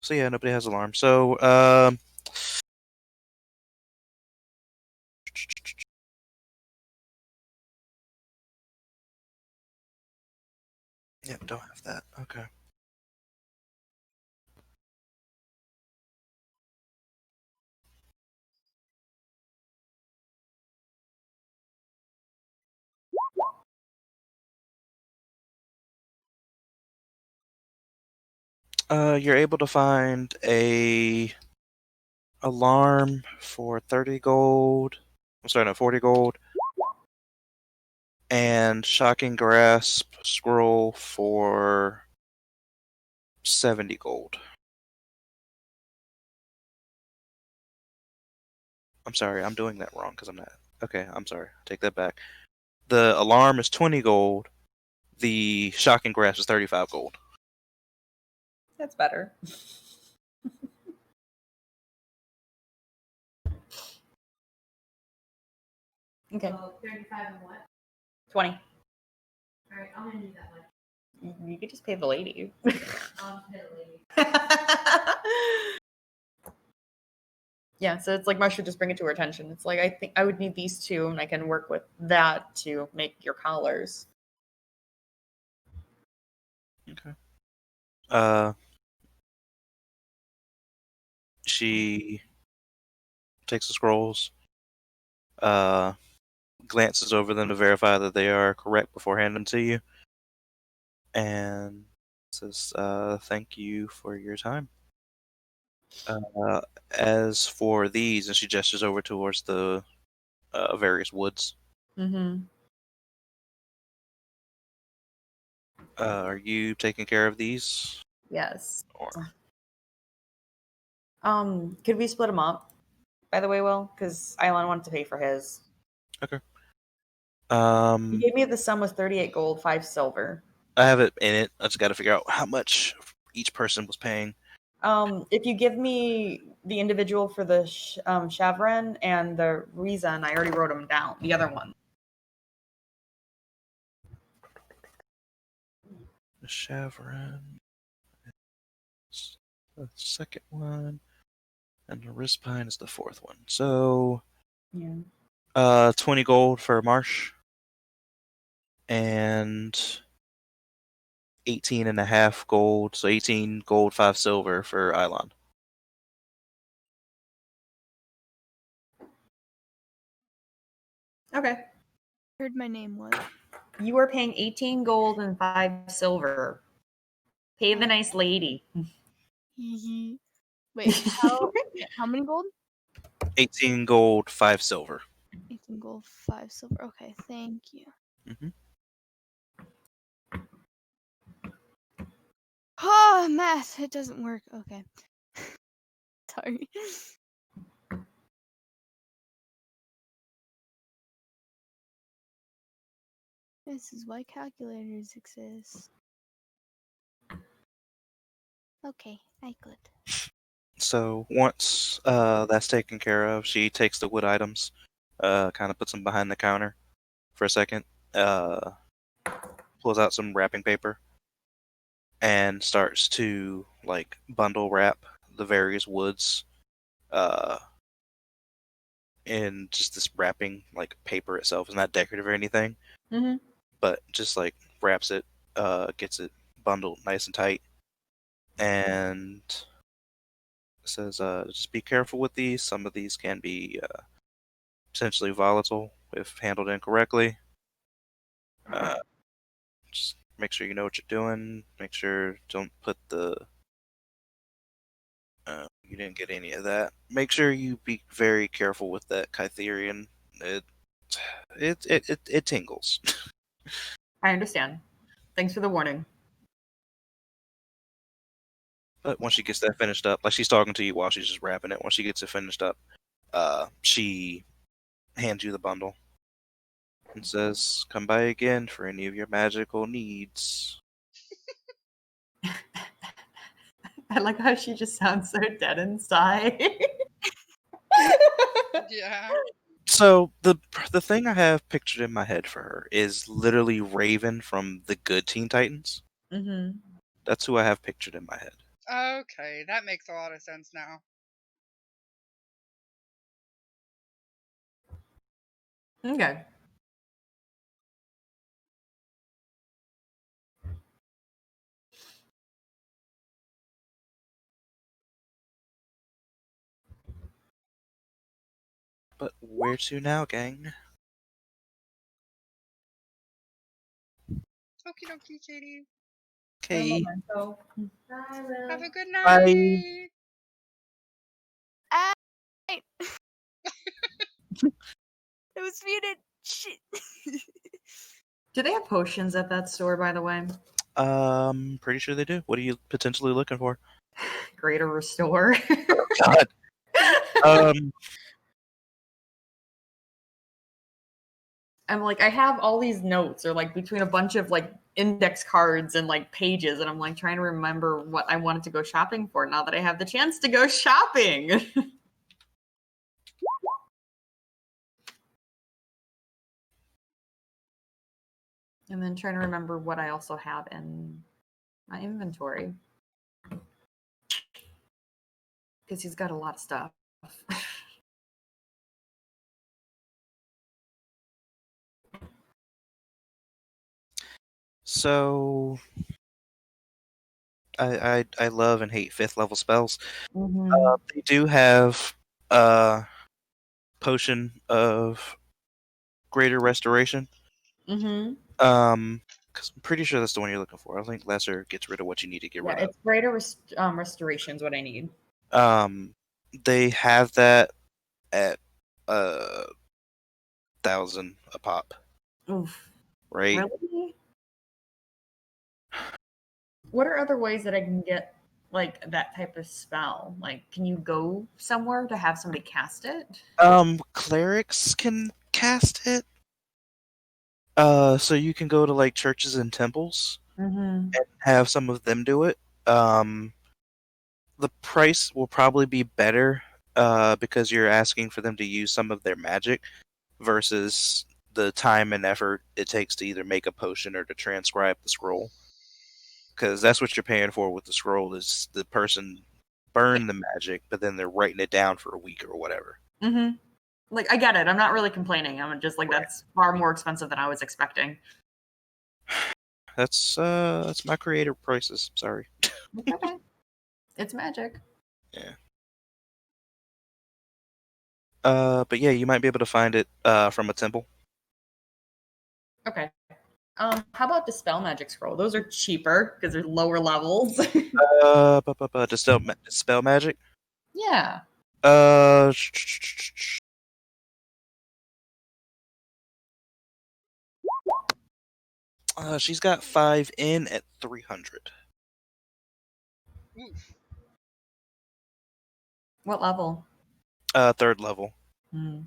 So yeah, nobody has alarm. So yeah, don't have that. Okay. You're able to find a alarm for 30 gold. I'm sorry, no, 40 gold. And Shocking Grasp scroll for 70 gold. I'm sorry, I'm doing that wrong because I'm not. Okay, I'm sorry. Take that back. The alarm is 20 gold. The Shocking Grasp is 35 gold. That's better. Okay, So 35 and what? 20. All right, I'll hand you that much. You could just pay the lady. I'll pay the lady. Yeah, so it's like Marsh should just bring it to her attention. It's like, I think I would need these two, and I can work with that to make your collars. Okay. She takes the scrolls, uh, glances over them to verify that they are correct before handing them to you, and says, "Thank you for your time." Uh, as for these, and she gestures over towards the various woods. Mm-hmm. Are you taking care of these? Yes. Or Could we split them up? By the way, Will, because Islan wanted to pay for his. okay. He gave me the sum was 38 gold, 5 silver. I have it in it. I just got to figure out how much each person was paying. If you give me the individual for the Chevron and the reason, I already wrote them down. The other one. The chevron, the second one, and the wristpine is the fourth one. So, Yeah. 20 gold for Marsh, and 18 and a half gold. So 18 gold, 5 silver for Ilon. Okay. Heard my name what? You are paying 18 gold and 5 silver. Pay the nice lady. Wait, how many gold? 18 gold, 5 silver. 18 gold, 5 silver. Okay, thank you. Mm-hmm. Oh, math. It doesn't work. Okay. Sorry. This is why calculators exist. Okay, I could. So once that's taken care of, she takes the wood items, kind of puts them behind the counter for a second, pulls out some wrapping paper, and starts to like bundle wrap the various woods uh, in just this wrapping, like paper itself is not decorative or anything, Mm-hmm. but just like wraps it, gets it bundled nice and tight, and says, just be careful with these. Some of these can be potentially volatile if handled incorrectly. Uh, just make sure you know what you're doing. Make sure don't put the. You didn't get any of that. Make sure you be very careful with that Kytherian. It it tingles. I understand. Thanks for the warning. But once she gets that finished up, like she's talking to you while she's just wrapping it. Once she gets it finished up, she hands you the bundle and says, "Come by again for any of your magical needs." I like how she just sounds so dead inside. Yeah. So the thing I have pictured in my head for her is literally Raven from the Good Teen Titans. Mm-hmm. That's who I have pictured in my head. Okay, that makes a lot of sense now. Okay. But where to now, gang? Okie dokie, Katie. Okay. So, I will. Have a good Bye. night. It was muted. Shit. do they have potions at that store, by the way? Pretty sure they do. What are you potentially looking for? Greater restore. God. Um, I'm like, I have all these notes, or like between a bunch of like index cards and like pages, and I'm like trying to remember what I wanted to go shopping for now that I have the chance to go shopping. And then trying to remember what I also have in my inventory. Because he's got a lot of stuff. so I love and hate 5th level spells. Mm-hmm. They do have potion of greater restoration. Mm-hmm. Because I'm pretty sure that's the one you're looking for. I think lesser gets rid of what you need to get Yeah, rid of. it's greater restoration is what I need. They have that at 1,000 a pop, Oof. right? Really? What are other ways that I can get like that type of spell? Like, can you go somewhere to have somebody cast it? Clerics can cast it. So you can go to like churches and temples Mm-hmm. and have some of them do it. Um, the price will probably be better, because you're asking for them to use some of their magic versus the time and effort it takes to either make a potion or to transcribe the scroll. Because that's what you're paying for with the scroll is the person burn the magic, but then they're writing it down for a week or whatever. Mm-hmm. Like, I get it. I'm not really complaining. I'm just like, Right. that's far more expensive than I was expecting. That's my creative prices. Sorry. It's okay. It's magic. Yeah. But yeah, you might be able to find it from a temple. Okay. How about dispel magic scroll? Those are cheaper because they're lower levels. Dispel magic. Yeah. Uh, she's got 5 in at 300. Oof. What level? 3rd level. Hmm.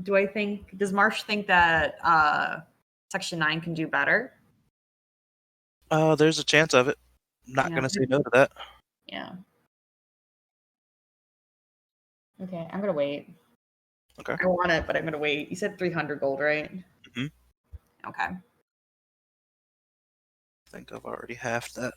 Does Marsh think that Section 9 can do better? There's a chance of it. I'm not Yeah. gonna say no to that. Yeah. Okay, I'm gonna wait. Okay. I want it, but I'm gonna wait. You said 300 gold, right? Mhm. Okay. I think I've already halved that.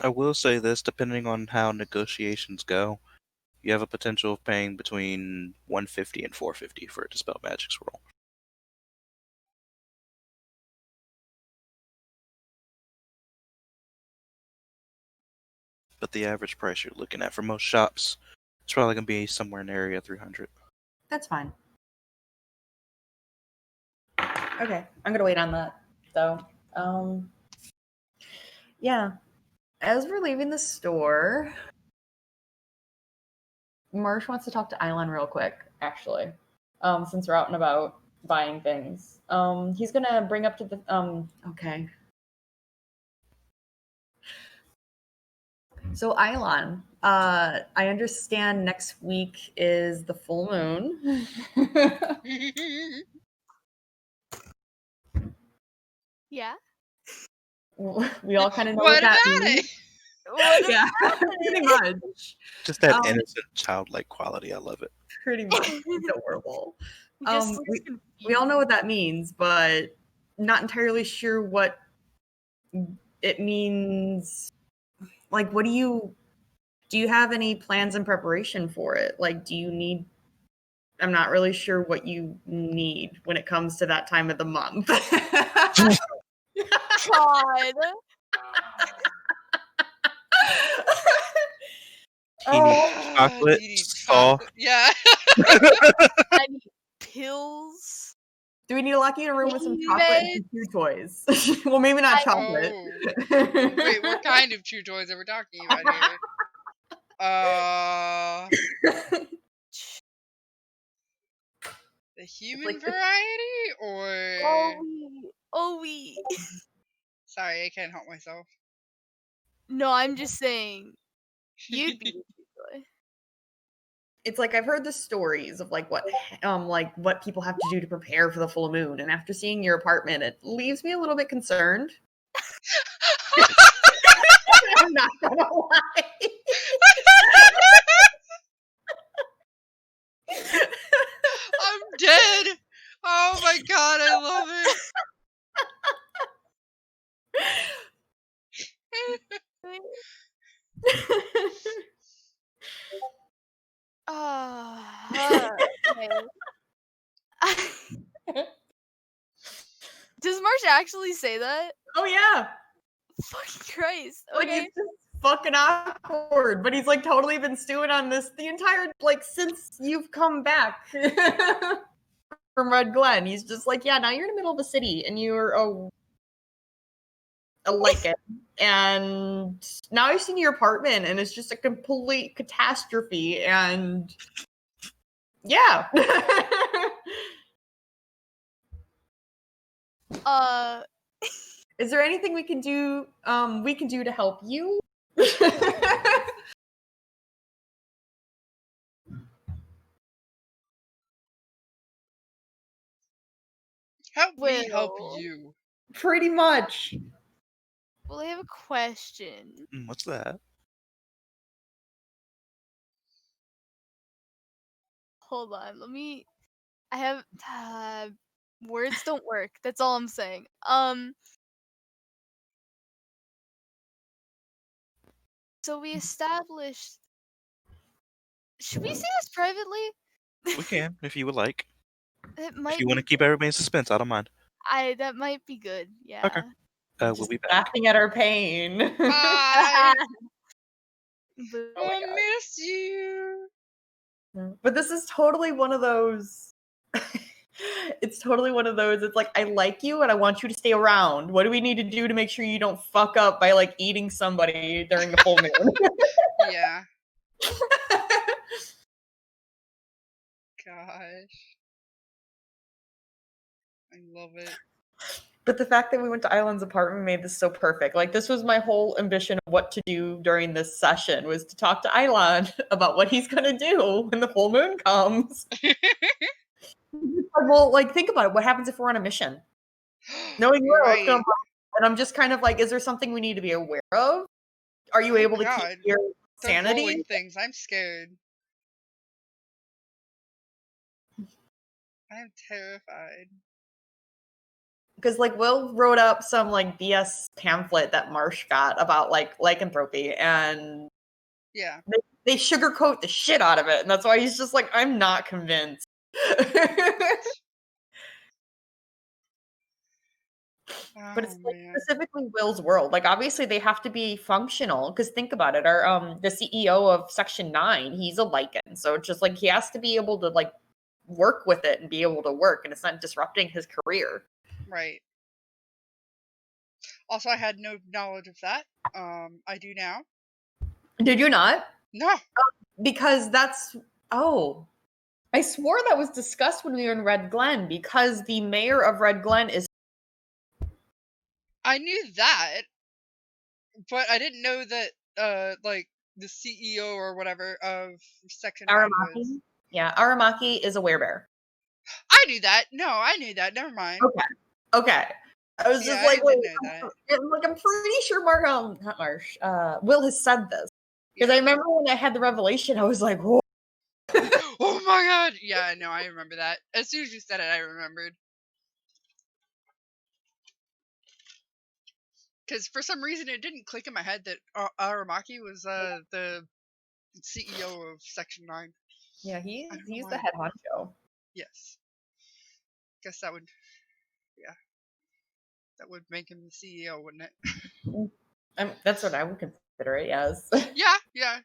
I will say this, depending on how negotiations go, you have a potential of paying between 150 and 450 for a Dispel Magic Scroll. But the average price you're looking at for most shops, it's probably going to be somewhere in the area of 300. That's fine. Okay, I'm gonna wait on that though. Yeah. As we're leaving the store, Marsh wants to talk to Islan real quick, actually. Since we're out and about buying things. He's gonna bring up to the okay. So Islan, I understand next week is the full moon. Yeah. We all kind of know What what that about means. it? What Yeah, about pretty it? much. Just that Um, innocent, childlike quality. I love it. Pretty much. It's adorable. Just looks We all know confused. what that means, but not entirely sure what it means. Like, what do you have any plans in preparation for it? Like, do you need? I'm not really sure what you need when it comes to that time of the month. God. He needs Oh, chocolate, You need saw. chocolate. Yeah. I need pills. do we need to lock you in a room with some chocolate and some Meds. chew toys? Well, maybe not chocolate. Oh. Wait, what kind of chew toys are we talking about here? The human like the- variety or Oh, we. sorry, I can't help myself. No, I'm just saying. You'd be the boy. It's like I've heard the stories of like what people have to do to prepare for the full moon, and after seeing your apartment, it leaves me a little bit concerned. I'm not gonna lie. I'm dead. Oh my god, I love it. Okay. Does Marsh actually say that? Oh yeah, Fucking Christ. like Okay. it's just fucking awkward. But he's like totally been stewing on this the entire like since you've come back from Red Glen. He's just like, yeah, now you're in the middle of a city and you're a Lycan. And now I've seen your apartment and it's just a complete catastrophe. And yeah. Is there anything we can do to help you? Help me help Well, you. Pretty much. well, I have a question. What's that? Hold on. I have words don't work. That's all I'm saying. So we established. Should we say this privately? We can, if you would like. It If might you want be. to keep everybody in suspense, I don't mind. That might be good. Okay. Yeah. We'll be back. Laughing at our pain. I But- Oh my will miss you. But this is totally one of those. It's totally one of those. It's like, I like you and I want you to stay around. What do we need to do to make sure you don't fuck up by like eating somebody during the full moon? Yeah. Gosh. I love it. But the fact that we went to Island's apartment made this so perfect. Like, this was my whole ambition of what to do during this session, was to talk to Island about what he's gonna do when the full moon comes. Well, like, think about it. What happens if we're on a mission? Knowing You're what's going right. on, and I'm just kind of like, is there something we need to be aware of? Are you Oh able to God. keep your Start sanity? rolling things. I'm scared. I'm terrified. because like Will wrote up some like BS pamphlet that Marsh got about like lycanthropy, and Yeah. they sugarcoat the shit out of it, and that's why he's just like, I'm not convinced. But it's like man. specifically Will's world. Like obviously they have to be functional because think about it. Our the CEO of Section 9, he's a lichen. So it's just like he has to be able to like work with it and be able to work, and it's not disrupting his career. Right. Also, I had no knowledge of that. I do now. Did you not? No. Because that's I swore that was discussed when we were in Red Glen, because the mayor of Red Glen is I knew that, but I didn't know that like the CEO or whatever of Section 9 was. Aramaki. Yeah, Aramaki is a werebear. I knew that. No, I knew that. Never mind. Okay. I was Yeah, just I like, did wait, know that. I'm pretty sure not Marsh, Will has said this. Because I remember when I had the revelation, I was like, whoa. Oh my god! Yeah, no, I remember that. As soon as you said it, I remembered. Because for some reason it didn't click in my head that Aramaki was the CEO of Section 9. Yeah, he's the head honcho. Yes. Guess that would, yeah. That would make him the CEO, wouldn't it? That's what I would consider it, yes. Yeah.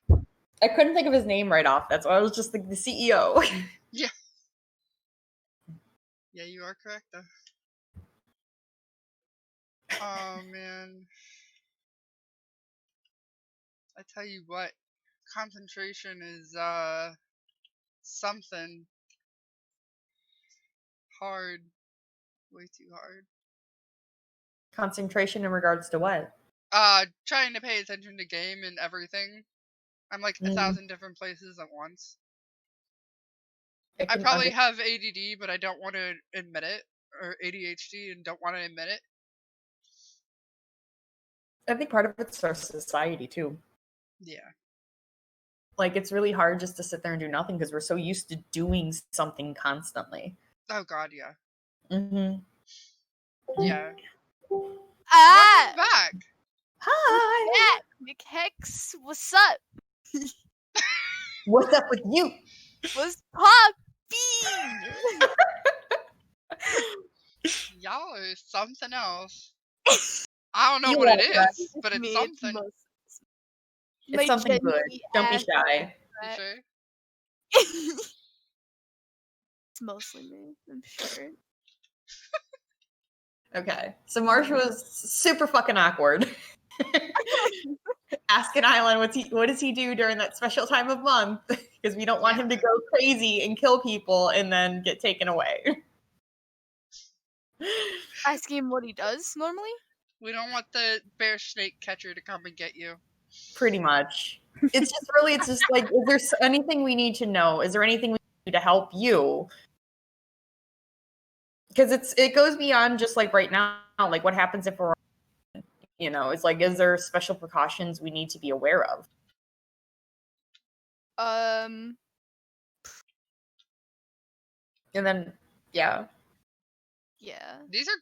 I couldn't think of his name right off. That's why I was just like the CEO. Yeah. Yeah, you are correct, though. Oh, man. I tell you what, concentration is, something hard. Way too hard. Concentration in regards to what? Trying to pay attention to game and everything. I'm like 1,000 different places at once. I probably have ADD, but I don't want to admit it, or ADHD and don't want to admit it. I think part of it's our society too. Yeah. Like it's really hard just to sit there and do nothing because we're so used to doing something constantly. Oh god, yeah. Mm-hmm. Yeah. Ah! Welcome back. Hi. Yeah, McHex, what's up? What's up with you? What's popping? Y'all are something else. I don't know You what it are, is, but it's Me, something. It's something good. Don't be shy. You sure? It's mostly me, I'm sure. Okay. So Marsh was super fucking awkward. Asking Island what does he do during that special time of month? Because we don't want him to go crazy and kill people and then get taken away. Asking him what he does normally? We don't want the bear snake catcher to come and get you. Pretty much. It's just like, is there anything we need to know? Is there anything we can do to help you? Because it goes beyond just like right now, like what happens if we're, it's like, is there special precautions we need to be aware of? And then, yeah. These are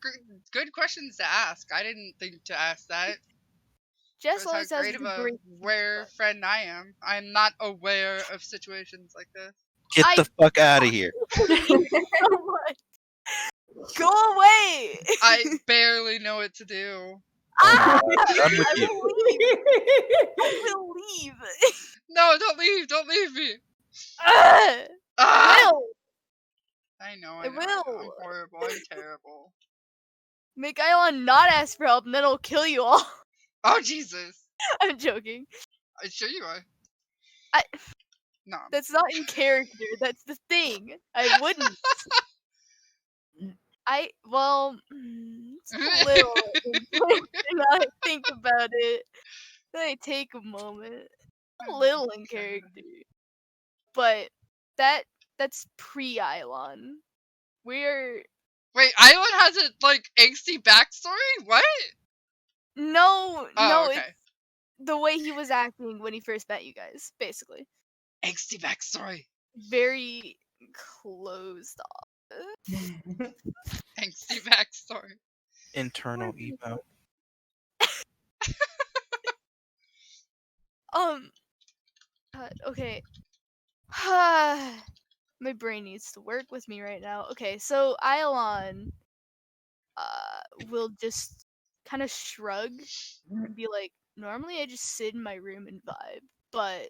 good questions to ask. I didn't think to ask that. Jess Shows how always has great of a great aware friend I am. I'm not aware of situations like this. Get the fuck out of here. Go away! I barely know what to do. I'm with you. I will leave. No, don't leave! Don't leave me! I will. I know. I will. I'm horrible. I'm terrible. Make Ion not ask for help, and then it'll kill you all. Oh Jesus! I'm joking. I'm sure you are. No. That's not in character. That's the thing. I wouldn't. It's a little. Now I think about it. Then I take a moment. A little in character, but that's pre-Ilon. Wait, Island has a angsty backstory? What? No, okay. It's the way he was acting when he first met you guys, basically. Angsty backstory. Very closed off. Angsty backstory. Internal emo. God, okay. My brain needs to work with me right now. Okay, so Ion will just kind of shrug and be like, normally I just sit in my room and vibe, but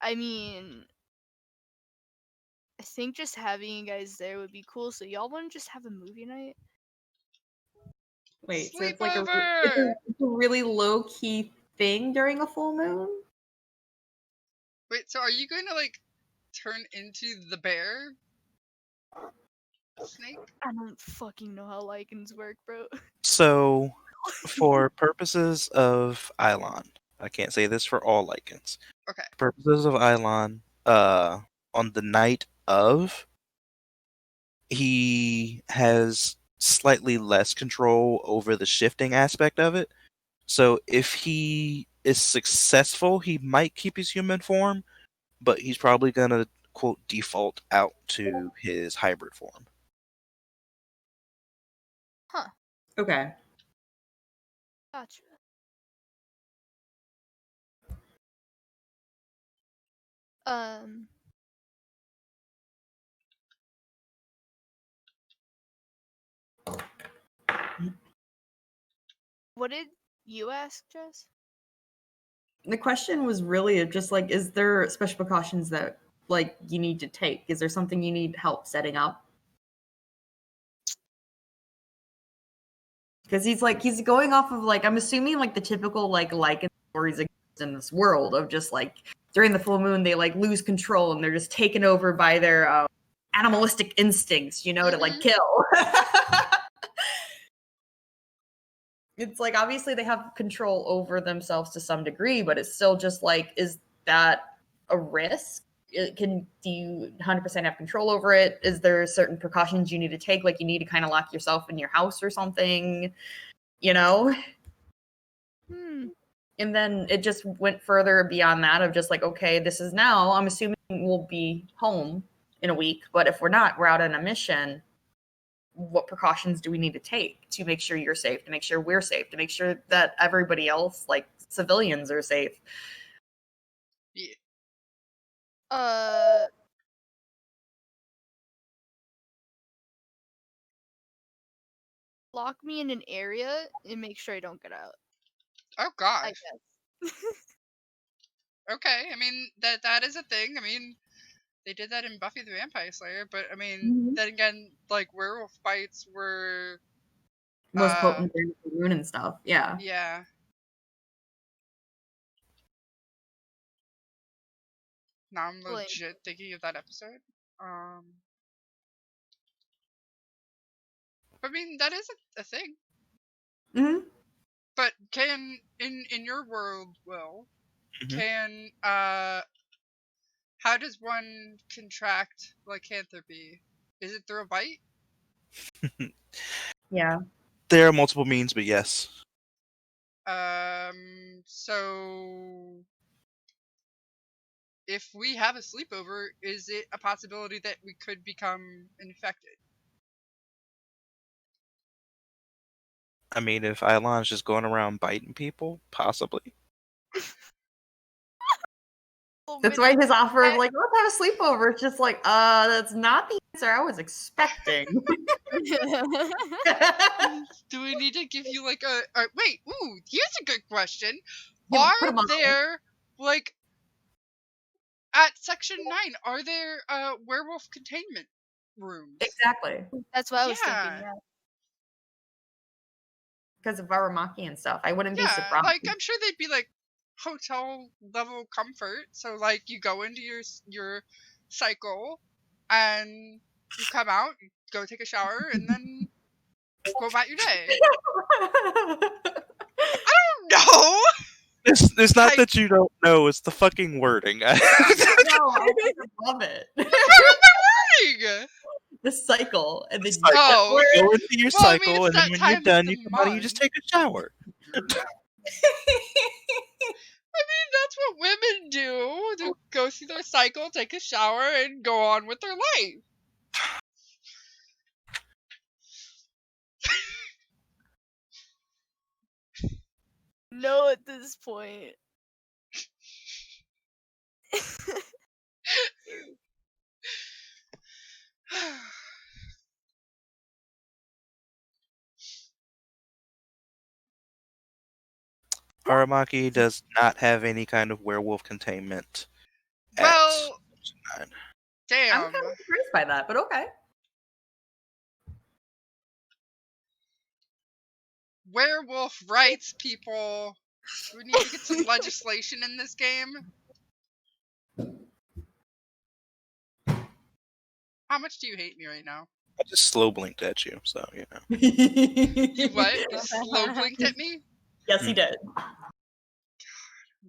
I mean, I think just having you guys there would be cool. So y'all want to just have a movie night? Wait, so it's Sleepover! it's a really low key thing during a full moon? Wait, so are you going to like turn into the bear snake? I don't fucking know how lichens work, bro. So, for purposes of Eilon, I can't say this for all lichens. Okay. For purposes of Eilon, on the night of, he has slightly less control over the shifting aspect of it. So if he is successful, he might keep his human form, but he's probably gonna quote default out to his hybrid form. Huh? Okay. Gotcha. Um. What did you ask, Jess? The question was really just like, is there special precautions that like you need to take? Is there something you need help setting up? Because he's going off of like, I'm assuming like the typical like lichen stories exist in this world of just like during the full moon they like lose control and they're just taken over by their animalistic instincts, you know, to like kill. It's like obviously they have control over themselves to some degree, but it's still just like, is that a risk? Do you 100% have control over it? Is there certain precautions you need to take? Like you need to kind of lock yourself in your house or something, you know? And then it just went further beyond that of just like, okay, this is now, I'm assuming we'll be home in a week, but if we're not, we're out on a mission. What precautions do we need to take to make sure you're safe, to make sure we're safe, to make sure that everybody else, like civilians, are safe? Yeah. Lock me in an area and make sure I don't get out. Oh I gosh. guess. Okay, I mean that is a thing. I mean, they did that in Buffy the Vampire Slayer, but I mean, then again, like werewolf bites were Most potent during the moon and stuff. Yeah. yeah. Now I'm Like, legit thinking of that episode. I mean that is a thing. Mm-hmm. But can in your world, Will, Mhm. can how does one contract lycanthropy? Is it through a bite? Yeah. There are multiple means, but yes. So if we have a sleepover, is it a possibility that we could become infected? I mean, if Eilon's just going around biting people, possibly. That's why his offer of like, let's have a sleepover. It's just like, that's not the answer I was expecting. Do we need to give you like a wait? Ooh, here's a good question. Yeah, put 'em Are on. there like at Section 9? Are there werewolf containment rooms? Exactly. That's what I was thinking. Yeah. Yeah. Because of Aramaki and stuff. I wouldn't be Yeah, surprised. like I'm sure they'd be like hotel level comfort. So like you go into your cycle and you come out, you go take a shower, and then go about your day. No. It's not that you don't know; it's the fucking wording. No, I love it. Wording. The cycle, and then Cycle. Oh. You go into your Well, I mean, cycle, it's and then that when time you're of done, the you come out and you just month. take a shower. I mean, that's what women do. They go through their cycle, take a shower, and go on with their life. know at this point. Aramaki does not have any kind of werewolf containment at Well, 9. I'm damn. kind of surprised by that, but okay. Werewolf rights, people. We need to get some legislation in this game. How much do you hate me right now? I just slow blinked at you, so you know. You what? You slow blinked at me? Yes, he did.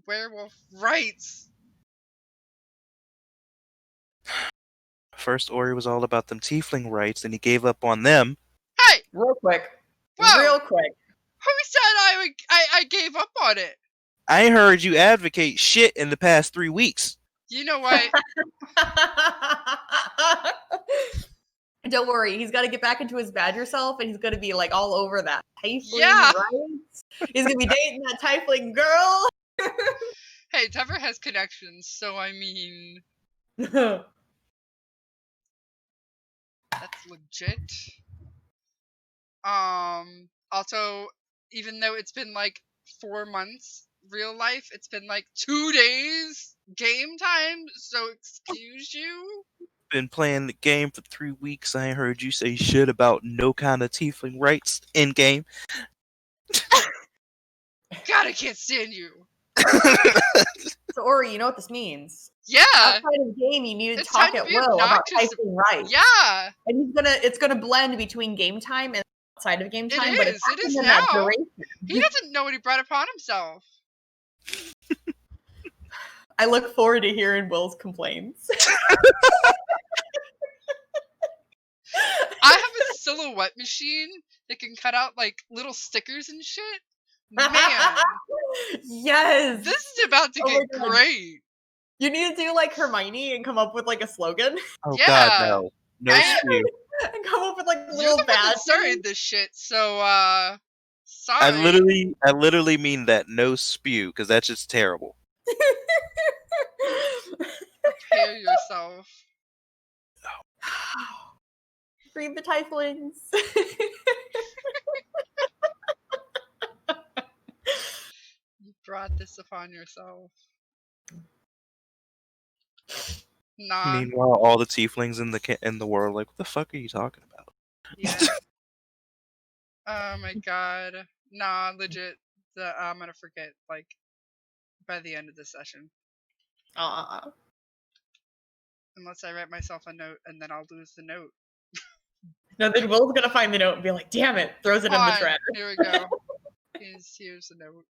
Werewolf rights. First, Ori was all about them tiefling rights, and he gave up on them. Hey! Real quick. Whoa! Real quick. Who said I gave up on it? I heard you advocate shit in the past 3 weeks. You know what? Don't worry, he's got to get back into his badger self, and he's going to be like all over that tiefling Yeah. rights. He's going to be dating that tiefling girl. Hey, Tever has connections, so I mean, That's that's legit. Also, even though it's been like 4 months, real life, it's been like 2 days game time, so excuse you. Been playing the game for 3 weeks. I ain't heard you say shit about no kind of tiefling rights in game. God, I can't stand you. So, Ori, you know what this means. Yeah, Outside of the game, you need to It's talk time to at be will about obnoxious. tiefling rights. yeah, And it's gonna blend between game time and outside of game It time, but it's is. It is happened in that now. duration. he doesn't know what he brought upon himself. I look forward to hearing Will's complaints. I have a silhouette machine that can cut out like little stickers and shit. Man, Yes. this is about to Oh my get God. great. You need to do like Hermione and come up with like a slogan Oh Yeah. God, no, no And- spew. and come up with like You're little the one that badges. started this shit, so sorry. I literally mean that, no spew, because that's just terrible. Prepare yourself. Read the tieflings. You brought this upon yourself. Nah. Meanwhile, all the tieflings in the world, like, what the fuck are you talking about? Yeah. Oh my god. Nah, legit. I'm gonna forget, like, by the end of the session. Unless I write myself a note and then I'll lose the note. No, then Will's gonna find the note and be like, "Damn it!" Throws it in the Fine, trash. here we go. Here's the note.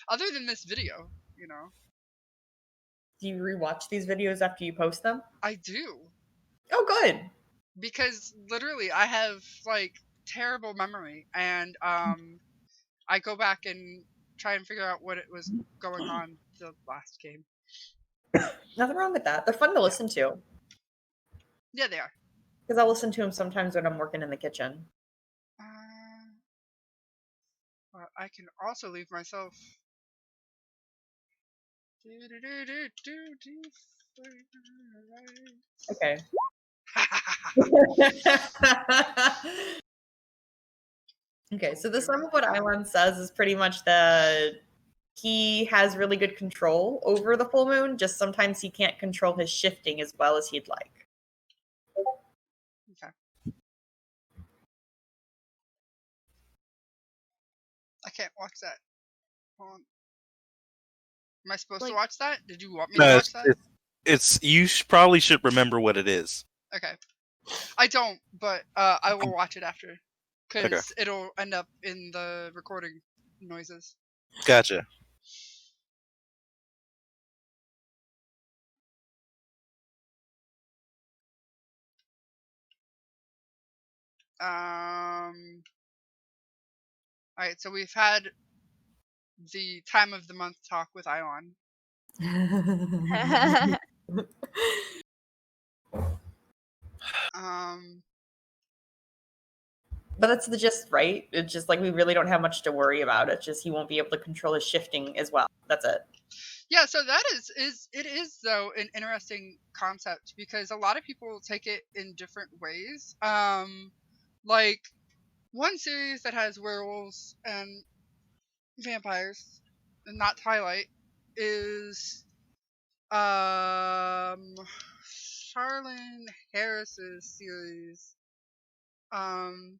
Other than this video, you know, Do you rewatch these videos after you post them? I do. Oh, good. Because literally I have like terrible memory and I go back and try and figure out what it was going on the last game. Nothing wrong with that. They're fun to listen to. Yeah, they are. Because I'll listen to them sometimes when I'm working in the kitchen. I can also leave myself. Okay. Okay, so the sum of what Island says is pretty much that he has really good control over the full moon, just sometimes he can't control his shifting as well as he'd like. Okay. I can't watch that. Hold on. Am I supposed to watch that? Did you want me to No, watch that? you probably should remember what it is. Okay. I don't, but I will watch it after. Because Okay. it'll end up in the recording noises. Gotcha. Alright, so we've had the time of the month talk with Ion. But that's the gist, right? It's just like we really don't have much to worry about. It's just he won't be able to control his shifting as well. That's it. Yeah, so that is though an interesting concept because a lot of people take it in different ways. Like one series that has werewolves and vampires, and not Twilight, is Charlene Harris's series, um,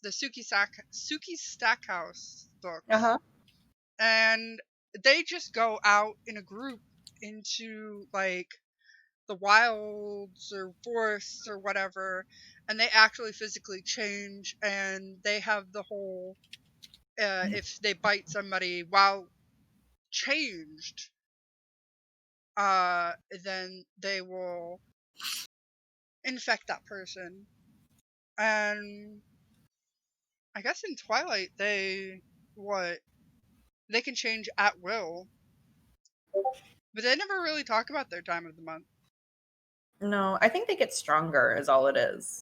the Suki Stackhouse books, and they just go out in a group into like the wilds or forests or whatever, and they actually physically change, and they have the whole if they bite somebody while changed, then they will infect that person. And I guess in Twilight they can change at will, but they never really talk about their time of the month. No, I think they get stronger, is all it is.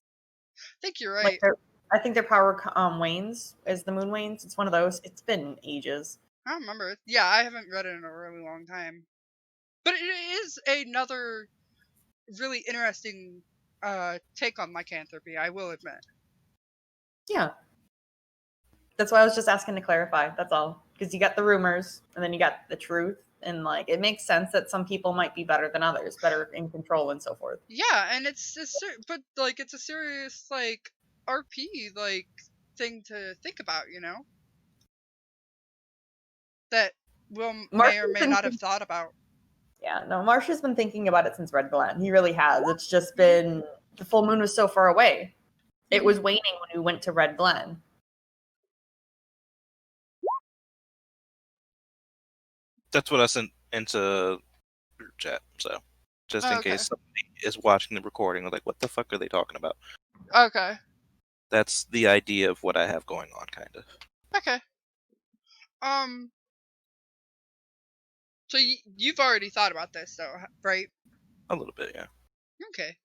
I think you're Like right. I think their power wanes as the moon wanes. It's one of those. It's been ages. I don't remember. Yeah, I haven't read it in a really long time. But it is another really interesting take on lycanthropy, I will admit. Yeah. That's why I was just asking to clarify. That's all. Because you got the rumors and then you got the truth. And like it makes sense that some people might be better than others, better in control and so forth. Yeah, and it's but like it's a serious like RP like thing to think about, you know? That Will may or may not have thought about. Yeah, no, Marsh has been thinking about it since Red Glen. He really has. It's just been the full moon was so far away. It was waning when we went to Red Glen. That's what I sent into group chat. So, just in Okay. case somebody is watching the recording, like, what the fuck are they talking about? Okay. That's the idea of what I have going on, kind of. Okay. So you've already thought about this, though, right? A little bit, yeah. Okay.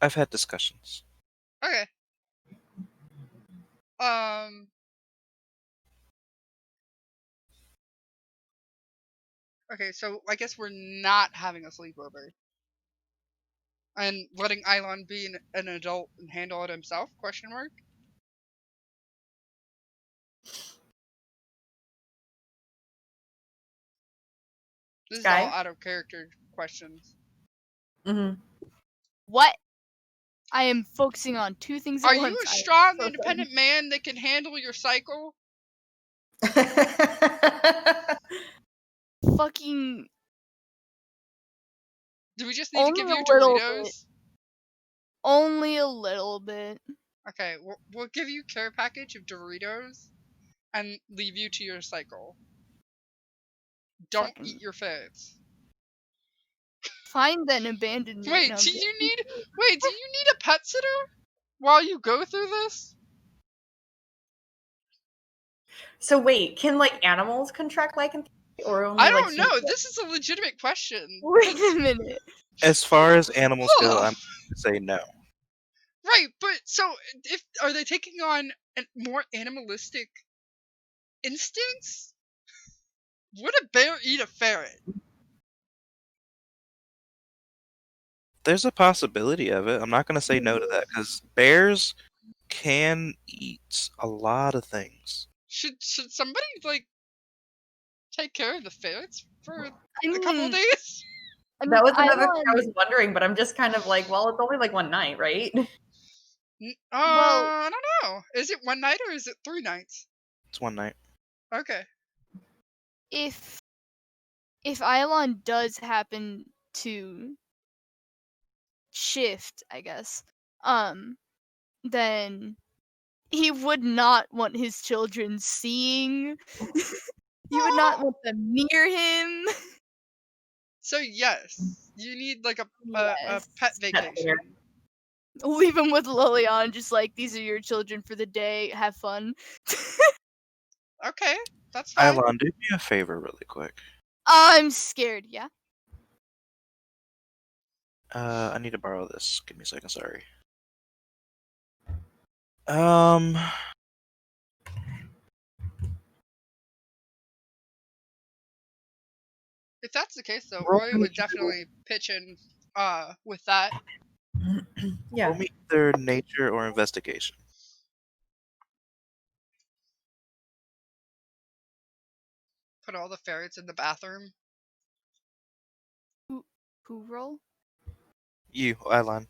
I've had discussions. Okay. Okay, so I guess we're not having a sleepover. And letting Eilon be an adult and handle it himself? Question mark. This is all Sky? out of character questions. Mm-hmm. What? I am focusing on two things at Are once. you a I am strong, so independent man that can handle your cycle? fucking Do we just need to give only you a little bit. Doritos? Only a little bit. Okay, we'll give you care package of Doritos and leave you to your cycle. Don't Fucking eat your ferrets. find an abandoned. Wait, do you need a pet sitter while you go through this? So wait, can like animals contract lycanthropy or only I like don't know. This is a legitimate question. Wait a minute. As far as animals go, Hold on. I'm going to say no. Right, but so if are they taking on more animalistic instincts? Would a bear eat a ferret? There's a possibility of it. I'm not going to say no to that because bears can eat a lot of things. Should somebody like take care of the ferrets for I a couple mean, days? That was another thing I Eilon- was wondering, but I'm just kind of like, well, it's only like one night, right? Well- I don't know. Is it one night or is it 3 nights? It's one night. Okay. if Eilon does happen to shift, I guess, then he would not want his children seeing. He would not want them near him. So yes, you need like a Yes. pet vacation. Leave him with Lilian, just like, these are your children for the day. Have fun. Okay, that's fine. Eilon, do me a favor really quick. I'm scared, yeah? I need to borrow this. Give me a second, sorry. Um, If that's the case, though, roll Roy me, would definitely pitch in with that. Yeah. roll me either nature or investigation. Put all the ferrets in the bathroom. Who roll? You, Eilon.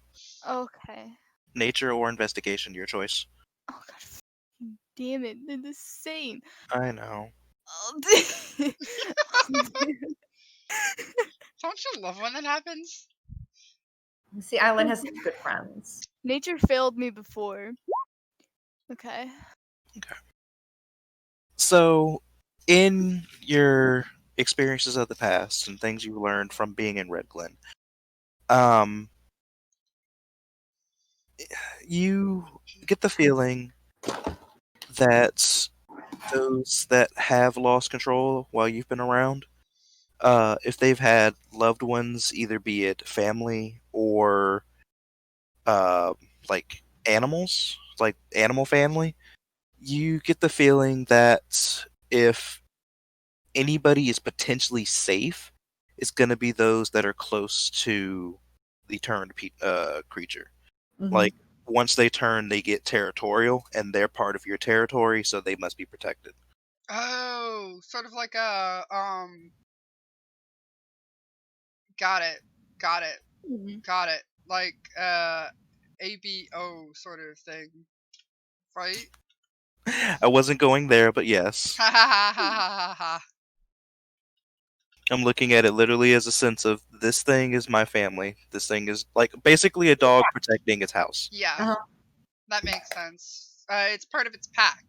Okay. Nature or investigation, your choice. Oh god, fucking damn it, they're the same. I know. Oh, dude. Don't you love when that happens? See, Island has good friends. Nature failed me before. Okay. So, in your experiences of the past and things you learned from being in Red Glen, um, you get the feeling that those that have lost control while you've been around, if they've had loved ones, either be it family or uh, like animals, like animal family, you get the feeling that if anybody is potentially safe, it's going to be those that are close to the turned creature. Mhm. Like once they turn, they get territorial, and they're part of your territory, so they must be protected. Oh, sort of like a Got it. Got it. Mhm. Got it. Like ABO sort of thing, right? I wasn't going there, but yes, Ha ha ha ha ha ha ha. I'm looking at it literally as a sense of this thing is my family. This thing is like basically a dog protecting its house. Yeah, Uh-huh. that makes sense. It's part of its pack,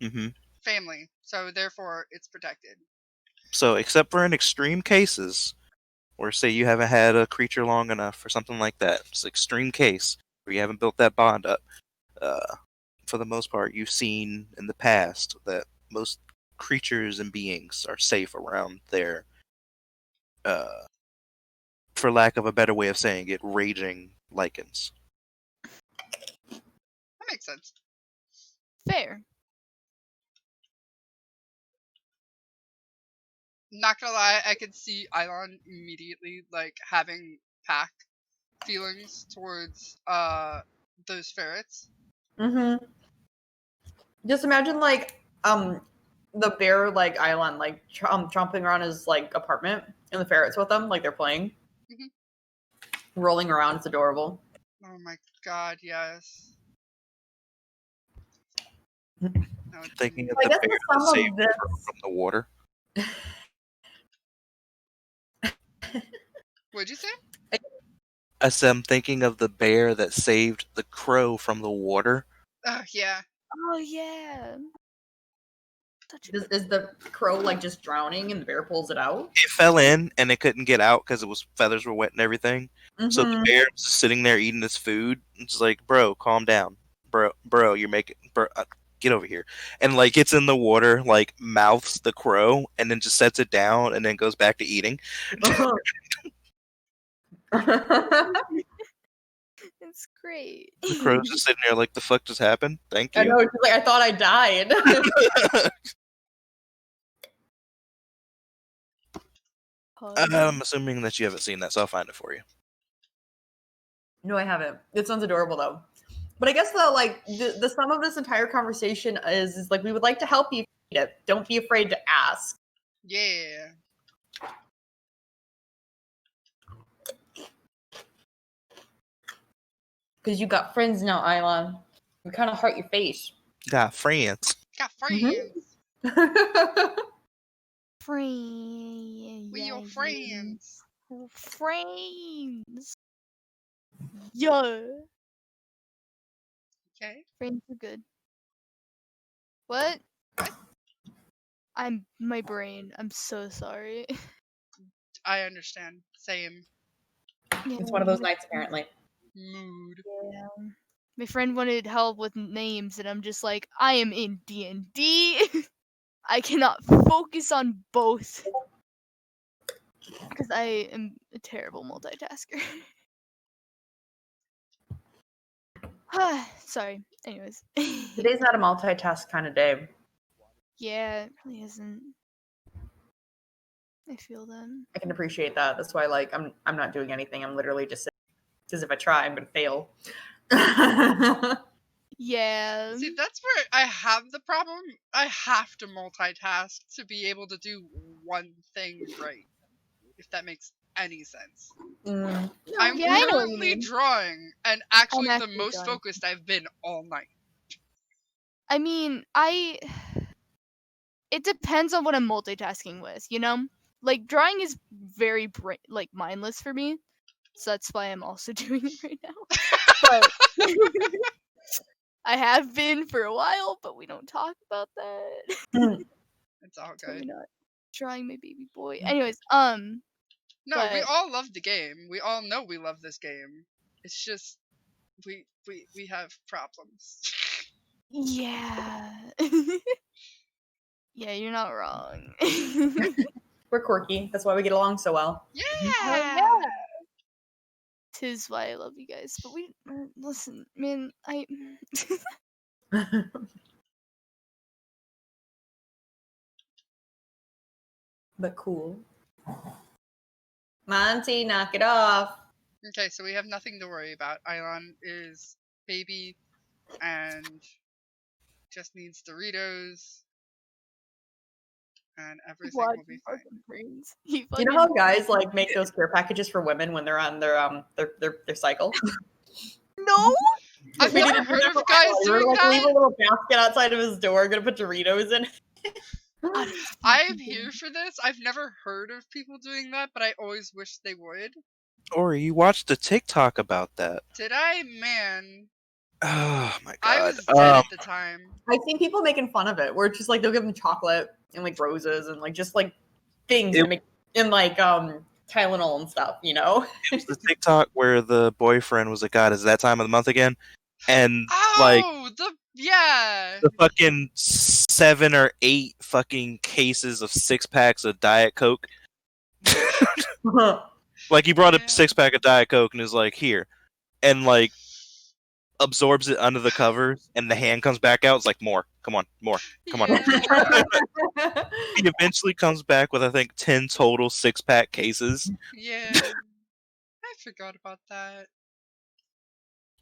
hmm family, so therefore it's protected. So, except for in extreme cases, or say you haven't had a creature long enough or something like that, it's an extreme case where you haven't built that bond up. For the most part, you've seen in the past that most creatures and beings are safe around their, uh, for lack of a better way of saying it, raging lichens. That makes sense. Fair. Not gonna lie, I could see Eilon immediately like having pack feelings towards those ferrets. Mhm. Just imagine like the bear like Island like chomping around his like apartment and the ferrets with them like they're playing, Mhm. rolling around. It's adorable. Oh my god, yes. No, Thinking of I the guess bear the that sum saved of the crow this. from the water. what'd you say? I said I'm thinking of the bear that saved the crow from the water. Oh yeah. Oh yeah. Such a good Is the crow like just drowning and the bear pulls it out? It fell in and it couldn't get out because it was feathers were wet and everything. So the Mm-hmm. bear was just sitting there eating its food. It's like, bro, calm down, bro, you're making, get over here, and like gets in the water, like mouths the crow, and then just sets it down, and then goes back to eating. It's great. The crow's just sitting there like, the fuck just happened? Thank I you. know. She's like, I thought I died. I'm assuming that you haven't seen that, so I'll find it for you. No, I haven't. It sounds adorable though. But I guess the sum of this entire conversation is like we would like to help you feed it. Don't be afraid to ask. Yeah. Because you got friends now, Isla. You kind of hurt your face. Got friends. Got friends. Friends. We your friends. Friends. Yo. Okay. Friends are good. What? What? I'm my brain. I'm so sorry. I understand. Same It's one of those nights, apparently. mood. Yeah. My friend wanted help with names, and I'm just like, I am in D&D. I cannot focus on both because I am a terrible multitasker. Sorry. Anyways. Today's not a multitask kind of day. Yeah, it really isn't. I feel that. I can appreciate that. That's why, like, I'm not doing anything. I'm literally just sitting. Because if I try, I'm gonna fail. Yeah. See, that's where I have the problem. I have to multitask to be able to do one thing right. If that makes any sense. Mm. I'm Yeah, I know what you currently mean. drawing, and actually the actually most drawing. focused I've been all night. I mean, it depends on what I'm multitasking with, you know? Like drawing is very mindless for me. So that's why I'm also doing it right now. But I have been for a while, but we don't talk about that. It's all Totally good. not drawing my baby boy. Anyways, No, we but all love the game. We all know we love this game. It's just we have problems. yeah. Yeah, you're not wrong. We're quirky. That's why we get along so well. Yeah. Tis why I love you guys. But listen, man, But cool. Monty, knock it off. Okay, so we have nothing to worry about. Ilon is baby and just needs Doritos, and everything will be fine. brains. Do you know how guys like make those care packages for women when they're on their cycle? No. I've We never didn't do heard that of for guys Iowa. We were doing like leave a that. little basket outside of his door, gonna put Doritos in. I'm here for this. I've never heard of people doing that, but I always wish they would. Or you watched a TikTok about that. Did I? Man, Oh my I god. was dead at the time. I've seen people making fun of it, where it's just like they'll give them chocolate and like roses and like just like things It- to make and like Tylenol and stuff, you know. It was the TikTok where the boyfriend was like, God, is that time of the month again? And like Oh, yeah. the fucking 7 or 8 fucking cases of 6-packs of Diet Coke. Like he brought a Yeah. 6-pack of Diet Coke and is like, here. And like absorbs it under the covers and the hand comes back out. It's like, more. Come on, more. Come on. Yeah. He eventually comes back with I think 10 total 6-pack cases. Yeah. I forgot about that.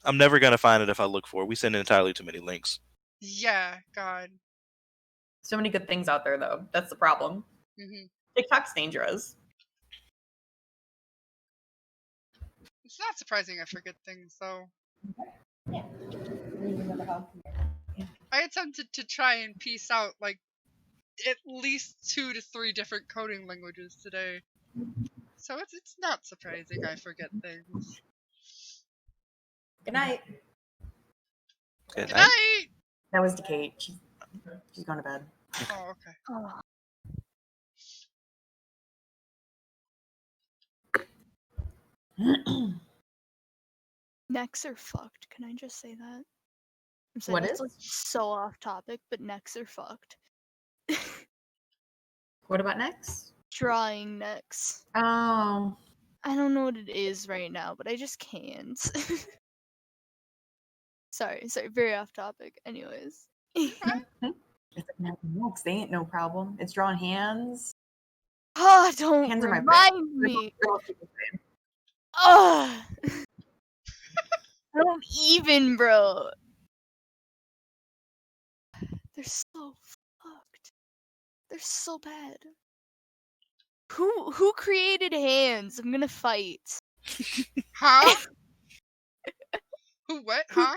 I'm never gonna find it if I look for it. We send entirely too many links. Yeah, God. So many good things out there, though. That's the problem. Hmm. TikTok's dangerous. It's not surprising I forget things, though. I attempted to try and piece out, like, at least 2 to 3 different coding languages today. So it's not surprising I forget things. Good night. Good Good night. night! That was Kate. She's going to bed. Oh, okay. Oh. Necks are fucked. Can I just say that? I'm sorry, What that's is? like so off topic, but necks are fucked. What about next? Drawing necks. Oh. I don't know what it is right now, but I just can't. sorry, very off topic. Anyways. It's like next. They ain't no problem. It's drawing hands. Oh, don't Hands are my remind me. Oh, don't even, bro. They're so fucked. They're so bad. Who created hands? I'm gonna fight. Huh? Who, what? Who, Huh?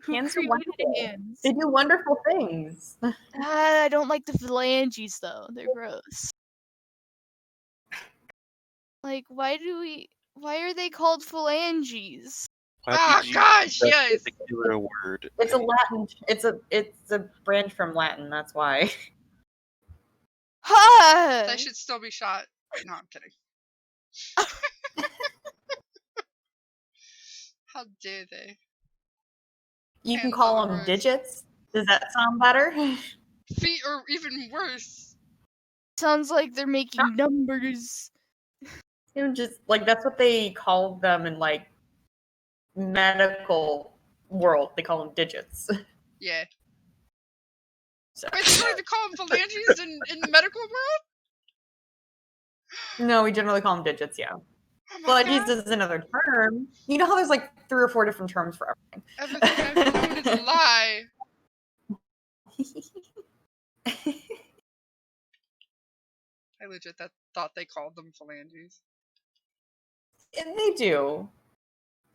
who Hands are created wonderful. hands? They do wonderful things. I don't like the phalanges though. They're gross. Like, why are they called phalanges? Why Ah, did you gosh, use yes. that particular word? It's a Latin. It's a branch from Latin. That's why. Ha! They should still be shot. No, I'm kidding. How dare they? You can Hands call are them gross. digits. Does that sound better? Feet are even worse. Sounds like they're making numbers. You know, just like that's what they call them in like medical world, they call them digits. Yeah. So. Wait, they don't even call them phalanges in the medical world? No, we generally call them digits, yeah. Oh my Phalanges god. is another term. You know how there's like 3 or 4 different terms for everything? Everything I've known is a lie. I legit thought they called them phalanges. And they do.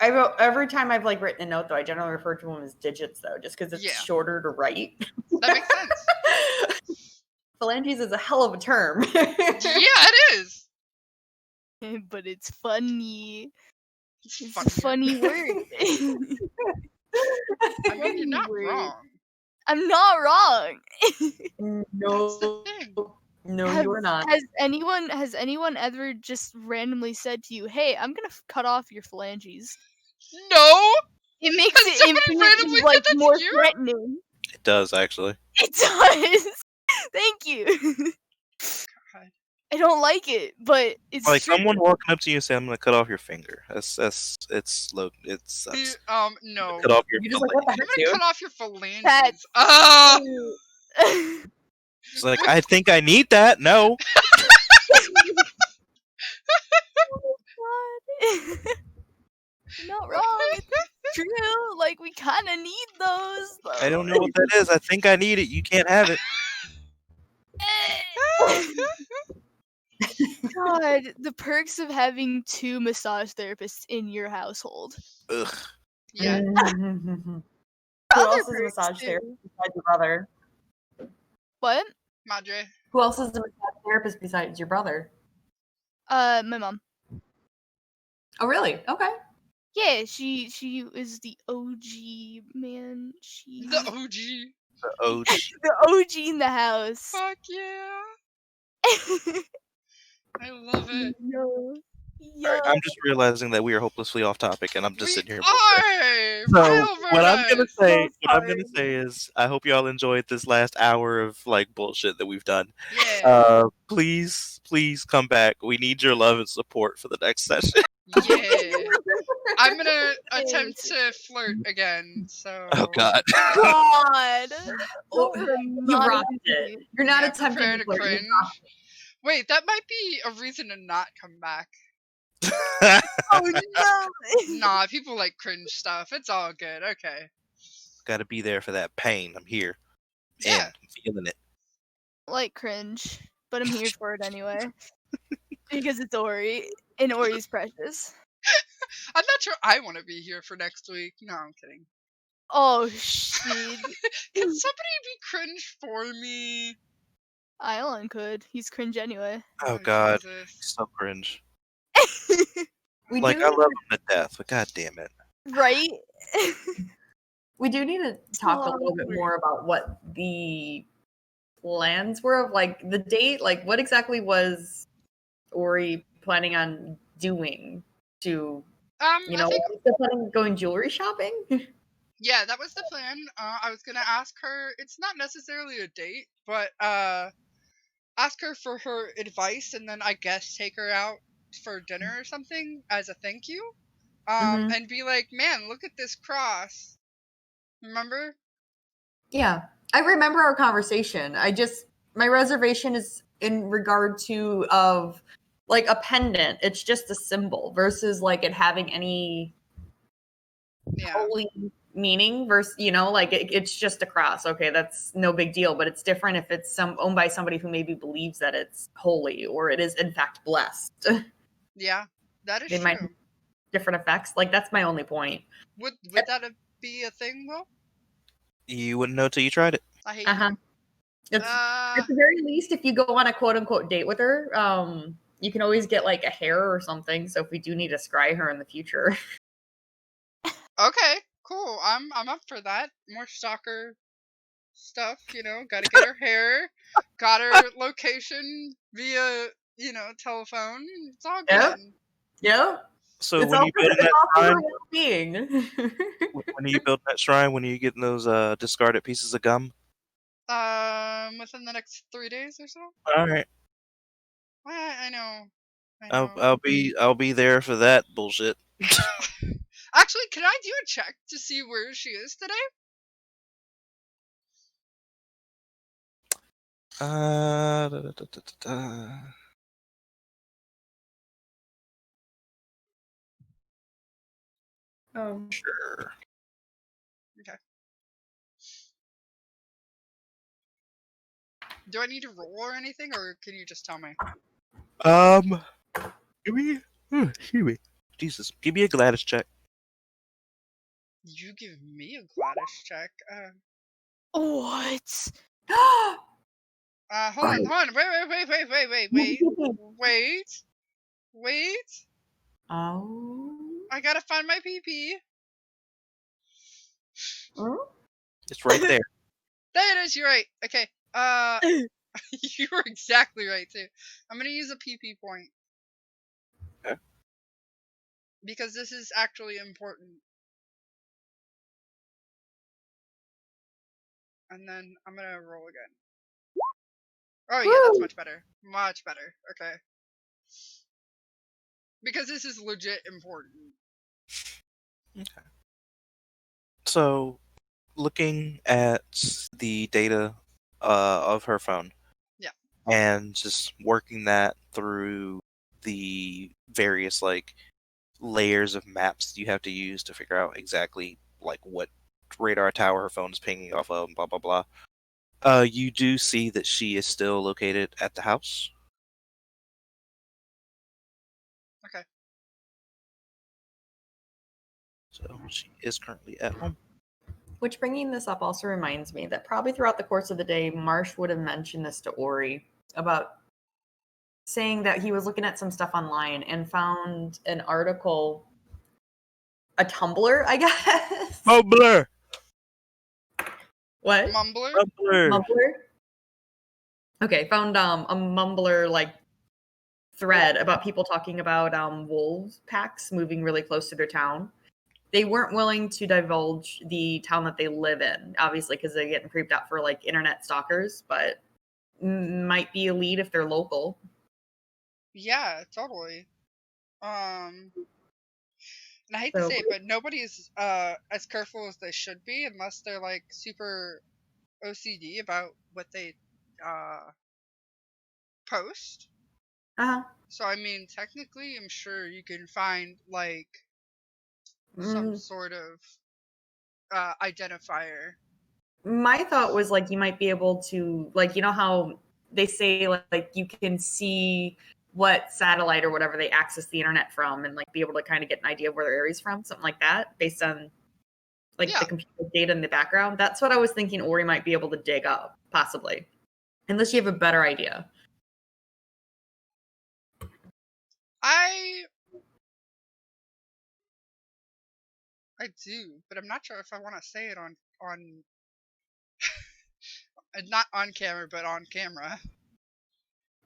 I wrote every time I've like written a note though. I generally refer to them as digits though, just because it's Yeah. shorter to write. That makes sense. Phalanges is a hell of a term. Yeah, it is. But it's funny. It's It's a funny word. I mean, you're not Word. wrong. I'm not wrong. That's the thing. No, you are not. Has anyone ever just randomly said to you, "Hey, I'm gonna cut off your phalanges"? No. It makes Has it somebody infinitely randomly said like that to more you? threatening. It does actually. It does. Thank you. God. I don't like it, but it's Like true. someone walking up to you and saying, "I'm gonna cut off your finger." It's low. It sucks. No. Cut off your You're just like, what the phalanges. I'm heck, gonna dude? cut off your phalanges. That's- Ah! It's like, I think I need that. No. Oh my god. You're not wrong. It's true. Like we kind of need those. Though. I don't know what that is. I think I need it. You can't have it. God, the perks of having 2 massage therapists in your household. Ugh. Yeah. Who Other else is a perks, massage too. therapist besides your brother? What? Madre. Who else is a massage therapist besides your brother? My mom. Oh, really? Okay. Yeah, she is the OG man. She The OG. The OG. the OG in the house. Fuck yeah. I love it. Yo. Alright, I'm just realizing that we are hopelessly off topic, and I'm just We sitting here. are! So Real what I'm gonna Vertus! say, So what I'm gonna say is, I hope y'all enjoyed this last hour of like bullshit that we've done. Yeah. Please come back. We need your love and support for the next session. Yeah. I'm gonna attempt to flirt again, so... Oh God. God. Oh, Don't you remind rocked me. it. You're not Yeah, attempting prepare to to flirt. cringe. Wait, that might be a reason to not come back. Oh no. Nah, people like cringe stuff. It's all good. Okay. Gotta be there for that pain. I'm here. Yeah. And I'm feeling it. Like cringe, but I'm here for it anyway. Because it's Ori, and Ori's precious. I'm not sure I want to be here for next week. No, I'm kidding. Oh shit. Can somebody be cringe for me? Island could. He's cringe anyway. Oh God. Jesus. So cringe. We Like do I need love him to death, but God damn it. Right? We do need to talk a lot little of bit work. more about what the plans were of like the date. Like, what exactly was Ori planning on doing to, I you know, think was he planning on going jewelry shopping? yeah, that was the plan. I was gonna ask her. It's not necessarily a date, but ask her for her advice, and then I guess take her out for dinner or something as a thank you. Mhm. And be like, man, look at this cross. Remember? Yeah, I remember our conversation. My reservation is in regard to of like a pendant. It's just a symbol versus like it having any Yeah. holy meaning versus, you know, like it's just a cross. Okay, that's no big deal, but it's different if it's owned by somebody who maybe believes that it's holy or it is in fact blessed. Yeah, that is They true. might have different effects. Like that's my only point. Would that be a thing, Will? You wouldn't know till you tried it. I hate Uh-huh. you. It's, at the very least, if you go on a quote unquote date with her, you can always get like a hair or something. So if we do need to scry her in the future. Okay, cool. I'm up for that. More stalker stuff, you know. Got to get her hair. Got her location via, telephone. It's all good. Yep. Yep. So It's when all you for, building it's that all for shrine, her well-being. when are you building that shrine? When are you getting those discarded pieces of gum? Within the next 3 days or so. All right. I know. I'll be there for that bullshit. Actually, can I do a check to see where she is today? Da, da, da, da, da, da. Sure. Okay. Do I need to roll or anything, or can you just tell me? Give me. Excuse me. Jesus, give me a Gladys check. You give me a Gladys check. What? Hold on. Wait. Oh. I gotta find my PP. It's right there. There it is. You're right. Okay. You were exactly right too. I'm gonna use a PP point. Okay. Because this is actually important. And then I'm gonna roll again. Oh yeah, that's much better. Much better. Okay. Because this is legit important. Okay. So, looking at the data of her phone. Yeah. And just working that through the various like layers of maps you have to use to figure out exactly like what radar tower her phone is pinging off of, and blah blah blah. You do see that she is still located at the house. Okay. So she is currently at home. Which, bringing this up also reminds me that probably throughout the course of the day, Marsh would have mentioned this to Ori about saying that he was looking at some stuff online and found an article, a Tumblr, I guess. Mumbler! What? Mumbler? Mumbler? Okay, found a Mumbler like thread about people talking about wolves packs moving really close to their town. They weren't willing to divulge the town that they live in, obviously, because they're getting creeped out for like internet stalkers, but might be a lead if they're local. Yeah, totally. And I hate to say it, but nobody's as careful as they should be unless they're like super OCD about what they post. Uh-huh. So I mean, technically, I'm sure you can find like some sort of identifier. My thought was like you might be able to, like, you know how they say like you can see what satellite or whatever they access the internet from, and like be able to kind of get an idea of where their area's from, something like that, based on like the computer data in the background. That's what I was thinking Ori might be able to dig up, possibly, unless you have a better idea. I do, but I'm not sure if I want to say it on not on camera, but on camera.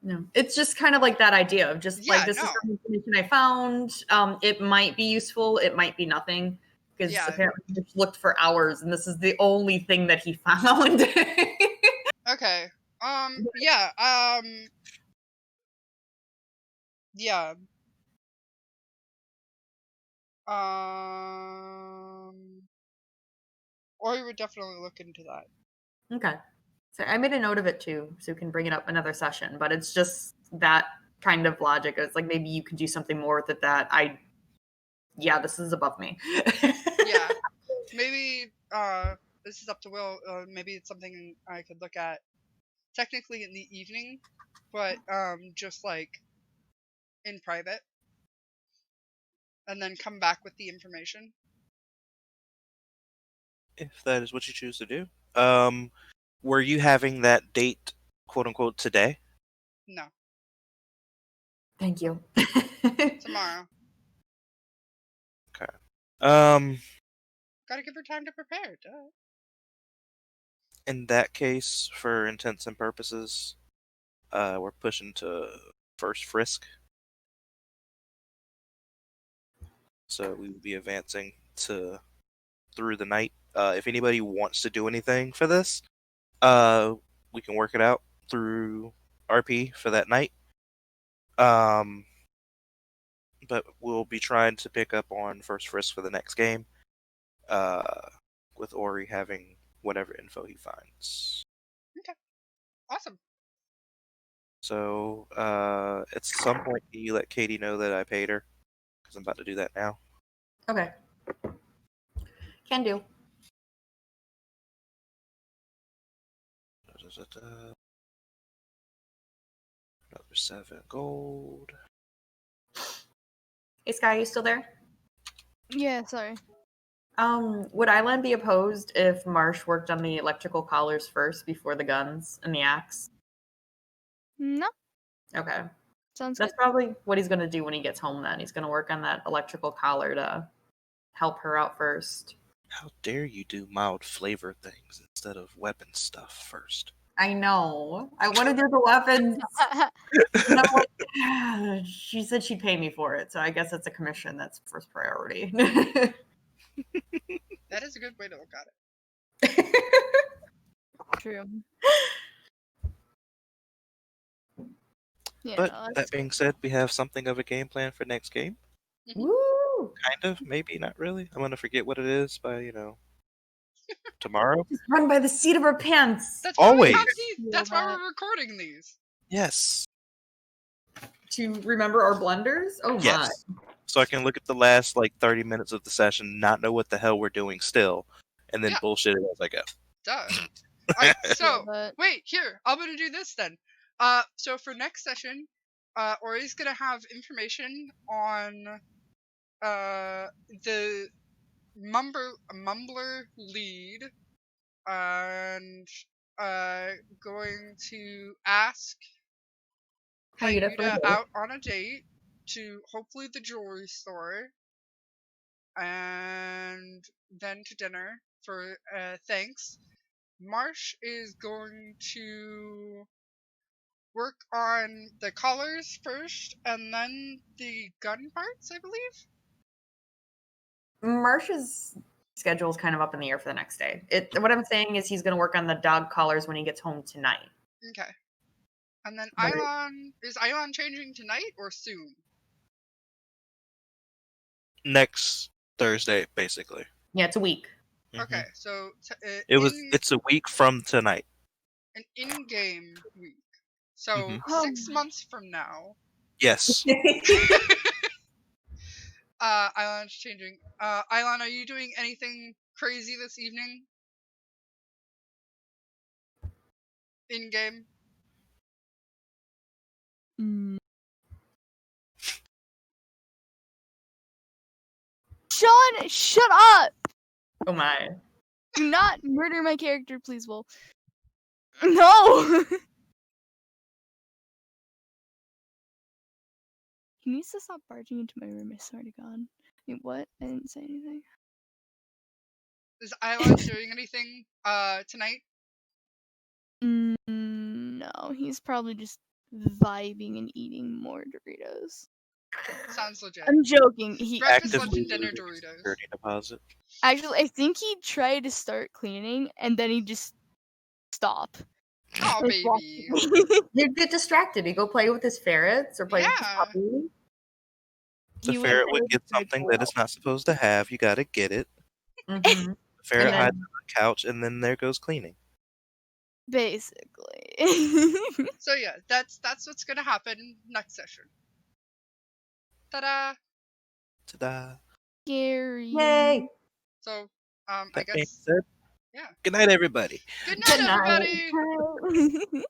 No, it's just kind of like that idea of just like this is some information I found. It might be useful, it might be nothing, because apparently he looked for hours, and this is the only thing that he found. Okay. Yeah. Yeah. Or we would definitely look into that. Okay. So I made a note of it too, so we can bring it up another session. But it's just that kind of logic. It's like maybe you could do something more with it that yeah, this is above me. Yeah. Maybe this is up to Will. Maybe it's something I could look at technically in the evening, but just like in private. And then come back with the information. If that is what you choose to do. Were you having that date, quote unquote, today? No. Thank you. Tomorrow. Okay. Gotta give her time to prepare. Duh. In that case, for intents and purposes, we're pushing to first frisk. So we will be advancing to through the night. If anybody wants to do anything for this, we can work it out through RP for that night. but we'll be trying to pick up on first frisk for the next game. With Ori having whatever info he finds. Awesome. So, at some point, can you let Katie know that I paid her? Because I'm about to do that now. Okay. Can do. Another 7 gold. Hey, Sky, you still there? Yeah, sorry. Would Island be opposed if Marsh worked on the electrical collars first before the guns and the axe? No, Okay. sounds That's good. probably what he's going to do when he gets home then. He's going to work on that electrical collar to help her out first. How dare you do mild flavor things instead of weapon stuff first? I know. I want to do the weapons. And I'm like, she said she'd pay me for it, so I guess it's a commission. That's first priority. That is a good way to look at it. True. Yeah, But no, that that's being said, we have something of a game plan for next game. Woo! Kind of, maybe, not really. I'm gonna forget what it is by, tomorrow. Just run by the seat of her pants That's why we have Always. these. That's why we're recording these. Yes. to remember our blunders. Oh my! Yes. So I can look at the last 30 minutes of the session, not know what the hell we're doing still, and then Yeah. bullshit it as I go. Duh. So but wait, here, I'm gonna do this then. So for next session, Ori's gonna have information on the mumbler lead, and going to ask Hayuta for a Hayuta date. out on a date to hopefully the jewelry store, and then to dinner for thanks. Marsh is going to work on the collars first, and then the gun parts, I believe. Marsh's schedule is kind of up in the air for the next day. What I'm saying is he's going to work on the dog collars when he gets home tonight. Okay. And then But- is Ilon changing tonight or soon? Next Thursday, basically. Yeah, it's a week. Mhm. Okay, so It's a week from tonight. an in-game week. So Mhm. 6 months from now, Yes. Ilon's changing. Ilon, are you doing anything crazy this evening? In game? Mm. Sean, shut up! Oh my! Do not murder my character, please, Will. No! He needs to stop barging into my room, I swear to God. Wait, what? I didn't say anything. Is Ilon doing anything tonight? No, he's probably just vibing and eating more Doritos. Sounds legit. I'm joking. Breakfast, lunch, Actively and dinner losing his Doritos. security deposit. Actually, I think he tried to start cleaning and then he just stopped. Oh, Like, baby. You get distracted. You go play with his ferrets or play with his Yeah. puppy. The He went ferret would there get to something go that it's not supposed to have. You gotta get it. Mhm. The ferret And then- hides on the couch, and then there goes cleaning. basically. So yeah, that's what's gonna happen next session. Ta-da! Ta-da. Scary. Yay! So, I That being guess, said, yeah. good night, everybody. Good night, Good night. everybody!